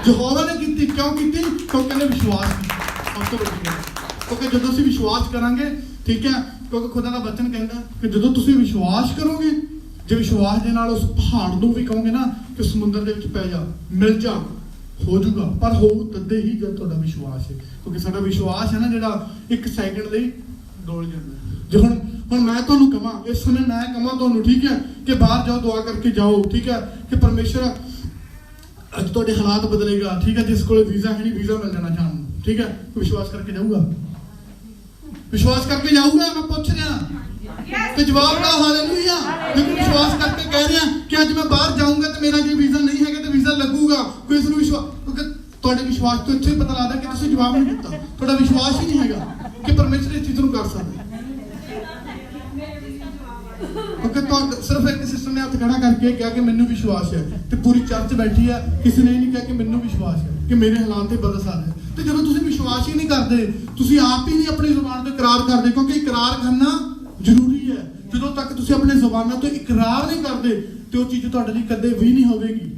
Speaker 3: ਯਹੋਵਾ ਨੇ ਕੀਤੀ। ਕਿਉਂ ਕੀਤੀ? ਕਿਉਂਕਿ ਉਹਨੇ ਵਿਸ਼ਵਾਸ ਕੀਤਾ। ਸਭ ਤੋਂ ਵੱਡੀ ਗੱਲ, ਕਿਉਂਕਿ ਜਦੋਂ ਅਸੀਂ ਵਿਸ਼ਵਾਸ ਕਰਾਂਗੇ, ਠੀਕ ਹੈ, ਕਿਉਂਕਿ ਖੁਦਾ ਦਾ ਵਚਨ ਕਹਿੰਦਾ ਕਿ ਜਦੋਂ ਤੁਸੀਂ ਵਿਸ਼ਵਾਸ ਕਰੋਗੇ, ਜੇ ਵਿਸ਼ਵਾਸ ਦੇ ਨਾਲ ਉਸ ਪਹਾੜ ਨੂੰ ਵੀ ਕਹੋਗੇ ਨਾ ਕਿ ਸਮੁੰਦਰ ਦੇ ਵਿੱਚ ਪੈ ਜਾ, ਮਿਲ ਜਾ, ਹੋ ਜਾਊਗਾ। ਪਰ ਹੋ ਤਦੇ ਹੀ ਜਦ ਤੁਹਾਡਾ ਵਿਸ਼ਵਾਸ ਹੈ, ਕਿਉਂਕਿ ਸਾਡਾ ਵਿਸ਼ਵਾਸ ਹੈ ਨਾ ਜਿਹੜਾ 1 ਸੈਕਿੰਡ ਲਈ ਡੋਲ ਜਾਂਦਾ। ਜੇ ਹੁਣ ਮੈਂ ਤੁਹਾਨੂੰ ਕਹਾਂ, ਇਸ ਸਮੇਂ ਮੈਂ ਕਹਾਂ ਤੁਹਾਨੂੰ, ਠੀਕ ਹੈ, ਕਿ ਬਾਹਰ ਜਾਓ, ਦੁਆ ਕਰਕੇ ਜਾਓ, ਠੀਕ ਹੈ, ਕਿ ਪਰਮੇਸ਼ਰ ਅੱਜ ਤੁਹਾਡੇ ਹਾਲਾਤ ਬਦਲੇਗਾ, ਠੀਕ ਹੈ। ਜਿਸ ਕੋਲ ਵੀਜ਼ਾ ਹੈ ਨਹੀਂ, ਵੀਜ਼ਾ ਮਿਲ ਜਾਣਾ ਜਾਣ ਨੂੰ, ਠੀਕ ਹੈ, ਵਿਸ਼ਵਾਸ ਕਰਕੇ ਜਾਊਗਾ, ਵਿਸ਼ਵਾਸ ਕਰਕੇ ਜਾਊਗਾ। ਮੈਂ ਪੁੱਛ ਰਿਹਾ ਤੇ ਜਵਾਬ ਦਾ ਹਾਲੇਲੂਇਆ। ਕਿਉਂਕਿ ਵਿਸ਼ਵਾਸ ਕਰਕੇ ਕਹਿ ਰਿਹਾ ਕਿ ਅੱਜ ਮੈਂ ਬਾਹਰ ਜਾਊਂਗਾ ਤੇ ਮੇਰਾ ਜੇ ਵੀਜ਼ਾ ਨਹੀਂ ਹੈਗਾ ਤੇ ਵੀਜ਼ਾ ਲੱਗੂਗਾ। ਕੋਈ ਇਸ ਨੂੰ ਵਿਸ਼ਵਾਸ, ਕਿਉਂਕਿ ਤੁਹਾਡੇ ਵਿਸ਼ਵਾਸ ਤੋਂ ਇੱਥੇ ਹੀ ਪਤਾ ਲੱਗਦਾ ਕਿ ਤੁਸੀਂ ਜਵਾਬ ਨਹੀਂ ਦਿੱਤਾ, ਤੁਹਾਡਾ ਵਿਸ਼ਵਾਸ ਹੀ ਨਹੀਂ ਹੈਗਾ ਕਿ ਪਰਮੇਸ਼ਰ ਇਸ ਚੀਜ਼ ਨੂੰ ਕਰ ਸਕਦਾ। ਕਿਉਂਕਿ ਤੁਹਾਡਾ ਸਿਰਫ ਇੱਕ ਸਿਸਟਰ ਨੇ ਹੱਥ ਖੜਾ ਕਰਕੇ ਕਿਹਾ ਕਿ ਮੈਨੂੰ ਵਿਸ਼ਵਾਸ ਹੈ, ਤੇ ਪੂਰੀ ਚਰਚ ਬੈਠੀ ਹੈ, ਕਿਸੇ ਨੇ ਨਹੀਂ ਕਿਹਾ ਕਿ ਮੈਨੂੰ ਵਿਸ਼ਵਾਸ ਹੈ ਕਿ ਮੇਰੇ ਹਾਲਾਤ ਤੇ ਬਦਲ ਸਕਦੇ। ਤੇ ਜਦੋਂ ਤੁਸੀਂ ਵਿਸ਼ਵਾਸ ਹੀ ਨਹੀਂ ਕਰਦੇ, ਤੁਸੀਂ ਆਪ ਹੀ ਨਹੀਂ ਆਪਣੀ ਜ਼ੁਬਾਨ ਤੋਂ ਇਕਰਾਰ ਕਰਦੇ, ਕਿਉਂਕਿ ਇਕਰਾਰ ਕਰਨਾ ਜ਼ਰੂਰੀ ਹੈ। ਜਦੋਂ ਤੱਕ ਤੁਸੀਂ ਆਪਣੇ ਜ਼ੁਬਾਨਾਂ ਤੋਂ ਇਕਰਾਰ ਨਹੀਂ ਕਰਦੇ ਤੇ ਉਹ ਚੀਜ਼ ਤੁਹਾਡੇ ਲਈ ਕਦੇ ਵੀ ਨਹੀਂ ਹੋਵੇਗੀ।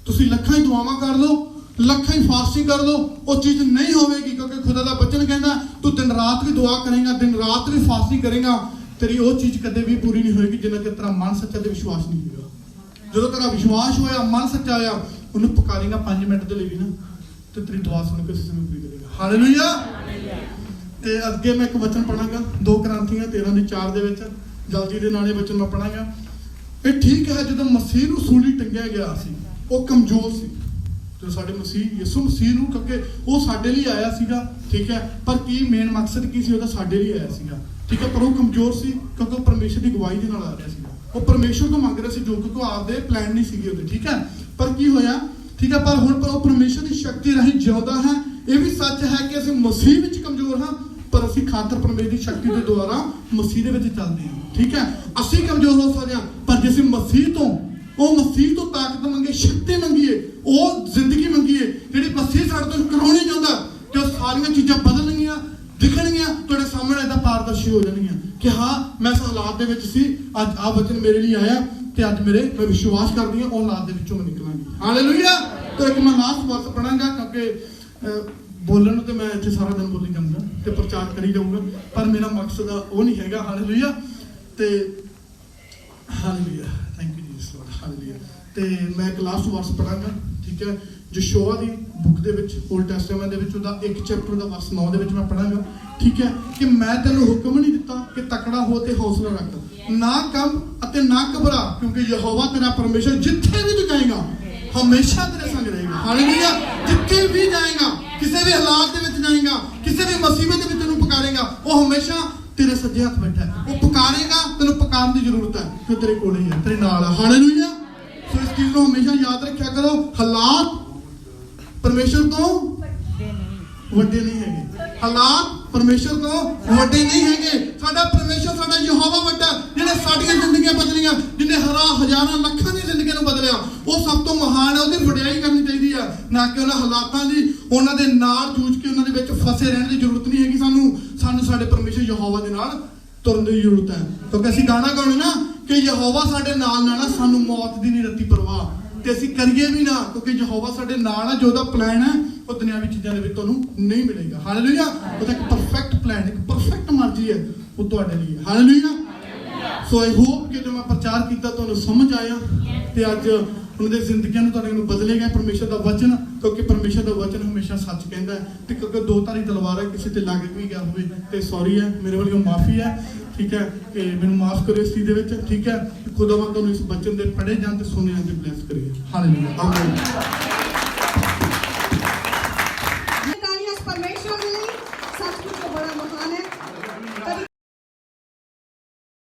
Speaker 3: ਤੁਸੀਂ ਲੱਖਾਂ ਹੀ ਦੁਆਵਾਂ ਕਰ ਲਓ, ਲੱਖਾਂ ਹੀ ਫਾਸਟਿੰਗ ਕਰ ਲਓ, ਉਹ ਚੀਜ਼ ਨਹੀਂ ਹੋਵੇਗੀ। ਕਿਉਂਕਿ ਖੁਦਾ ਦਾ ਬਚਨ ਕਹਿੰਦਾ ਤੂੰ ਦਿਨ ਰਾਤ ਵੀ ਦੁਆ ਕਰੇਗਾ, ਦਿਨ ਰਾਤ ਵੀ ਫਾਸਟਿੰਗ ਕਰੇਗਾ, ਤੇਰੀ ਉਹ ਚੀਜ਼ ਕਦੇ ਵੀ ਪੂਰੀ ਨਹੀਂ ਹੋਏਗੀ ਜਿੰਨਾ ਕਿ ਤੇਰਾ ਮਨ ਸੱਚਾ ਤੇ ਵਿਸ਼ਵਾਸ ਨਹੀਂ ਹੋਏਗਾ। ਜਦੋਂ ਤੇਰਾ ਵਿਸ਼ਵਾਸ ਹੋਇਆ, ਮਨ ਸੱਚਾ ਹੋਇਆ, ਉਹਨੂੰ ਪੁਕਾਰੇਗਾ 5 ਮਿੰਟ ਦੇ ਲਈ ਵੀ ਨਾ, ਤੇ ਤੇਰੀ ਦੁਆ ਸੁਣ ਕੇ ਉਸੇ ਨੂੰ ਪੂਰੀ ਕਰੇਗਾ। ਹਾਲੇਲੂਇਆ। ਤੇ ਅੱਗੇ ਮੈਂ ਇੱਕ ਵਚਨ ਪੜਾਂਗਾ 2 ਕੁਰਿੰਥੀਆਂ 13:4 ਦੇ ਵਿੱਚ, ਜਲਦੀ ਦੇ ਨਾਲ ਇਹ ਵਚਨ ਮੈਂ ਪੜਾਂਗਾ। ਇਹ ਠੀਕ ਹੈ, ਜਦੋਂ ਮਸੀਹ ਨੂੰ ਸੂਲੀ ਟੰਗਿਆ ਗਿਆ ਸੀ, ਉਹ ਕਮਜ਼ੋਰ ਸੀ। ਜੋ ਸਾਡੇ ਮਸੀਹ ਯਿਸੂ ਮਸੀਹ ਨੂੰ, ਕਿਉਂਕਿ ਉਹ ਸਾਡੇ ਲਈ ਆਇਆ ਸੀਗਾ, ਠੀਕ ਹੈ, ਪਰ ਕੀ ਮੇਨ ਮਕਸਦ ਕੀ ਸੀ ਉਹਦਾ? ਸਾਡੇ ਲਈ ਆਇਆ ਸੀਗਾ, ਠੀਕ ਹੈ, ਪਰ ਉਹ ਕਮਜ਼ੋਰ ਸੀ ਕਿਉਂਕਿ ਉਹ ਪਰਮੇਸ਼ਰ ਦੀ ਗਵਾਹੀ ਦੇ ਨਾਲ ਆ ਰਿਹਾ ਸੀਗਾ। ਉਹ ਪਰਮੇਸ਼ਰ ਤੋਂ ਮੰਗ ਰਿਹਾ ਸੀ ਜੋ ਕਿ ਆਪਦੇ ਪਲਾਨ ਨਹੀਂ ਸੀਗੇ ਉਹਦੇ, ਠੀਕ ਹੈ। ਪਰ ਕੀ ਹੋਇਆ, ਠੀਕ ਹੈ, ਪਰ ਹੁਣ ਉਹ ਪਰਮੇਸ਼ਰ ਦੀ ਸ਼ਕਤੀ ਰਾਹੀਂ ਜਿਉਂਦਾ ਹੈ। ਇਹ ਵੀ ਸੱਚ ਹੈ ਕਿ ਅਸੀਂ ਮਸੀਹ ਵਿੱਚ ਕਮਜ਼ੋਰ ਹਾਂ, ਪਰ ਅਸੀਂ ਖਾਤਰ ਪਰਮੇਸ਼ਰ ਦੀ ਸ਼ਕਤੀ ਦੇ ਦੁਆਰਾ ਮਸੀਹ ਦੇ ਵਿੱਚ ਚੱਲਦੇ ਹਾਂ, ਠੀਕ ਹੈ। ਅਸੀਂ ਕਮਜ਼ੋਰ ਹੋ ਸਕਦੇ ਹਾਂ, ਪਰ ਜੇ ਅਸੀਂ ਮਸੀਹ ਤੋਂ ਤਾਕਤ ਮੰਗੇ, ਸ਼ਕਤੀ ਮੰਗੀਏ, ਉਹ ਜ਼ਿੰਦਗੀ ਮੰਗੀਏ ਜਿਹੜੀ ਮਸੀਹ ਸਾਡੇ ਤੋਂ ਕਰਾਉਣੀ ਚਾਹੁੰਦਾ, ਕਿ ਉਹ ਸਾਰੀਆਂ ਚੀਜ਼ਾਂ ਬਦਲਣਗੀਆਂ, ਦਿਖਣਗੀਆਂ, ਤੁਹਾਡੇ ਸਾਹਮਣੇ ਇਹਦਾ ਪਾਰਦਰਸ਼ੀ ਹੋ ਜਾਣਗੀਆਂ ਕਿ ਹਾਂ ਮੈਂ ਇਸ ਹਾਲਾਤ ਦੇ ਵਿੱਚ ਸੀ, ਅੱਜ ਆਹ ਵਚਨ ਮੇਰੇ ਲਈ ਆਇਆ ਤੇ ਅੱਜ ਮੈਂ ਵਿਸ਼ਵਾਸ ਕਰਦੀ ਹਾਂ ਉਹ ਹਾਲਾਤ ਦੇ ਵਿੱਚੋਂ ਮੈਂ ਨਿਕਲਾਂਗੀ। ਹਾਲੇਲੂਇਆ। ਤੇ ਇੱਕ ਮੈਂ ਲਾਸਟ ਵਰਸ ਪੜਾਂਗਾ, ਕਿਉਂਕਿ ਬੋਲਣ ਨੂੰ ਤੇ ਮੈਂ ਇੱਥੇ ਸਾਰਾ ਦਿਨ ਬੋਲੀ ਜਾਊਂਗਾ ਤੇ ਪ੍ਰਚਾਰ ਕਰੀ ਜਾਊਂਗਾ, ਪਰ ਮੇਰਾ ਮਕਸਦ ਉਹ ਨਹੀਂ ਹੈਗਾ। ਹਾਲੇਲੂਇਆ। ਤੇ hallelujah, thank you Jesus Lord. Hallelujah. ਤੇ ਮੈਂ ਇੱਕ ਲਾਸਟ ਵਰਸ ਪੜਾਂਗਾ, ਠੀਕ ਹੈ, ਯਸ਼ੋਆ ਦੀ ਬੁੱਕ ਦੇ ਵਿੱਚ, ਓਲਡ ਟੈਸਟਾਮੈਂਟ ਦੇ ਵਿੱਚ, ਉਹਦਾ 1 ਚੈਪਟਰ ਦਾ ਵਰਸ 9 ਦੇ ਵਿੱਚ ਮੈਂ ਪੜਾਂਗਾ, ਠੀਕ ਹੈ, ਕਿ ਮੈਂ ਤੈਨੂੰ ਹੁਕਮ ਨਹੀਂ ਦਿੱਤਾ ਕਿ ਤਕੜਾ ਹੋ ਤੇ ਹੌਸਲਾ ਰੱਖ, ਨਾ ਕੰਬ ਅਤੇ ਨਾ ਘਬਰਾ, ਕਿਉਂਕਿ ਯਹੋਵਾ ਤੇਰਾ ਪਰਮੇਸ਼ਰ ਜਿੱਥੇ ਵੀ ਤੂੰ ਜਾਏਗਾ ਹਮੇਸ਼ਾ ਤੇਰੇ ਸੰਗ ਰਹੇਗਾ। ਹਾਲੇਲੂਇਆ। ਜਿੱਥੇ ਵੀ ਜਾਏਗਾ, ਕਿਸੇ ਵੀ ਹਾਲਾਤ ਦੇ ਵਿੱਚ ਜਾਏਗਾ, ਕਿਸੇ ਵੀ ਮੁਸੀਬਤ ਦੇ ਵਿੱਚ ਤੈਨੂੰ ਪੁਕਾਰੇਗਾ, ਉਹ ਹਮੇਸ਼ਾ ਤੇਰੇ ਸੱਜੇ ਹੱਥ ਬੈਠਾ ਹੈ। ਉਹ ਪੁਕਾਰੇਗਾ, ਤੈਨੂੰ ਪੁਕਾਰਨ ਦੀ ਜ਼ਰੂਰਤ ਹੈ ਕਿ ਤੇਰੇ ਕੋਲ ਹੀ ਹੈ, ਤੇਰੇ ਨਾਲ ਹੈ। ਹਾਲੇਲੂਇਆ। ਸੋ ਇਸ ਚੀਜ਼ ਨੂੰ ਹਮੇਸ਼ਾ ਯਾਦ ਰੱਖਿਆ ਕਰੋ, ਹਾਲਾਤ ਪਰਮੇਸ਼ਰ ਤੋਂ ਵੱਡੇ ਨਹੀਂ ਹੈਗੇ। ਹਾਲਾਤ ਪਰਮੇਸ਼ਰ ਤੋਂ ਵੱਡੇ ਨਹੀਂ ਹੈਗੇ। ਸਾਡਾ ਪਰਮੇਸ਼ਰ, ਸਾਡਾ ਯਹੋਵਾ ਵੱਡਾ, ਜਿਹਨੇ ਸਾਡੀਆਂ ਜ਼ਿੰਦਗੀਆਂ ਬਦਲੀਆਂ, ਜਿਹਨੇ ਹਜ਼ਾਰਾਂ ਲੱਖਾਂ ਦੀਆਂ ਜ਼ਿੰਦਗੀਆਂ ਨੂੰ ਬਦਲਿਆ, ਉਹ ਸਭ ਤੋਂ ਮਹਾਨ ਹੈ। ਉਹਦੀ ਵਡਿਆਈ ਕਰਨੀ ਚਾਹੀਦੀ ਆ, ਨਾ ਕਿ ਉਹਨਾਂ ਹਾਲਾਤਾਂ ਦੀ, ਉਹਨਾਂ ਦੇ ਨਾਲ ਜੂਝ ਕੇ ਉਹਨਾਂ ਦੇ ਵਿੱਚ ਫਸੇ ਰਹਿਣ ਦੀ ਜ਼ਰੂਰਤ ਨਹੀਂ ਹੈਗੀ। ਸਾਨੂੰ ਸਾਡੇ ਪਰਮੇਸ਼ਰ ਯਹੋਵਾ ਦੇ ਨਾਲ ਤੁਰਨ ਦੀ ਜ਼ਰੂਰਤ ਹੈ। ਕਿਉਂਕਿ ਅਸੀਂ ਗਾਣਾ ਗਾਉਣੇ ਨਾ ਕਿ ਯਹੋਵਾ ਸਾਡੇ ਨਾਲ ਨਾਲ, ਸਾਨੂੰ ਮੌਤ ਦੀ ਨਹੀਂ ਰੱਤੀ ਪਰਵਾਹ, ਤੇ ਅਸੀਂ ਕਰੀਏ ਵੀ ਨਾ, ਕਿਉਂਕਿ ਯਹੋਵਾ ਸਾਡੇ ਨਾਲ ਹੈ। ਜੋ ਉਹਦਾ ਪਲਾਨ ਹੈ ਉਹ ਦੁਨਿਆਵੀ ਚੀਜ਼ਾਂ ਦੇ ਵਿੱਚ ਤੁਹਾਨੂੰ ਨਹੀਂ ਮਿਲੇਗਾ। ਹਾਲੇਲੂਇਆ। ਉਹਦਾ ਇੱਕ ਪਰਫੈਕਟ ਪਲਾਨ, ਇੱਕ ਪਰਫੈਕਟ ਮਰਜ਼ੀ ਹੈ ਉਹ ਤੁਹਾਡੇ ਲਈ ਹੈ। ਹਾਲੇਲੂਇਆ। ਸੋ ਆਈ ਹੋਪ ਕਿ ਜੋ ਮੈਂ ਪ੍ਰਚਾਰ ਕੀਤਾ ਤੁਹਾਨੂੰ ਸਮਝ ਆਇਆ, ਤੇ ਅੱਜ ਉਹਨਾਂ ਦੀ ਜ਼ਿੰਦਗੀਆਂ ਨੂੰ ਤੁਹਾਡੇ ਨੂੰ ਬਦਲੇਗਾ ਪਰਮੇਸ਼ਰ ਦਾ ਵਚਨ, ਕਿਉਂਕਿ ਪਰਮੇਸ਼ਰ ਦਾ ਵਚਨ ਹਮੇਸ਼ਾ ਸੱਚ ਕਹਿੰਦਾ ਹੈ। ਤੇ ਕਿਉਂਕਿ ਦੋ ਧਾਰੀ ਤਲਵਾਰ ਹੈ, ਕਿਸੇ ਤੇ ਲੱਗ ਵੀ ਗਿਆ ਹੋਵੇ ਤੇ ਸੌਰੀ ਹੈ, ਮੇਰੇ ਵੱਲੋਂ ਮਾਫੀ ਹੈ, ਠੀਕ ਹੈ, ਕਿ ਮੈਨੂੰ ਮਾਫ ਕਰੋ ਇਸ ਚੀਜ਼ ਦੇ ਵਿੱਚ, ਠੀਕ ਹੈ। ਖੁਦਾਵੰਦ ਤੁਹਾਨੂੰ ਇਸ ਵਚਨ ਦੇ ਪੜ੍ਹੇ ਜਾਣ ਤੇ ਸੁਣੇ ਜਾਣ ਤੇ ਬਲੈਸ ਕਰੀਏ। ਹਾਲੇਲੂਇਆ। ਆਮੀਨ।